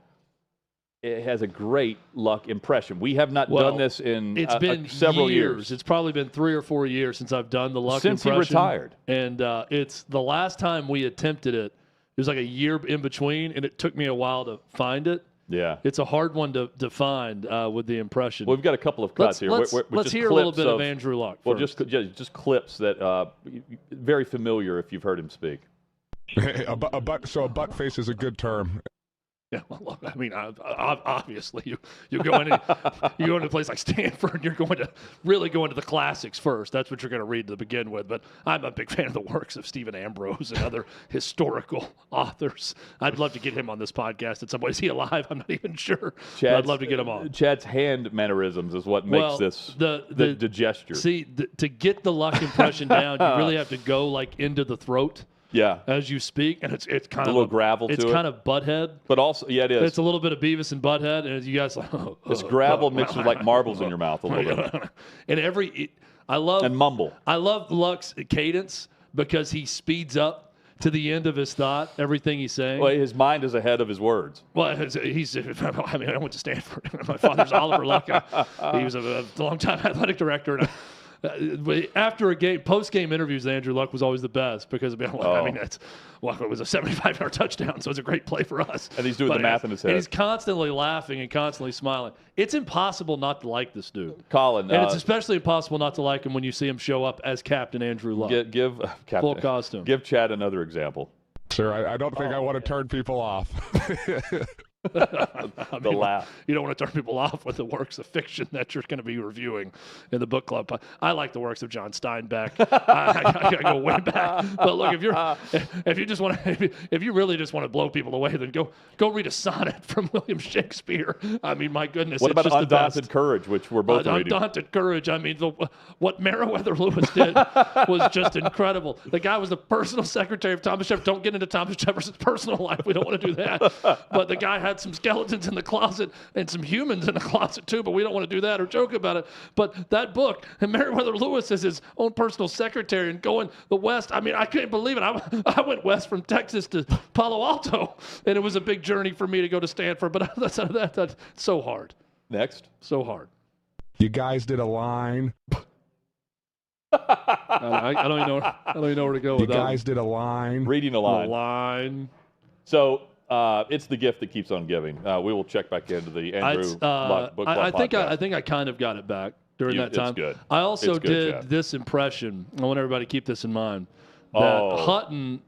has a great Luck impression. We have not done this in it's been several years. It's probably been 3 or 4 years since I've done the Luck since impression. He retired. And it's the last time we attempted it. It was like a year in between, and it took me a while to find it. Yeah, it's a hard one to find with the impression. Well, we've got a couple of cuts here. Let's hear a little bit of Andrew Luck. Well, just clips that very familiar if you've heard him speak. A butt face is a good term. Yeah, well, look, I mean, obviously, you go into a place like Stanford, and you're going to really go into the classics first. That's what you're going to read to begin with. But I'm a big fan of the works of Stephen Ambrose and other historical authors. I'd love to get him on this podcast at some point. Is he alive? I'm not even sure. I'd love to get him on. Chad's hand mannerisms is what makes this the gesture. See, to get the Luck impression down, you really have to go like into the throat. Yeah, as you speak, and it's kind of a little gravel to it. It's kind of Butthead, but also it is. It's a little bit of Beavis and Butthead, and you guys it's gravel mixed with like marbles in your mouth a little bit. And I love mumble. I love Luck's cadence because he speeds up to the end of his thought, everything he's saying. Well, his mind is ahead of his words. Well, I went to Stanford. My father's Oliver Luck. He was a long-time athletic director. And after a game, post-game interviews, Andrew Luck was always the best because it was a 75-yard touchdown, so it's a great play for us. And he's doing the math in his head. And he's constantly laughing and constantly smiling. It's impossible not to like this dude. Colin. And it's especially impossible not to like him when you see him show up as Captain Andrew Luck. Full costume. Give Chad another example. Sir, I don't think I want to turn people off. The laugh. You don't want to turn people off with the works of fiction that you're going to be reviewing in the book club. I like the works of John Steinbeck. I go way back. But look, if you just want to, if you really just want to blow people away, then go read a sonnet from William Shakespeare. I mean, my goodness. What it's about just Undaunted Courage, which we're both reading? Undaunted Courage. I mean, what Meriwether Lewis did was just incredible. The guy was the personal secretary of Thomas Jefferson. Don't get into Thomas Jefferson's personal life. We don't want to do that. But the guy had some skeletons in the closet and some humans in the closet too, but we don't want to do that or joke about it. But that book, and Meriwether Lewis is his own personal secretary and going the West. I mean, I couldn't believe it. I went west from Texas to Palo Alto, and it was a big journey for me to go to Stanford. But that's so hard. Next. So hard. You guys did a line. I don't even know where to go with that. You guys did a line. Reading a line. A line. So it's the gift that keeps on giving. We will check back into the Andrew Book Club podcast. I think I kind of got it back during that time. It's good. I also did Chad. this impression. I want everybody to keep this in mind. That Hutton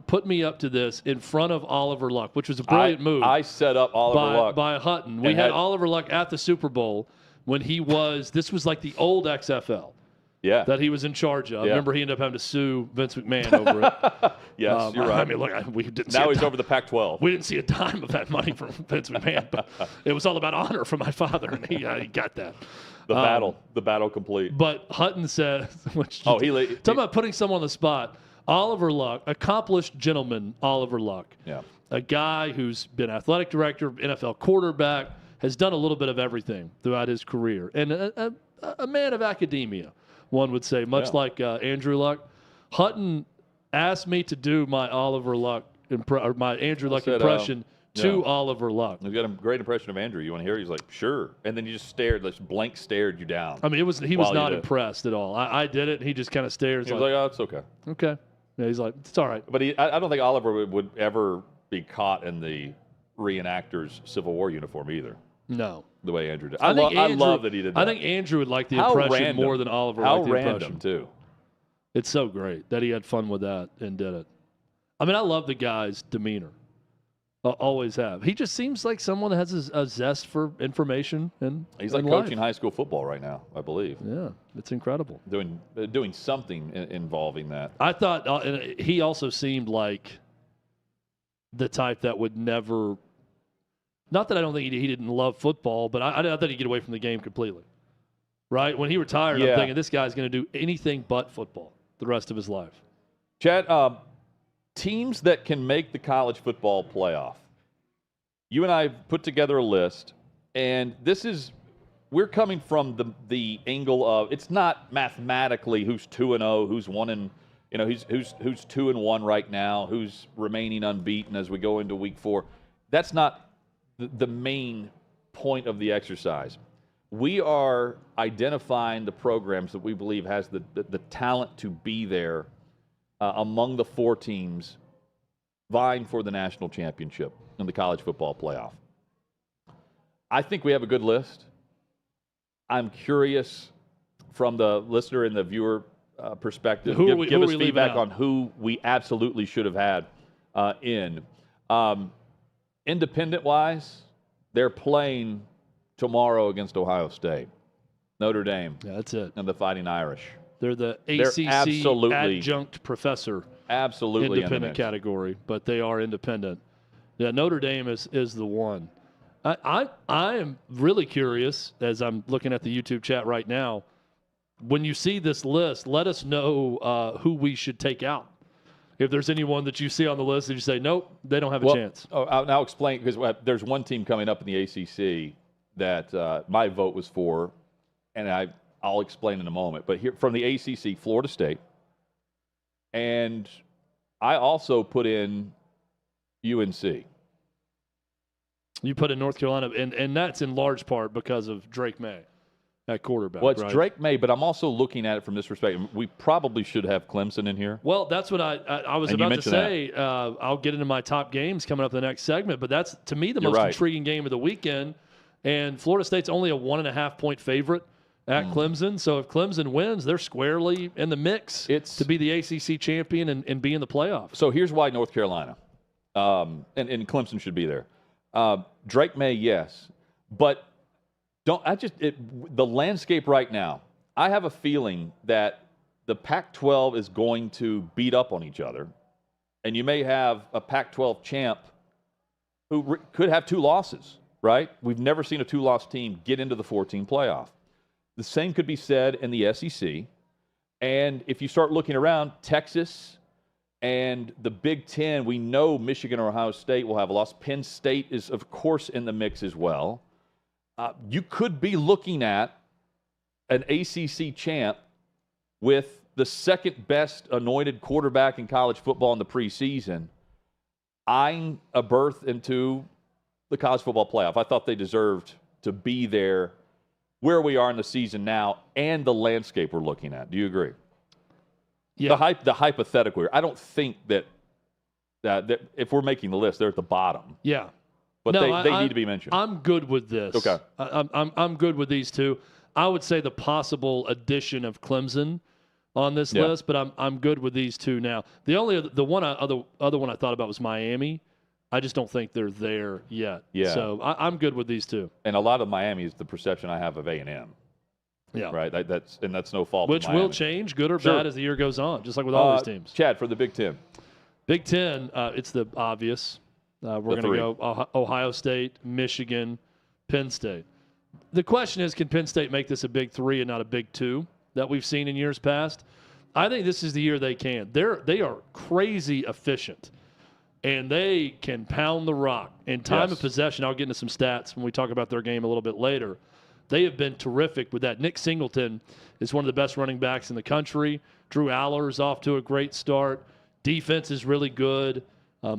put me up to this in front of Oliver Luck, which was a brilliant move. I set up Oliver Luck by Hutton. We had Oliver Luck at the Super Bowl when this was like the old XFL. Yeah. That he was in charge of. Yeah. Remember, he ended up having to sue Vince McMahon over it. Yes, you're right. I mean, look, we didn't. Now he's over the Pac-12. We didn't see a dime of that money from Vince McMahon, but it was all about honor for my father, and he got that. The battle complete. But Hutton said, talking about putting someone on the spot. Oliver Luck, accomplished gentleman, Oliver Luck. Yeah. A guy who's been athletic director, NFL quarterback, has done a little bit of everything throughout his career, and a man of academia, one would say, much like Andrew Luck. Hutton asked me to do my Oliver Luck my Andrew Luck impression to Oliver Luck. He's got a great impression of Andrew. You want to hear it? He's like, sure. And then he just blank stared you down. I mean, he was not impressed at all. I did it, and he just kind of stares. He was like, oh, it's okay. Okay. Yeah, he's like, it's all right. But I don't think Oliver would ever be caught in the reenactor's Civil War uniform either. No. The way Andrew did. I love that he did that. I think Andrew would like the impression more than Oliver liked the impression. How random, too. It's so great that he had fun with that and did it. I mean, I love the guy's demeanor. Always have. He just seems like someone that has a zest for information and he's like coaching high school football right now, I believe. Yeah, it's incredible. Doing something involving that. I thought he also seemed like the type that would never. Not that I don't think he didn't love football, but I thought he'd get away from the game completely. Right? When he retired, I'm thinking this guy's going to do anything but football the rest of his life. Chad, teams that can make the college football playoff. You and I put together a list, and we're coming from the angle of it's not mathematically who's 2-0, who's 1-1 who's 2-1 right now, who's remaining unbeaten as we go into week 4. That's not the main point of the exercise. We are identifying the programs that we believe has the talent to be there among the 4 teams vying for the national championship in the college football playoff. I think we have a good list. I'm curious from the listener and the viewer perspective. Give us feedback on who we absolutely should have had in. Independent-wise, they're playing tomorrow against Ohio State. Notre Dame. Yeah, that's it. And the Fighting Irish. They're the ACC adjunct professor. Absolutely independent category, but they are independent. Yeah, Notre Dame is the one. I am really curious as I'm looking at the YouTube chat right now. When you see this list, let us know who we should take out. If there's anyone that you see on the list that you say, nope, they don't have a chance. I'll now explain, because there's one team coming up in the ACC that my vote was for, and I'll explain in a moment. But here from the ACC, Florida State, and I also put in UNC. You put in North Carolina, and that's in large part because of Drake May at quarterback. Well, it's right? Drake May, but I'm also looking at it from this perspective. We probably should have Clemson in here. Well, that's what I was about to say. I'll get into my top games coming up in the next segment, but that's, to me, the most intriguing game of the weekend. And Florida State's only a 1.5-point favorite at Clemson. So if Clemson wins, they're squarely in the mix to be the ACC champion and be in the playoffs. So here's why North Carolina. and Clemson should be there. Drake May, yes, but the landscape right now. I have a feeling that the Pac-12 is going to beat up on each other, and you may have a Pac-12 champ who could have 2 losses. Right? We've never seen a 2-loss team get into the 14 playoff. The same could be said in the SEC. And if you start looking around, Texas and the Big Ten, we know Michigan or Ohio State will have a loss. Penn State is, of course, in the mix as well. You could be looking at an ACC champ with the second best anointed quarterback in college football in the preseason eyeing a berth into the college football playoff. I thought they deserved to be there where we are in the season now and the landscape we're looking at. Do you agree? Yeah. The hypothetical here. I don't think that if we're making the list, they're at the bottom. Yeah. But no, they need to be mentioned. I'm good with this. Okay. I'm good with these two. I would say the possible addition of Clemson on this list, but I'm good with these two now. The other one I thought about was Miami. I just don't think they're there yet. Yeah. So I'm good with these two. And a lot of Miami is the perception I have of A&M. Yeah. Right. That's no fault. Which of Miami. will change, good or Sure. bad, as the year goes on, just like with all these teams. Chad, for the Big Ten. Big Ten, it's the obvious. We're going to go Ohio State, Michigan, Penn State. The question is, can Penn State make this a Big 3 and not a Big 2 that we've seen in years past? I think this is the year they can. They are crazy efficient, and they can pound the rock. In time of possession, I'll get into some stats when we talk about their game a little bit later. They have been terrific with that. Nick Singleton is one of the best running backs in the country. Drew Aller's off to a great start. Defense is really good.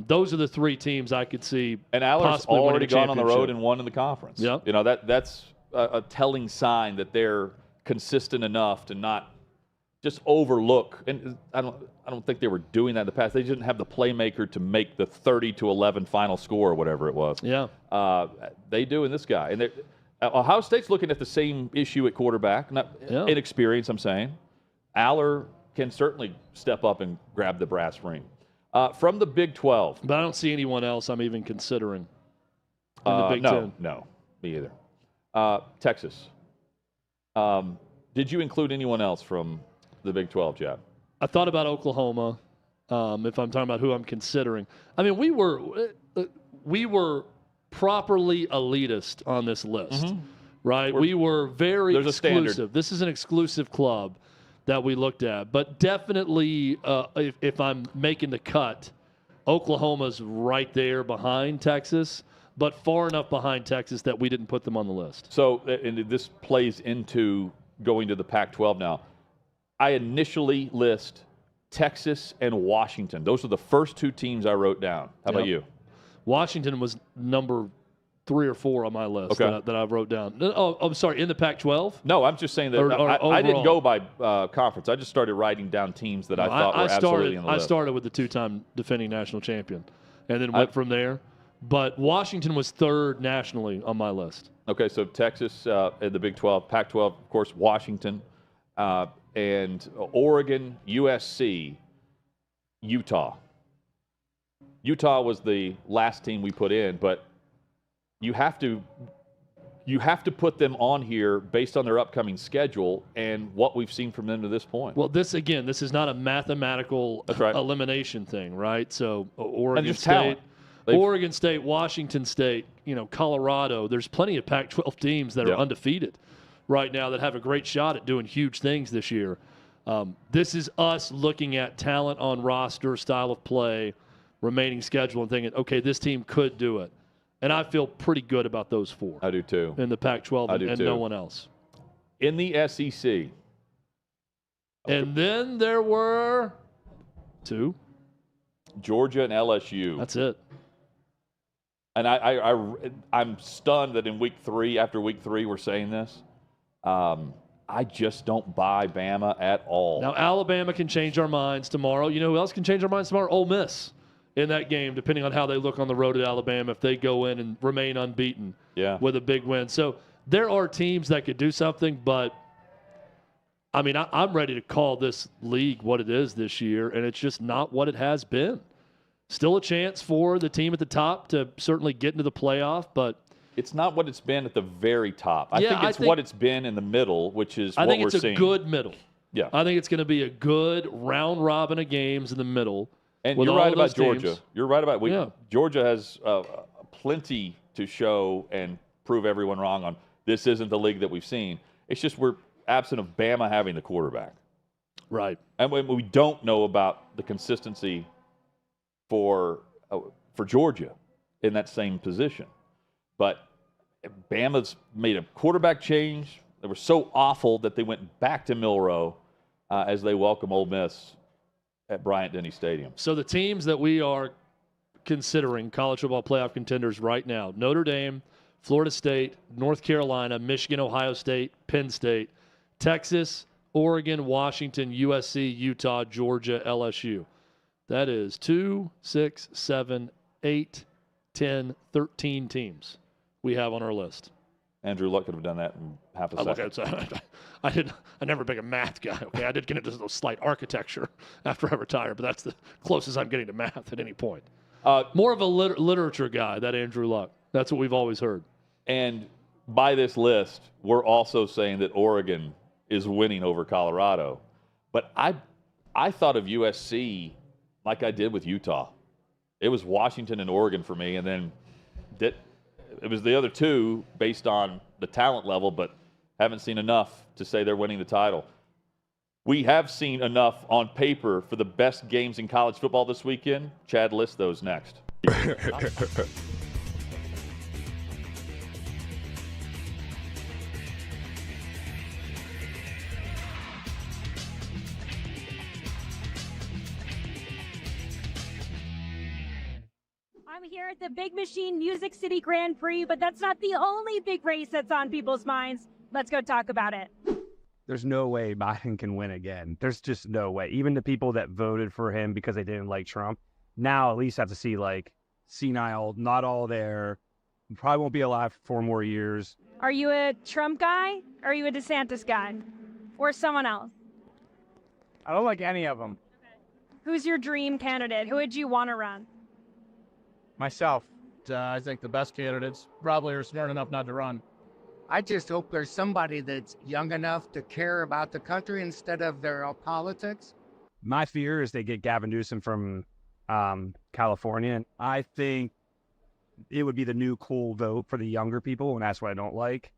Those are the 3 teams I could see. And Aller's already gone on the road and won in the conference. Yep. You know, that's a telling sign that they're consistent enough to not just overlook. And I don't think they were doing that in the past. They didn't have the playmaker to make the 30-11 final score or whatever it was. Yeah. They do in this guy. And Ohio State's looking at the same issue at quarterback. Not inexperience, I'm saying. Aller can certainly step up and grab the brass ring. From the Big 12. But I don't see anyone else I'm even considering in the Big Ten. No, me either. Texas. Did you include anyone else from the Big 12, Chad? I thought about Oklahoma, if I'm talking about who I'm considering. I mean, we were properly elitist on this list, right? We were very exclusive. This is an exclusive club that we looked at. But definitely, if I'm making the cut, Oklahoma's right there behind Texas, but far enough behind Texas that we didn't put them on the list. So, and this plays into going to the Pac-12 now. I initially list Texas and Washington. Those are the first 2 teams I wrote down. How about you? Washington was number 3 or 4 on my list that I wrote down. Oh, I'm sorry, in the Pac-12? No, I'm just saying that I didn't go by conference. I just started writing down teams that I thought were absolutely on the list. I started with the 2-time defending national champion and then went from there. But Washington was 3rd nationally on my list. Okay, so Texas in the Big 12, Pac-12, of course, Washington, and Oregon, USC, Utah. Utah was the last team we put in, but you have to put them on here based on their upcoming schedule and what we've seen from them to this point. Well, this is not a mathematical elimination thing, right? So Oregon State, Washington State, Colorado. There's plenty of Pac-12 teams that are undefeated right now that have a great shot at doing huge things this year. This is us looking at talent on roster, style of play, remaining schedule, and thinking, okay, this team could do it. And I feel pretty good about those 4. I do too. In the Pac-12 and no one else. In the SEC. And then there were 2. Georgia and LSU. That's it. And I'm stunned that in after week 3, we're saying this. I just don't buy Bama at all. Now, Alabama can change our minds tomorrow. You know who else can change our minds tomorrow? Ole Miss in that game, depending on how they look on the road at Alabama, if they go in and remain unbeaten with a big win. So there are teams that could do something, but, I mean, I'm ready to call this league what it is this year, and it's just not what it has been. Still a chance for the team at the top to certainly get into the playoff, but it's not what it's been at the very top. I think it's what it's been in the middle, which is I what think we're it's seeing. a good middle. Yeah. I think it's going to be a good round robin of games in the middle. And with you're all right of about those Georgia. teams. You're right about Yeah. Georgia has plenty to show and prove everyone wrong on. This isn't the league that we've seen. It's just we're absent of Bama having the quarterback. Right. And we don't know about the consistency for Georgia in that same position. But Bama's made a quarterback change. They were so awful that they went back to Milroe as they welcome Ole Miss at Bryant-Denny Stadium. So the teams that we are considering college football playoff contenders right now, Notre Dame, Florida State, North Carolina, Michigan, Ohio State, Penn State, Texas, Oregon, Washington, USC, Utah, Georgia, LSU. That is 2, 6, 7, 8, 10, 13 teams we have on our list. Andrew Luck could have done that in half a second. I never been a math guy. Okay, I did get into a slight architecture after I retired, but that's the closest I'm getting to math at any point. More of a literature guy, that Andrew Luck. That's what we've always heard. And by this list, we're also saying that Oregon is winning over Colorado. But I thought of USC like I did with Utah. It was Washington and Oregon for me, and then it was the other two based on the talent level, but haven't seen enough to say they're winning the title. We have seen enough on paper for the best games in college football this weekend. Chad lists those next. I'm here at the Big Machine Music City Grand Prix, but that's not the only big race that's on people's minds. Let's go talk about it. There's no way Biden can win again. There's just no way. Even the people that voted for him because they didn't like Trump, now at least have to see like senile, not all there. Probably won't be alive for 4 more years. Are you a Trump guy? Or are you a DeSantis guy? Or someone else? I don't like any of them. Who's your dream candidate? Who would you want to run? Myself. I think the best candidates probably are smart enough not to run. I just hope there's somebody that's young enough to care about the country instead of their politics. My fear is they get Gavin Newsom from California. And I think it would be the new cool vote for the younger people, and that's what I don't like.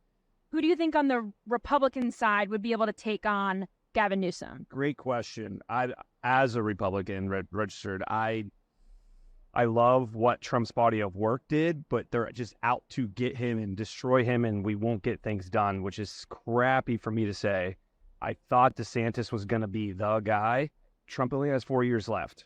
Who do you think on the Republican side would be able to take on Gavin Newsom? Great question. As a Republican registered, I love what Trump's body of work did, but they're just out to get him and destroy him, and we won't get things done, which is crappy for me to say. I thought DeSantis was going to be the guy. Trump only has 4 years left.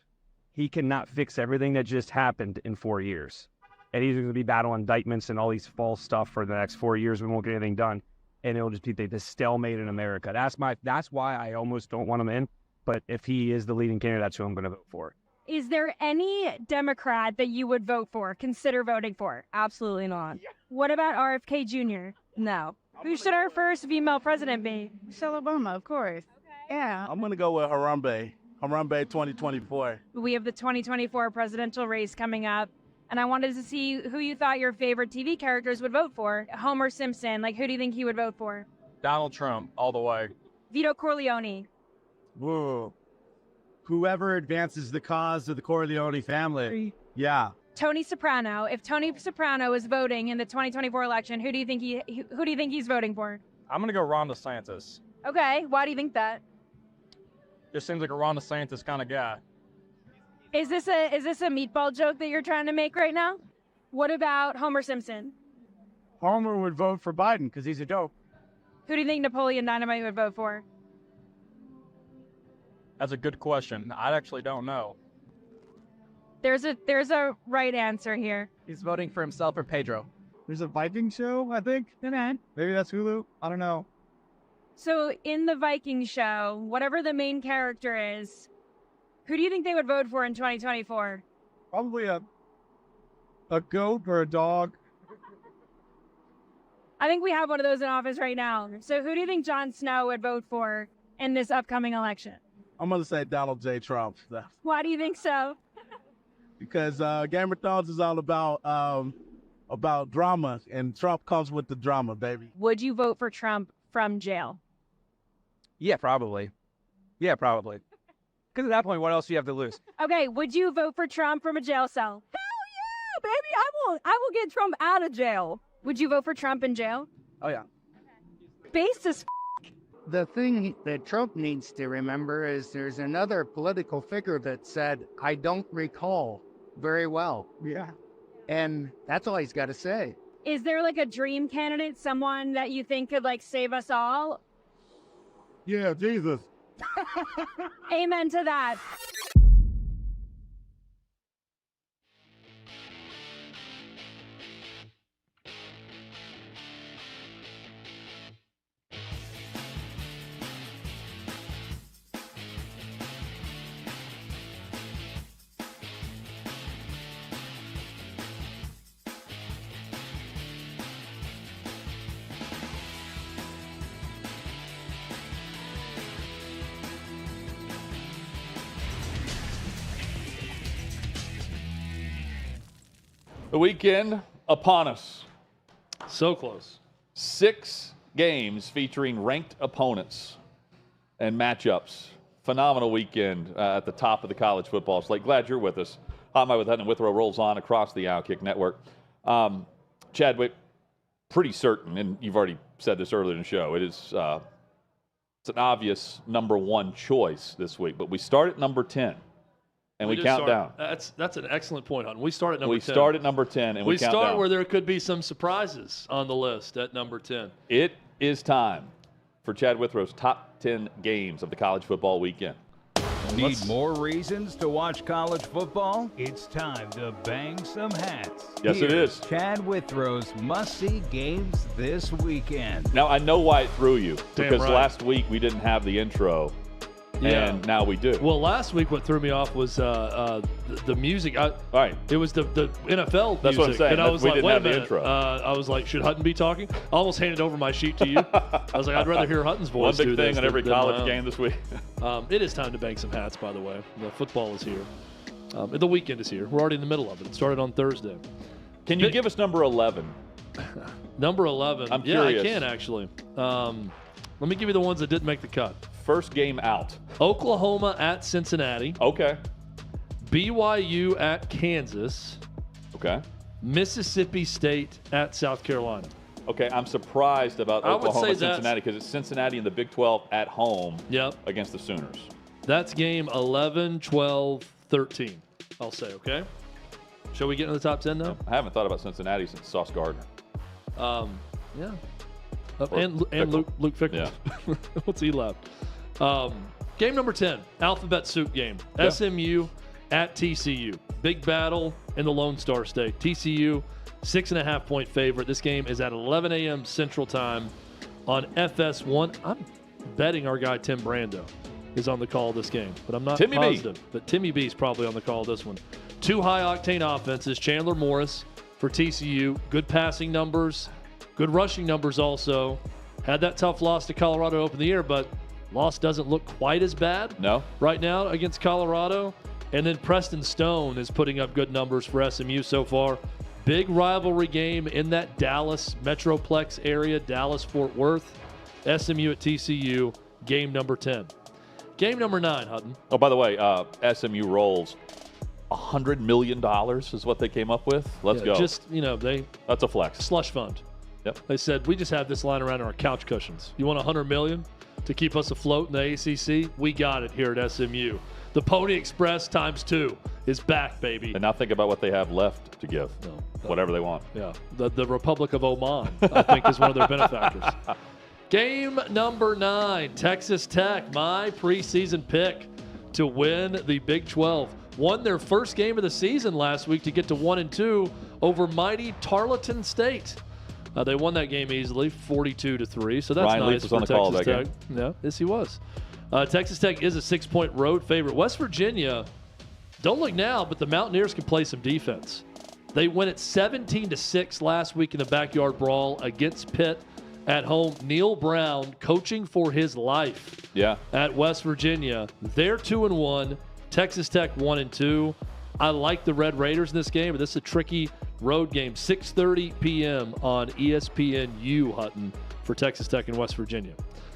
He cannot fix everything that just happened in 4 years. And he's going to be battling indictments and all these false stuff for the next 4 years. We won't get anything done. And it'll just be the stalemate in America. That's why I almost don't want him in. But if he is the leading candidate, that's who I'm going to vote for. Is there any Democrat that you would vote for, consider voting for? Absolutely not. What about RFK Jr.? No. Who should our first female president be? Michelle Obama, of course. Okay. Yeah. I'm going to go with Harambe 2024. We have the 2024 presidential race coming up, and I wanted to see who you thought your favorite TV characters would vote for. Homer Simpson, like who do you think he would vote for? Donald Trump, all the way. Vito Corleone. Whoa. Whoever advances the cause of the Corleone family. Yeah. Tony Soprano. If Tony Soprano is voting in the 2024 election, who do you think he's voting for? I'm going to go Ron DeSantis. Okay, why do you think that? Just seems like a Ron DeSantis kind of guy. Is this a meatball joke that you're trying to make right now? What about Homer Simpson? Homer would vote for Biden because he's a dope. Who do you think Napoleon Dynamite would vote for? That's a good question. I actually don't know. There's a right answer here. He's voting for himself or Pedro. There's a Viking show, I think. Okay. Maybe that's Hulu. I don't know. So in the Viking show, whatever the main character is, who do you think they would vote for in 2024? Probably a goat or a dog. I think we have one of those in office right now. So who do you think Jon Snow would vote for in this upcoming election? I'm going to say Donald J. Trump. Why do you think so? because Game of Thrones is all about drama, and Trump comes with the drama, baby. Would you vote for Trump from jail? Yeah, probably. Yeah, probably. Because at that point, what else do you have to lose? Okay, would you vote for Trump from a jail cell? Yeah, baby, I will get Trump out of jail. Would you vote for Trump in jail? Oh, yeah. Based as The thing that Trump needs to remember is there's another political figure that said, I don't recall very well. Yeah. And that's all he's got to say. Is there like a dream candidate, someone that you think could like save us all? Yeah, Jesus. Amen to that. The weekend upon us. So close. 6 games featuring ranked opponents and matchups. Phenomenal weekend at the top of the college football slate. Glad you're with us. Hot Mike with Hutton and Withrow rolls on across the OutKick network. Chad, we're pretty certain, and you've already said this earlier in the show, it's an obvious number 1 choice this week, but we start at number 10. And we count down. That's an excellent point, Hutton. We start at number 10. We start at number 10, and we count down. We start where there could be some surprises on the list at number 10. It is time for Chad Withrow's top 10 games of the college football weekend. Need more reasons to watch college football? It's time to bang some hats. Yes, it is. Chad Withrow's must-see games this weekend. Now, I know why it threw you, Damn because right. last week we didn't have the intro. Yeah. And now we do. Well, last week what threw me off was the music. Right. It was the NFL That's music. what I'm saying. And I was We like, didn't wait a have the minute. intro. I was like, should Hutton be talking? I almost handed over my sheet to you. I was like, I'd rather hear Hutton's voice. One big do thing this on every than college my own. game this week. It is time to bang some hats, by the way. The football is here. The weekend is here. We're already in the middle of it. It started on Thursday. Can you give us number 11? Number 11. I'm yeah, curious. I can actually. Let me give you the ones that didn't make the cut. First game out. Oklahoma at Cincinnati. Okay. BYU at Kansas. Okay. Mississippi State at South Carolina. Okay, I'm surprised about I would Oklahoma say that's- Cincinnati because it's Cincinnati in the Big 12 at home against the Sooners. That's game 11, 12, 13, I'll say, okay? Shall we get into the top 10 now? I haven't thought about Cincinnati since Sauce Gardner. Yeah. Or And Fickle. Luke Fickle. Yeah. What's he left? Game number 10, alphabet soup game. Yeah. SMU at TCU. Big battle in the Lone Star State. TCU, 6.5-point favorite. This game is at 11 a.m. Central Time on FS1. I'm betting our guy Tim Brando is on the call this game, but I'm not Timmy B. positive. But Timmy B is probably on the call this one. 2 high-octane offenses. Chandler Morris for TCU. Good passing numbers. Good rushing numbers also. Had that tough loss to Colorado to open the year, but loss doesn't look quite as bad right now against Colorado. And then Preston Stone is putting up good numbers for SMU so far. Big rivalry game in that Dallas Metroplex area, Dallas-Fort Worth. SMU at TCU, game number 10. Game number 9, Hutton. Oh, by the way, SMU rolls $100 million is what they came up with. Let's go. Just, That's a flex. Slush fund. Yep. They said, we just have this lying around in our couch cushions. You want $100 million to keep us afloat in the ACC? We got it here at SMU. The Pony Express ×2 is back, baby. And now think about what they have left to give. Whatever they want. Yeah. The Republic of Oman, I think, is one of their benefactors. Game number 9, Texas Tech, my preseason pick to win the Big 12. Won their first game of the season last week to get to 1-2 over mighty Tarleton State. They won that game easily, 42-3. So that's Ryan nice Leaf was for on the Texas call that Tech. game. Yeah, yes, he was. Texas Tech is a 6-point road favorite. West Virginia, don't look now, but the Mountaineers can play some defense. They win it 17-6 last week in the backyard brawl against Pitt at home. Neil Brown coaching for his life Yeah. at West Virginia. They're 2-1. Texas Tech 1-2. I like the Red Raiders in this game, but this is a tricky road game. 6:30 p.m. on ESPN-U, Hutton, for Texas Tech and West Virginia.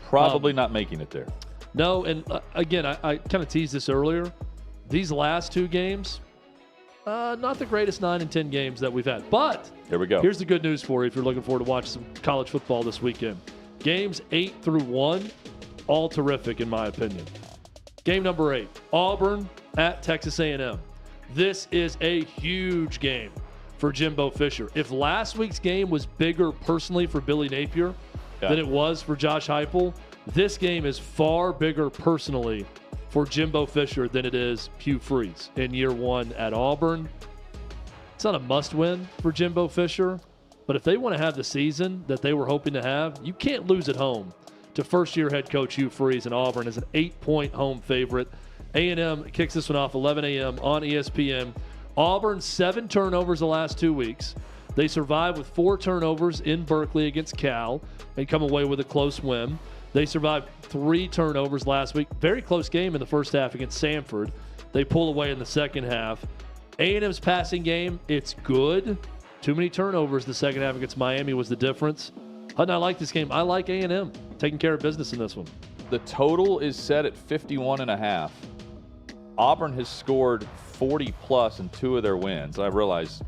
Probably not making it there. No, and again, I kind of teased this earlier. These last two games, not the greatest 9 and 10 games that we've had. But here we go. Here's the good news for you if you're looking forward to watch some college football this weekend. Games 8 through 1, all terrific in my opinion. Game number 8, Auburn at Texas A&M. This is a huge game for Jimbo Fisher. If last week's game was bigger personally for Billy Napier than it was for Josh Heupel, this game is far bigger personally for Jimbo Fisher than it is Hugh Freeze in year 1 at Auburn. It's not a must-win for Jimbo Fisher, but if they want to have the season that they were hoping to have, you can't lose at home to first-year head coach Hugh Freeze, and Auburn is an 8-point home favorite. A&M kicks this one off 11 a.m. on ESPN. Auburn, 7 turnovers the last 2 weeks. They survived with 4 turnovers in Berkeley against Cal and come away with a close win. They survived 3 turnovers last week. Very close game in the first half against Samford. They pull away in the second half. A&M's passing game, it's good. Too many turnovers the second half against Miami was the difference. Hutton, I like this game. I like A&M taking care of business in this one. The total is set at 51.5. Auburn has scored 40-plus in 2 of their wins. I realize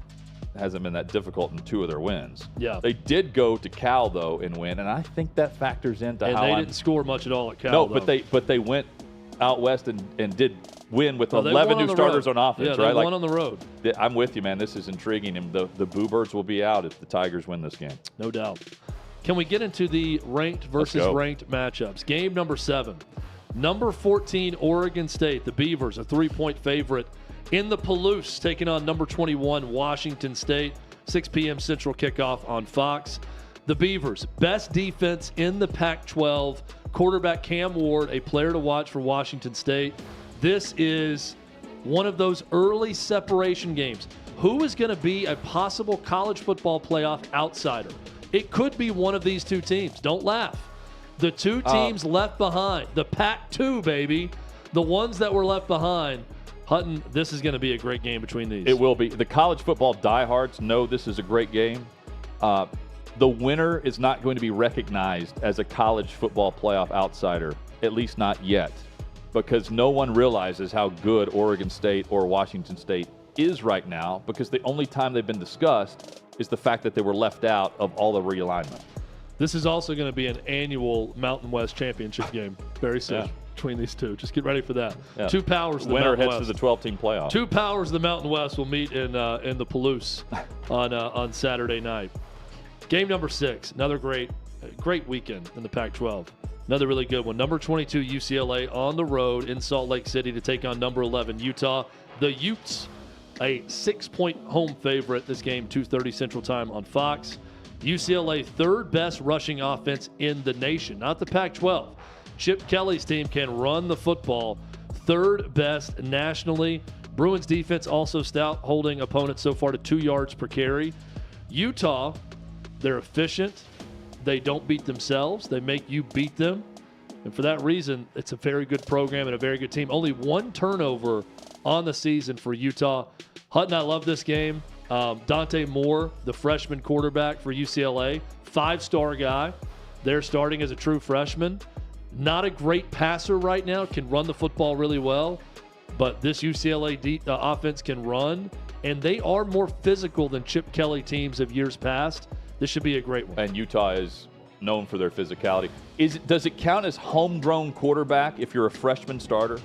it hasn't been that difficult in 2 of their wins. Yeah. They did go to Cal, though, and win, and I think that factors into and how they didn't score much at all at Cal, No, though. but they went out west and did win with 11 new starters on offense, yeah, right? They won on the road. I'm with you, man. This is intriguing, and the Boo Birds will be out if the Tigers win this game. No doubt. Can we get into the ranked versus ranked matchups? Game number 7. Number 14, Oregon State. The Beavers, a 3-point favorite in the Palouse, taking on number 21, Washington State. 6 p.m. Central kickoff on Fox. The Beavers, best defense in the Pac-12. Quarterback Cam Ward, a player to watch for Washington State. This is one of those early separation games. Who is going to be a possible college football playoff outsider? It could be one of these 2 teams. Don't laugh. The 2 teams left behind, the Pac-2, baby, the ones that were left behind. Hutton, this is going to be a great game between these. It will be. The college football diehards know this is a great game. The winner is not going to be recognized as a college football playoff outsider, at least not yet, because no one realizes how good Oregon State or Washington State is right now, because the only time they've been discussed is the fact that they were left out of all the realignment. This is also going to be an annual Mountain West championship game very soon between these 2. Just get ready for that. 2 powers of the winner Mountain heads West. to the 12-team playoff. 2 powers of the Mountain West will meet in the Palouse on Saturday night. Game number 6, another great weekend in the Pac-12. Another really good one. Number 22, UCLA on the road in Salt Lake City to take on number 11, Utah. The Utes, a 6-point home favorite. This game, 2:30 Central Time on Fox. UCLA, 3rd best rushing offense in the nation, not the Pac-12. Chip Kelly's team can run the football, 3rd best nationally. Bruins defense also stout, holding opponents so far to 2 yards per carry. Utah, they're efficient. They don't beat themselves. They make you beat them. And for that reason, it's a very good program and a very good team. Only 1 turnover on the season for Utah. Hutton, I love this game. Dante Moore, the freshman quarterback for UCLA, 5-star guy. They're starting as a true freshman. Not a great passer right now, can run the football really well, but this UCLA offense can run, and they are more physical than Chip Kelly teams of years past. This should be a great one. And Utah is known for their physicality. Does it count as homegrown quarterback if you're a freshman starter?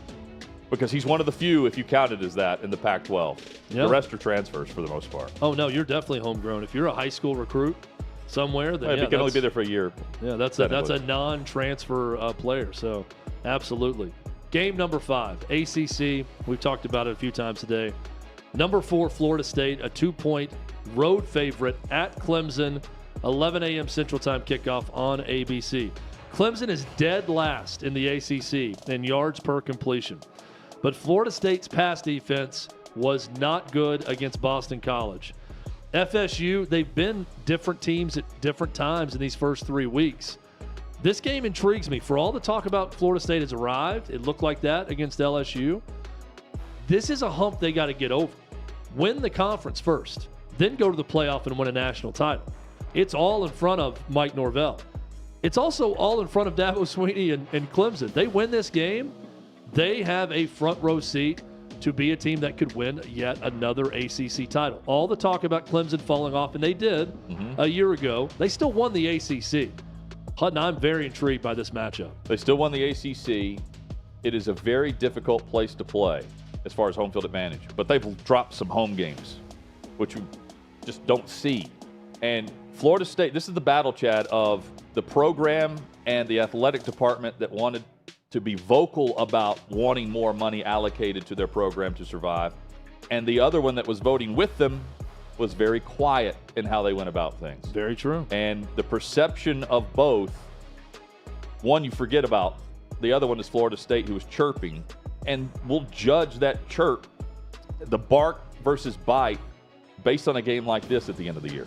Because he's one of the few, if you count it as that, in the Pac-12. Yeah. The rest are transfers for the most part. Oh, no, you're definitely homegrown. If you're a high school recruit somewhere, then you can only be there for a year. Yeah, that's a non-transfer player, so absolutely. Game number 5, ACC. We've talked about it a few times today. Number 4, Florida State, a 2-point road favorite at Clemson. 11 a.m. Central Time kickoff on ABC. Clemson is dead last in the ACC in yards per completion. But Florida State's pass defense was not good against Boston College. FSU, they've been different teams at different times in these first 3 weeks. This game intrigues me. For all the talk about Florida State has arrived, it looked like that against LSU. This is a hump they got to get over. Win the conference first, then go to the playoff and win a national title. It's all in front of Mike Norvell. It's also all in front of Dabo Swinney and Clemson. They win this game, they have a front row seat to be a team that could win yet another ACC title. All the talk about Clemson falling off, and they did a year ago, they still won the ACC. Hutton, I'm very intrigued by this matchup. They still won the ACC. It is a very difficult place to play as far as home field advantage, but they've dropped some home games, which you just don't see. And Florida State, this is the battle, Chad, of the program and the athletic department that wanted to be vocal about wanting more money allocated to their program to survive. And the other one that was voting with them was very quiet in how they went about things. Very true. And the perception of both, one you forget about, the other one is Florida State, who was chirping. And we'll judge that chirp, the bark versus bite, based on a game like this at the end of the year.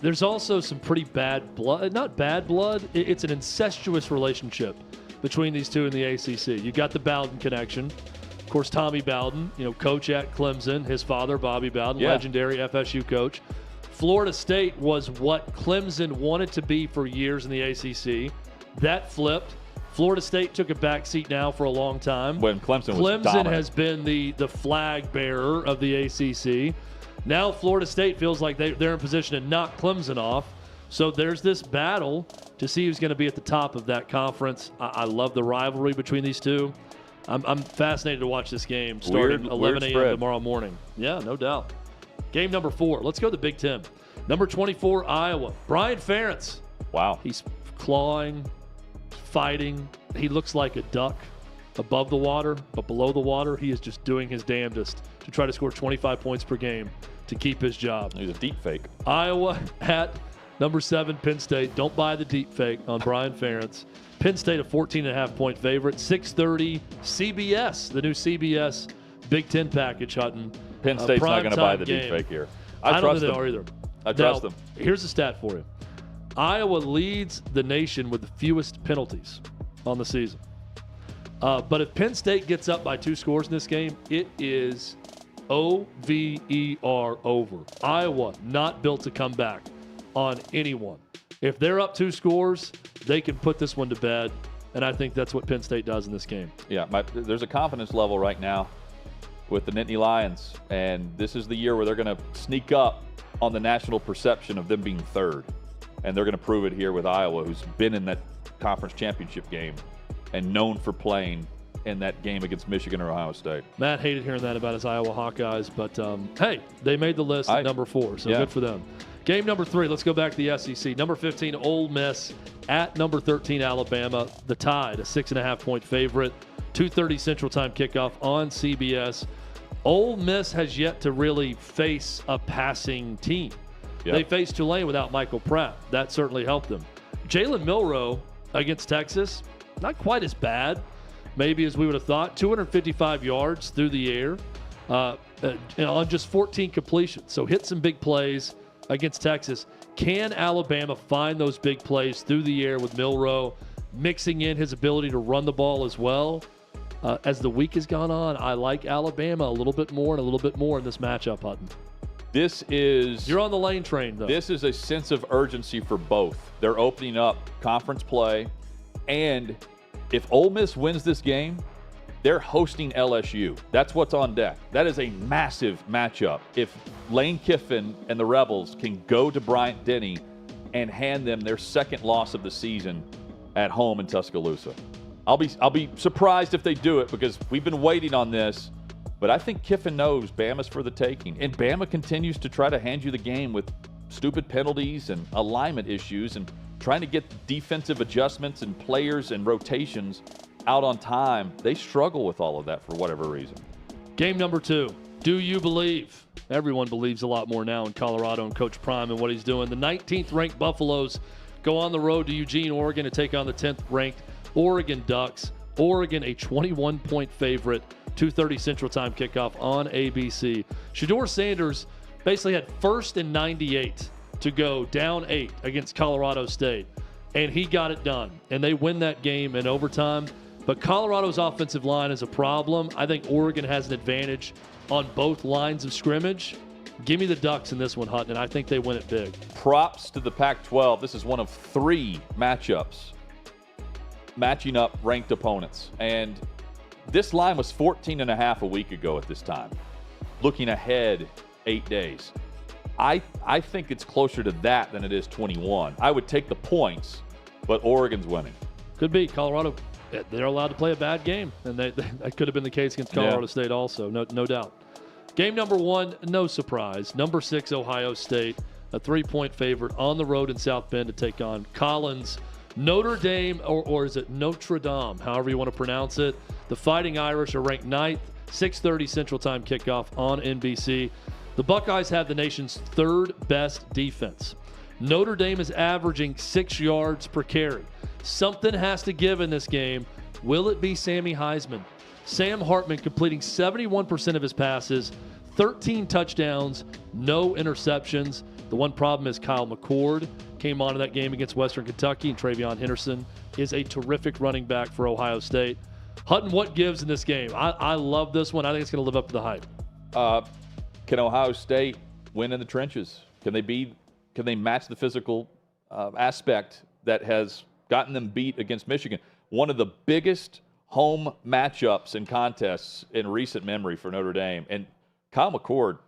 There's also some pretty bad blood. Not bad blood. It's an incestuous relationship between these two in the ACC. You got the Bowden connection. Of course, Tommy Bowden, coach at Clemson. His father, Bobby Bowden, legendary FSU coach. Florida State was what Clemson wanted to be for years in the ACC. That flipped. Florida State took a back seat now for a long time. When Clemson has been the flag bearer of the ACC. Now Florida State feels like they're in position to knock Clemson off. So there's this battle to see who's going to be at the top of that conference. I love the rivalry between these two. I'm fascinated to watch this game starting 11 a.m. tomorrow morning. Yeah, no doubt. Game number 4. Let's go to the Big Ten. Number 24, Iowa. Brian Ferentz. Wow. He's clawing, fighting. He looks like a duck above the water, but below the water, he is just doing his damnedest to try to score 25 points per game to keep his job. He's a deep fake. Iowa at number 7, Penn State. Don't buy the deep fake on Brian Ferentz. Penn State a 14.5-point favorite. 6:30 CBS, the new CBS Big Ten package, Hutton. Penn State's not going to buy the deep fake here. I don't think they are either. I trust them. Here's a stat for you. Iowa leads the nation with the fewest penalties on the season. But if Penn State gets up by 2 scores in this game, it is over. Iowa not built to come back on anyone. If they're up 2 scores, they can put this one to bed, and I think that's what Penn State does in this game. Yeah, there's a confidence level right now with the Nittany Lions, and this is the year where they're going to sneak up on the national perception of them being 3rd, and they're going to prove it here with Iowa, who's been in that conference championship game and known for playing in that game against Michigan or Ohio State. Matt hated hearing that about his Iowa Hawkeyes, but hey, they made the list at number 4, so good for them. Game number 3, let's go back to the SEC. Number 15, Ole Miss at number 13, Alabama. The Tide, a 6.5-point favorite. 2:30 Central Time kickoff on CBS. Ole Miss has yet to really face a passing team. Yep. They faced Tulane without Michael Pratt. That certainly helped them. Jalen Milroe against Texas, not quite as bad, maybe as we would have thought. 255 yards through the air on just 14 completions. So hit some big plays against Texas. Can Alabama find those big plays through the air with Milroe, mixing in his ability to run the ball as well? As the week has gone on, I like Alabama a little bit more and a little bit more in this matchup, Hutton. You're on the lane train, though. This is a sense of urgency for both. They're opening up conference play, and if Ole Miss wins this game, they're hosting LSU. That's what's on deck. That is a massive matchup. If Lane Kiffin and the Rebels can go to Bryant Denny and hand them their 2nd loss of the season at home in Tuscaloosa. I'll be surprised if they do it because we've been waiting on this, but I think Kiffin knows Bama's for the taking, and Bama continues to try to hand you the game with stupid penalties and alignment issues and trying to get defensive adjustments and players and rotations out on time. They struggle with all of that for whatever reason. Game number 2. Do you believe? Everyone believes a lot more now in Colorado and Coach Prime and what he's doing. The 19th ranked Buffaloes go on the road to Eugene, Oregon to take on the 10th ranked Oregon Ducks. Oregon a 21-point favorite. 2:30 Central Time kickoff on ABC. Shedeur Sanders basically had 1st and 98 to go down 8 against Colorado State, and he got it done. And they win that game in overtime. But Colorado's offensive line is a problem. I think Oregon has an advantage on both lines of scrimmage. Give me the Ducks in this one, Hutton, and I think they win it big. Props to the Pac-12. This is one of 3 matchups matching up ranked opponents. And this line was 14.5 a week ago at this time. Looking ahead 8 days. I think it's closer to that than it is 21. I would take the points, but Oregon's winning. Could be. Colorado, they're allowed to play a bad game, and that could have been the case against Colorado State also, no doubt. Game number 1, no surprise. Number 6, Ohio State, a 3-point favorite on the road in South Bend to take on Collins. Notre Dame, or is it Notre Dame, however you want to pronounce it. The Fighting Irish are ranked 9th, 6:30 Central Time kickoff on NBC. The Buckeyes have the nation's 3rd best defense. Notre Dame is averaging 6 yards per carry. Something has to give in this game. Will it be Sammy Heisman? Sam Hartman completing 71% of his passes, 13 touchdowns, no interceptions. The one problem is Kyle McCord came on in that game against Western Kentucky, and Travion Henderson is a terrific running back for Ohio State. Hutton, what gives in this game? I love this one. I think it's going to live up to the hype. Can Ohio State win in the trenches? Can they match the physical aspect that has gotten them beat against Michigan? One of the biggest home matchups and contests in recent memory for Notre Dame. And Kyle McCord,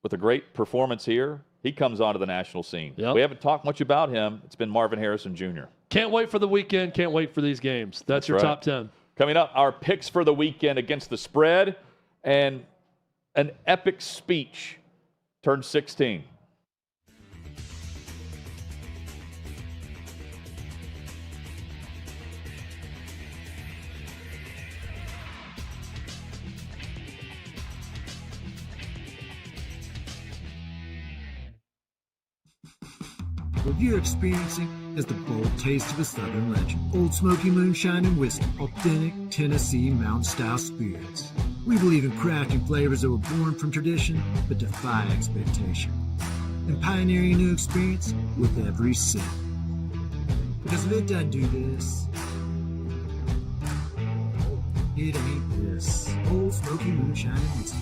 with a great performance here, he comes onto the national scene. Yep. We haven't talked much about him. It's been Marvin Harrison Jr. Can't wait for the weekend. Can't wait for these games. That's your right. top 10. Coming up, our picks for the weekend against the spread and an epic speech turned 16. What you're experiencing is the bold taste of a Southern legend. Old Smoky Moonshine and Whiskey, authentic Tennessee mountain-style spirits. We believe in crafting flavors that were born from tradition but defy expectation, and pioneering a new experience with every sip. Because if it doesn't do this, it ain't this. Old Smoky Moonshine and Whiskey.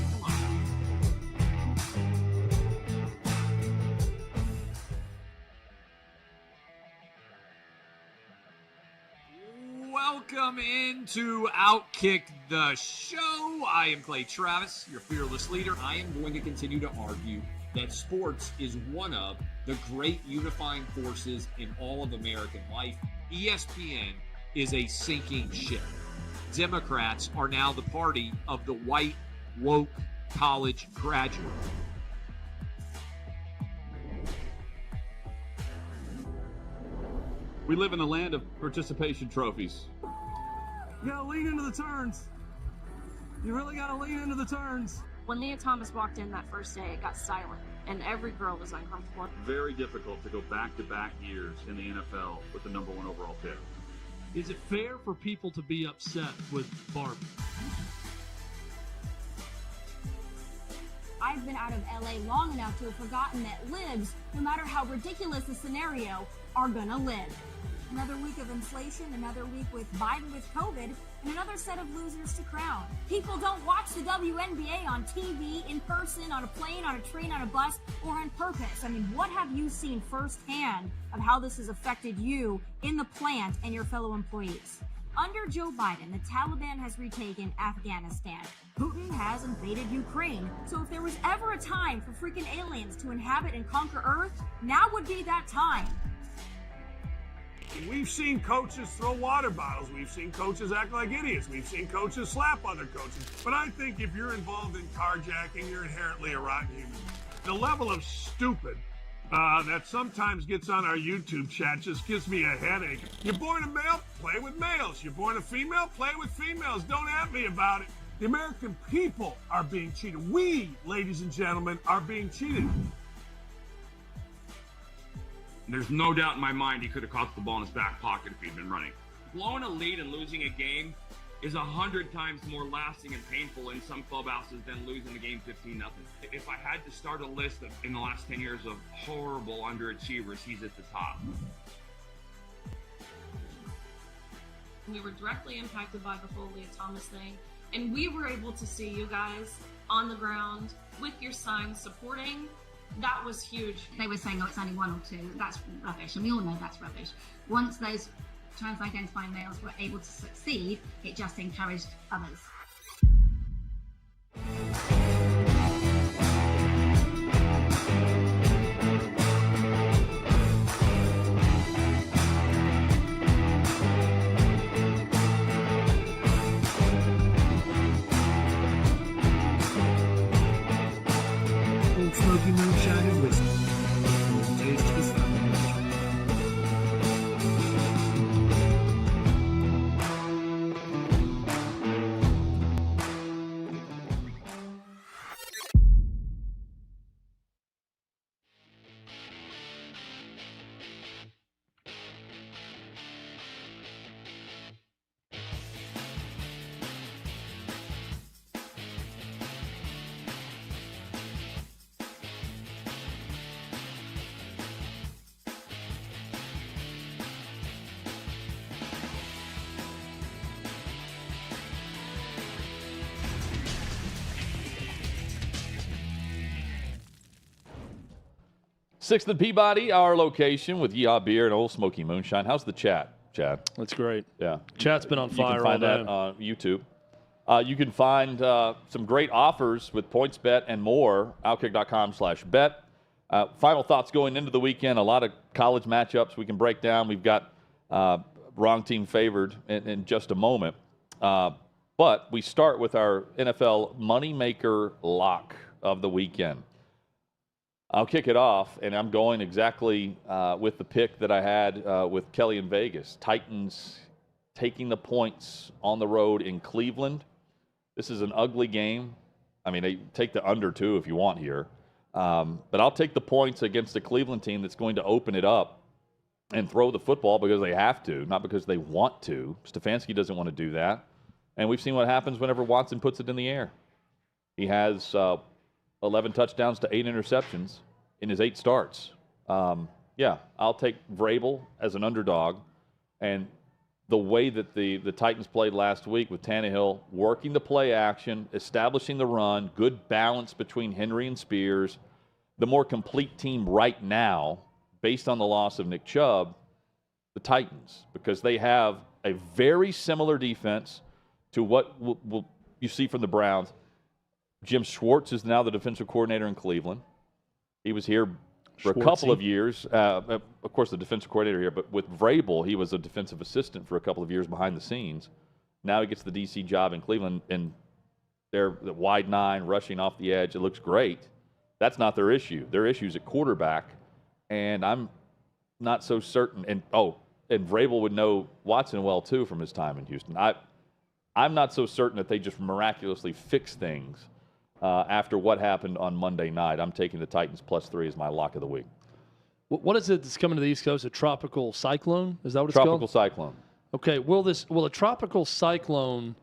Welcome into OutKick the show. I am Clay Travis, your fearless leader. I am going to continue to argue that sports is one of the great unifying forces in all of American life. ESPN is a sinking ship. Democrats are now the party of the white, woke college graduate. We live in a land of participation trophies. You gotta lean into the turns. You really gotta lean into the turns. When Leah Thomas walked in that first day, it got silent, and every girl was uncomfortable. Very difficult to go back-to-back years in the NFL with the number 1 overall pick. Is it fair for people to be upset with Barbie? I've been out of LA long enough to have forgotten that libs, no matter how ridiculous the scenario, are gonna live. Another week of inflation, another week with Biden with COVID, and another set of losers to crown. People don't watch the WNBA on TV, in person, on a plane, on a train, on a bus, or on purpose. I mean, what have you seen firsthand of how this has affected you in the plant and your fellow employees? Under Joe Biden, the Taliban has retaken Afghanistan. Putin has invaded Ukraine. So if there was ever a time for freaking aliens to inhabit and conquer Earth, now would be that time. We've seen coaches throw water bottles. We've seen coaches act like idiots. We've seen coaches slap other coaches. But I think if you're involved in carjacking, you're inherently a rotten human. The level of stupid that sometimes gets on our YouTube chat just gives me a headache. You're born a male, play with males. You're born a female, play with females. Don't at me about it. The American people are being cheated. We, ladies and gentlemen, are being cheated. There's no doubt in my mind he could have caught the ball in his back pocket if he'd been running. Blowing a lead and losing a game is 100 times more lasting and painful in some clubhouses than losing the game 15-0. If I had to start a list in the last 10 years of horrible underachievers, he's at the top. We were directly impacted by the whole Leah Thomas thing, and we were able to see you guys on the ground with your signs supporting. That was huge. They were saying, oh, it's only 1 or 2. That's rubbish, and we all know that's rubbish. Once those trans-identifying males were able to succeed, it just encouraged others. Old Smoky Moonshine and Whiskey. The taste of the Southern Legend. Sixth and Peabody, our location with Yeehaw Beer and Old Smoky Moonshine. How's the chat, Chad? That's great. Yeah. Chat's been on fire all day. You can find that on YouTube. You can find some great offers with PointsBet and more, OutKick.com/bet. Final thoughts going into the weekend. A lot of college matchups we can break down. We've got wrong team favored in just a moment. But we start with our NFL Moneymaker Lock of the weekend. I'll kick it off, and I'm going exactly with the pick that I had with Kelly in Vegas. Titans taking the points on the road in Cleveland. This is an ugly game. I mean, they take the under, too, if you want here. But I'll take the points against a Cleveland team that's going to open it up and throw the football because they have to, not because they want to. Stefanski doesn't want to do that. And we've seen what happens whenever Watson puts it in the air. He has 11 touchdowns to 8 interceptions in his 8 starts. Yeah, I'll take Vrabel as an underdog. And the way that the Titans played last week with Tannehill working the play action, establishing the run, good balance between Henry and Spears, the more complete team right now, based on the loss of Nick Chubb, the Titans, because they have a very similar defense to what you see from the Browns. Jim Schwartz is now the defensive coordinator in Cleveland. He was here for a couple of years. Of course, the defensive coordinator here, but with Vrabel, he was a defensive assistant for a couple of years behind the scenes. Now he gets the DC job in Cleveland, and they're the wide 9, rushing off the edge. It looks great. That's not their issue. Their issue is at quarterback, and I'm not so certain. And Vrabel would know Watson well, too, from his time in Houston. I'm not so certain that they just miraculously fix things after what happened on Monday night. I'm taking the Titans +3 as my lock of the week. What is it that's coming to the East Coast? A tropical cyclone? Is that what it's called? Tropical cyclone. Okay. Will a tropical cyclone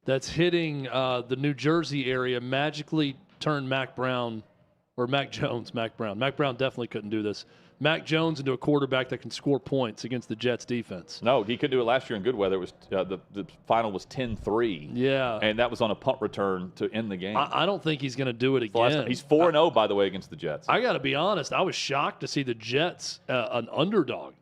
that's hitting the New Jersey area magically turn Mac Brown Mac Brown definitely couldn't do this. Mac Jones into a quarterback that can score points against the Jets defense. No, he could do it last year in good weather. It was the final was 10-3. Yeah. And that was on a punt return to end the game. I don't think he's going to do it again. He's 4-0, by the way, against the Jets. I got to be honest. I was shocked to see the Jets, an underdog,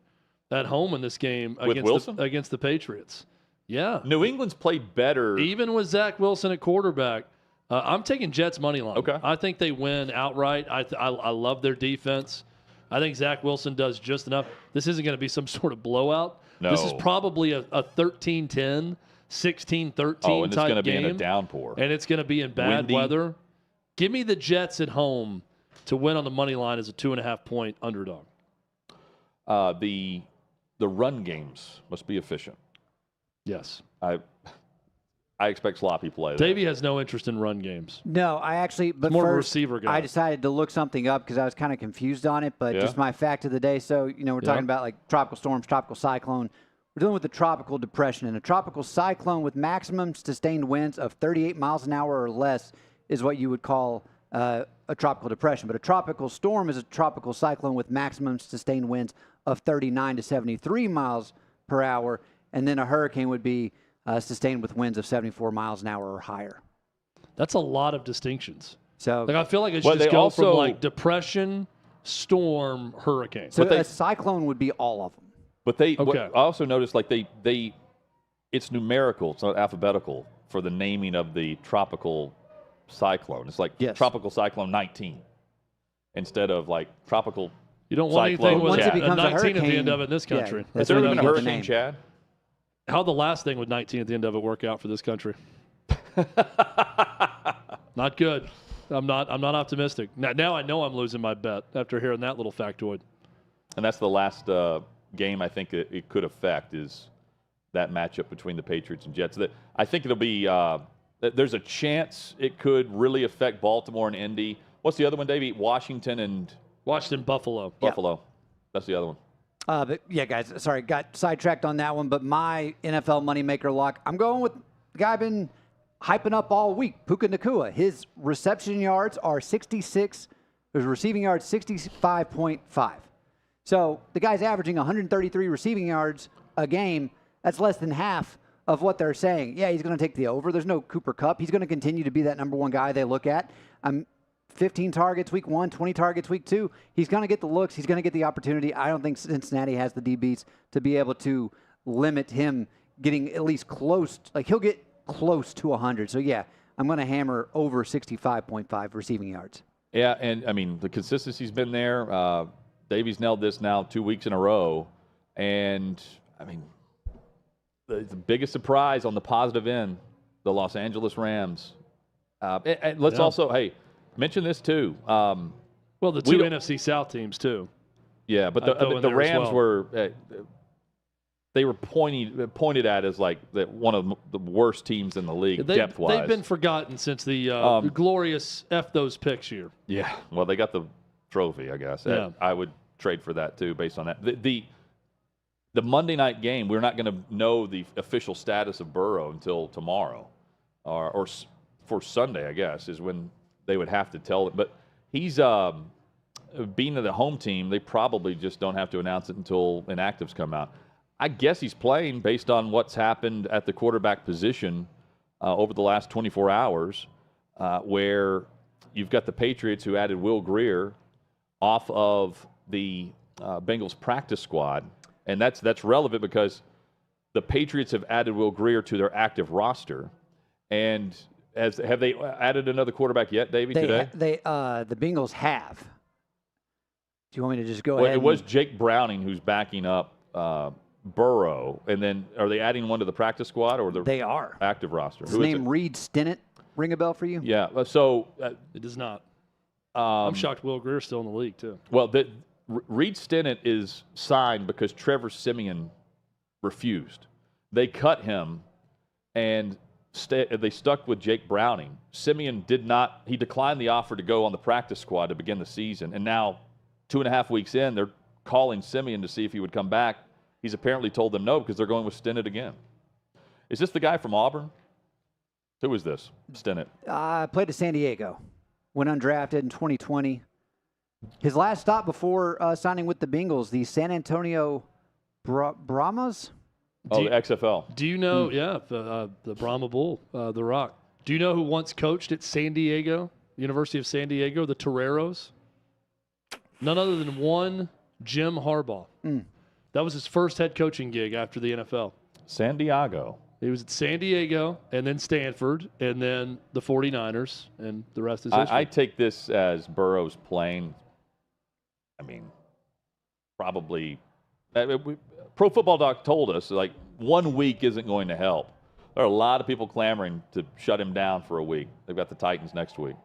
at home in this game against the Patriots. Yeah. New England's played better. Even with Zach Wilson at quarterback. I'm taking Jets money line. Okay. I think they win outright. I love their defense. I think Zach Wilson does just enough. This isn't going to be some sort of blowout. No. This is probably a 13-10, 16-13 type game. And it's going to be in a downpour. And it's going to be in bad weather. Give me the Jets at home to win on the money line as a 2.5-point underdog. The run games must be efficient. Yes. I expect sloppy play there. Davey has no interest in run games. No, I actually, but more first, of a receiver guy. I decided to look something up because I was kind of confused on it, but just my fact of the day. So, we're talking about like tropical storms, tropical cyclone. We're dealing with a tropical depression, and a tropical cyclone with maximum sustained winds of 38 miles an hour or less is what you would call a tropical depression. But a tropical storm is a tropical cyclone with maximum sustained winds of 39 to 73 miles per hour. and then a hurricane would be sustained with winds of 74 miles an hour or higher. That's a lot of distinctions. So, I feel like it should just go from like depression, storm, hurricane. So a cyclone would be all of them. But I also noticed like it's numerical, it's not alphabetical for the naming of the tropical cyclone. It's like tropical cyclone 19 instead of like tropical. You don't want anything with a 19 at the end of it in this country. Has there ever been a hurricane, Chad? How'd the last thing with 19 at the end of it work out for this country? Not good. I'm not optimistic. Now I know I'm losing my bet after hearing that little factoid. And that's the last game I think it could affect is that matchup between the Patriots and Jets. I think it'll be there's a chance it could really affect Baltimore and Indy. What's the other one, Davey? Washington, Buffalo. Buffalo. Yeah. That's the other one. But yeah, guys, sorry, got sidetracked on that one. But my NFL Moneymaker lock, I'm going with the guy I've been hyping up all week, Puka Nacua. His reception yards are 66. His receiving yards 65.5. So the guy's averaging 133 receiving yards a game. That's less than half of what they're saying. Yeah, he's going to take the over. There's no Cooper Kupp. He's going to continue to be that number one guy they look at. 15 targets week 1, 20 targets week 2. He's going to get the looks. He's going to get the opportunity. I don't think Cincinnati has the DBs to be able to limit him getting at least close. Like he'll get close to 100. So yeah, I'm going to hammer over 65.5 receiving yards. Yeah, and I mean the consistency's been there. Davies nailed this now 2 weeks in a row, and I mean the biggest surprise on the positive end, the Los Angeles Rams. And let's also mention this too. Well, the two NFC South teams too. Yeah, but the Rams were they were pointed at as like one of the worst teams in the league depth-wise. They've been forgotten since the glorious F those picks year. Yeah, well, they got the trophy, I guess. Yeah. I would trade for that too, based on that. The Monday night game, we're not going to know the official status of Burrow until tomorrow, or for Sunday, I guess, is when they would have to tell it. But he's being the home team, they probably just don't have to announce it until inactives come out. I guess he's playing based on what's happened at the quarterback position over the last 24 hours, where you've got the Patriots who added Will Grier off of the Bengals practice squad. And that's relevant because the Patriots have added Will Grier to their active roster. And have they added another quarterback yet, Davey, today? The Bengals have. Do you want me to just go ahead? It was Jake Browning who's backing up Burrow. And then are they adding one to the practice squad or they are active roster? His name Reed Stinnett. Ring a bell for you? Yeah. So it does not. I'm shocked Will Grier's still in the league too. Well, Reed Stinnett is signed because Trevor Siemian refused. They cut him, and they stuck with Jake Browning. Siemian did not. He declined the offer to go on the practice squad to begin the season, and now 2.5 weeks in, they're calling Siemian to see if he would come back. He's apparently told them no because they're going with Stinnett again. Is this the guy from Auburn? Who is this, Stinnett? Played at San Diego. Went undrafted in 2020. His last stop before signing with the Bengals, the San Antonio Brahmas. The XFL. Do you know? Yeah, the Brahma Bull, the Rock. Do you know who once coached at San Diego, University of San Diego, the Toreros? None other than one Jim Harbaugh. That was his first head coaching gig after the NFL. San Diego. He was at San Diego, and then Stanford, and then the 49ers, and the rest is history. I take this as Burrow's playing. I mean, probably. Pro Football Doc told us, like, 1 week isn't going to help. There are a lot of people clamoring to shut him down for a week. They've got the Titans next week.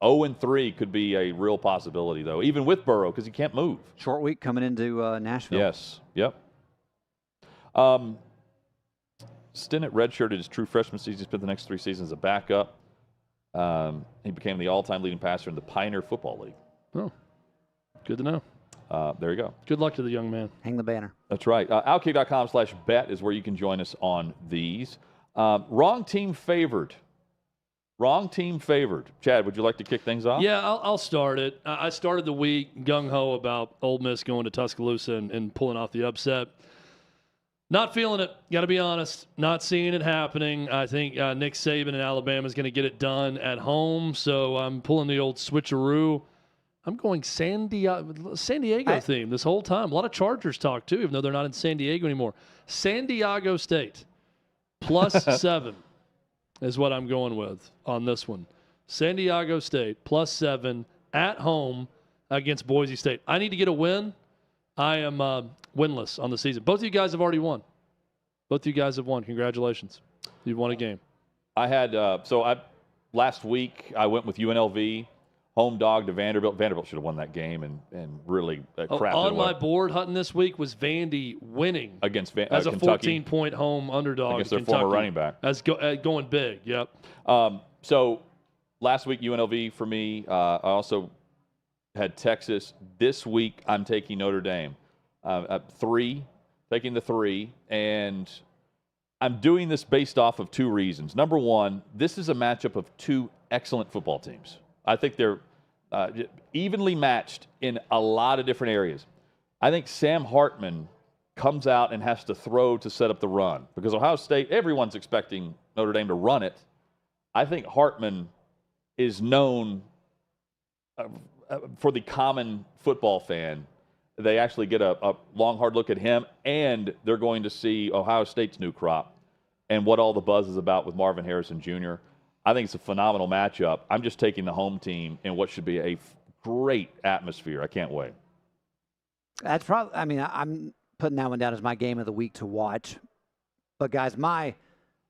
0-3 could be a real possibility, though, even with Burrow, because he can't move. Short week coming into Nashville. Yes. Yep. Stinnett redshirted his true freshman season. He spent the next 3 seasons as a backup. He became the all-time leading passer in the Pioneer Football League. Oh, good to know. There you go. Good luck to the young man. Hang the banner. That's right. OutKick.com/bet is where you can join us on these. Wrong team favored. Wrong team favored. Chad, would you like to kick things off? Yeah, I'll start it. I started the week gung-ho about Ole Miss going to Tuscaloosa and pulling off the upset. Not feeling it. Got to be honest. Not seeing it happening. I think Nick Saban in Alabama is going to get it done at home. So I'm pulling the old switcheroo. I'm going San Diego theme this whole time. A lot of Chargers talk too, even though they're not in San Diego anymore. San Diego State +7 is what I'm going with on this one. San Diego State +7 at home against Boise State. I need to get a win. I am winless on the season. Both of you guys have already won. Both of you guys have won. Congratulations. You've won a game. I had last week I went with UNLV. Home dog to Vanderbilt. Vanderbilt should have won that game and really crapped on it away. my board, Hutton, this week was Vandy winning against as a Kentucky, 14-point home underdog against their Kentucky, former running back. As going big. Yep. So last week UNLV for me. I also had Texas. This week I'm taking Notre Dame. 3, taking the 3, and I'm doing this based off of 2 reasons. Number one, this is a matchup of 2 excellent football teams. I think they're evenly matched in a lot of different areas. I think Sam Hartman comes out and has to throw to set up the run because Ohio State, everyone's expecting Notre Dame to run it. I think Hartman is known for the common football fan. They actually get a long, hard look at him, and they're going to see Ohio State's new crop and what all the buzz is about with Marvin Harrison Jr. I think it's a phenomenal matchup. I'm just taking the home team in what should be a great atmosphere. I can't wait. That's probably, I mean, I'm putting that one down as my game of the week to watch. But, guys, my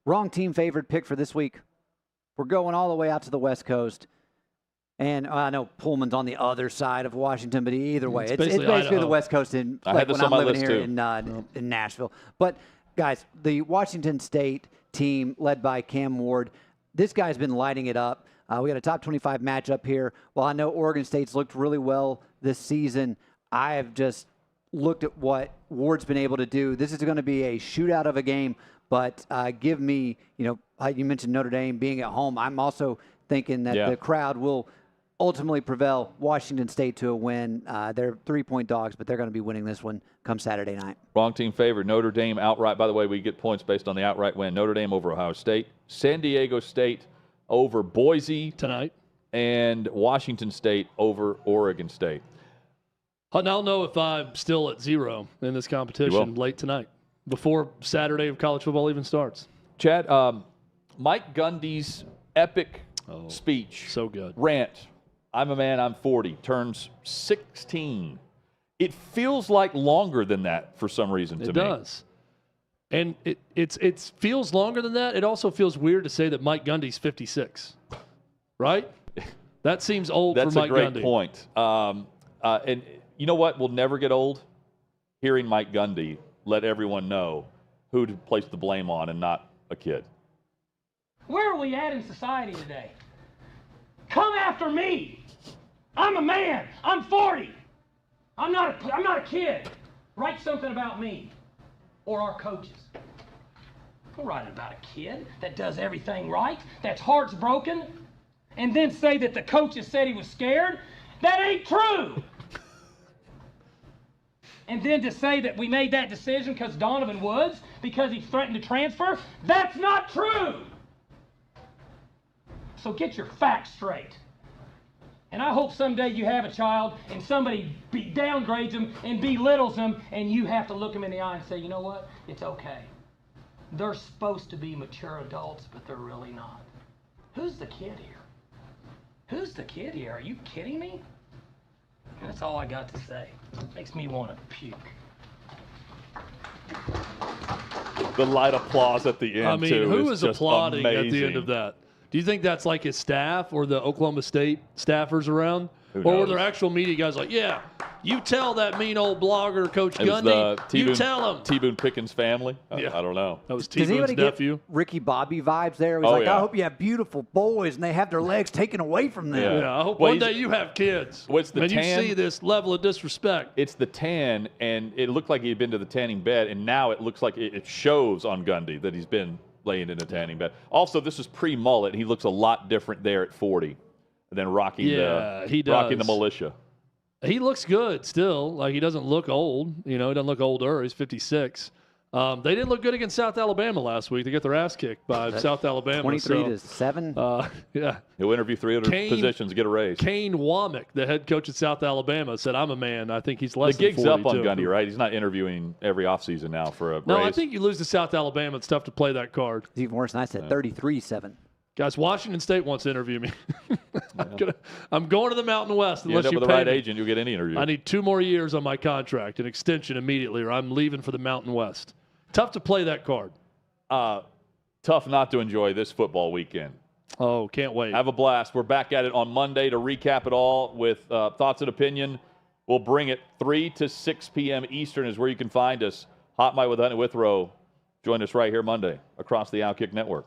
wrong team favored pick for this week, we're going all the way out to the West Coast. And I know Pullman's on the other side of Washington, but either way, it's basically the West Coast in, like when I'm living here in Nashville. But, guys, the Washington State team led by Cam Ward, this guy's been lighting it up. We got a top 25 matchup here. While I know Oregon State's looked really well this season, I have just looked at what Ward's been able to do. This is going to be a shootout of a game, but give me, like you mentioned Notre Dame being at home. I'm also thinking that the crowd will ultimately prevail Washington State to a win. They're 3-point dogs, but they're going to be winning this one come Saturday night. Wrong team favored. Notre Dame outright. By the way, we get points based on the outright win. Notre Dame over Ohio State. San Diego State over Boise tonight. And Washington State over Oregon State. I'll know if I'm still at 0 in this competition late tonight, before Saturday of college football even starts. Chad, Mike Gundy's epic speech. So good. Rant. I'm a man, I'm 40. Turns 16. It feels like longer than that for some reason to me. It does. And it feels longer than that. It also feels weird to say that Mike Gundy's 56. Right? That seems old for Mike Gundy. That's a great point. And you know what will never get old? Hearing Mike Gundy let everyone know who to place the blame on and not a kid. Where are we at in society today? Come after me. I'm a man. I'm 40. I'm not a kid. Write something about me or our coaches. Don't write about a kid that does everything right, that's heart's broken, and then say that the coaches said he was scared. That ain't true. And then to say that we made that decision because Donovan Woods, because he threatened to transfer, that's not true. So get your facts straight. And I hope someday you have a child and somebody downgrades them and belittles them, and you have to look them in the eye and say, you know what? It's okay. They're supposed to be mature adults, but they're really not. Who's the kid here? Who's the kid here? Are you kidding me? And that's all I got to say. Makes me want to puke. The light applause at the end, I mean, too, who is applauding amazing. at the end of that? Do you think that's like his staff or the Oklahoma State staffers around? Who Or were knows? there actual media guys like, yeah, you tell that mean old blogger, Coach It was Gundy, the you tell him. T. Boone Pickens family. Yeah. I don't know. That was Does anybody nephew. get Ricky Bobby vibes there? He's Oh, like, yeah. I hope you have beautiful boys and they have their legs taken away from them. Yeah, I hope Well, one he's- day you have kids. Well, it's the and you tan- see this level of disrespect. It's the tan, and it looked like he had been to the tanning bed, and now it looks like it shows on Gundy that he's been laying in a tanning bed. Also, this is pre-mullet. He looks a lot different there at 40 than rocking he rocking the does. militia. He looks good still. Like, he doesn't look old. He doesn't look older. He's 56. They didn't look good against South Alabama last week. They get their ass kicked by South Alabama. 23-7. Yeah. He'll interview 300 positions, get a raise. Kane Womack, the head coach at South Alabama, said, "I'm a man. I think he's less the than 40." gig's up on Gundy, right? He's not interviewing every offseason now for a raise. No, I think you lose to South Alabama. It's tough to play that card. It's even worse than I said, 33-7. Guys, Washington State wants to interview me. I'm going to the Mountain West unless you end up you with the pay right me. agent, you'll get any interview. I need 2 more years on my contract, an extension immediately, or I'm leaving for the Mountain West. Tough to play that card. Tough not to enjoy this football weekend. Oh, can't wait. Have a blast. We're back at it on Monday to recap it all with thoughts and opinion. We'll bring it 3 to 6 p.m. Eastern is where you can find us. Hot Mic with Hunt and Withrow. Join us right here Monday across the OutKick Network.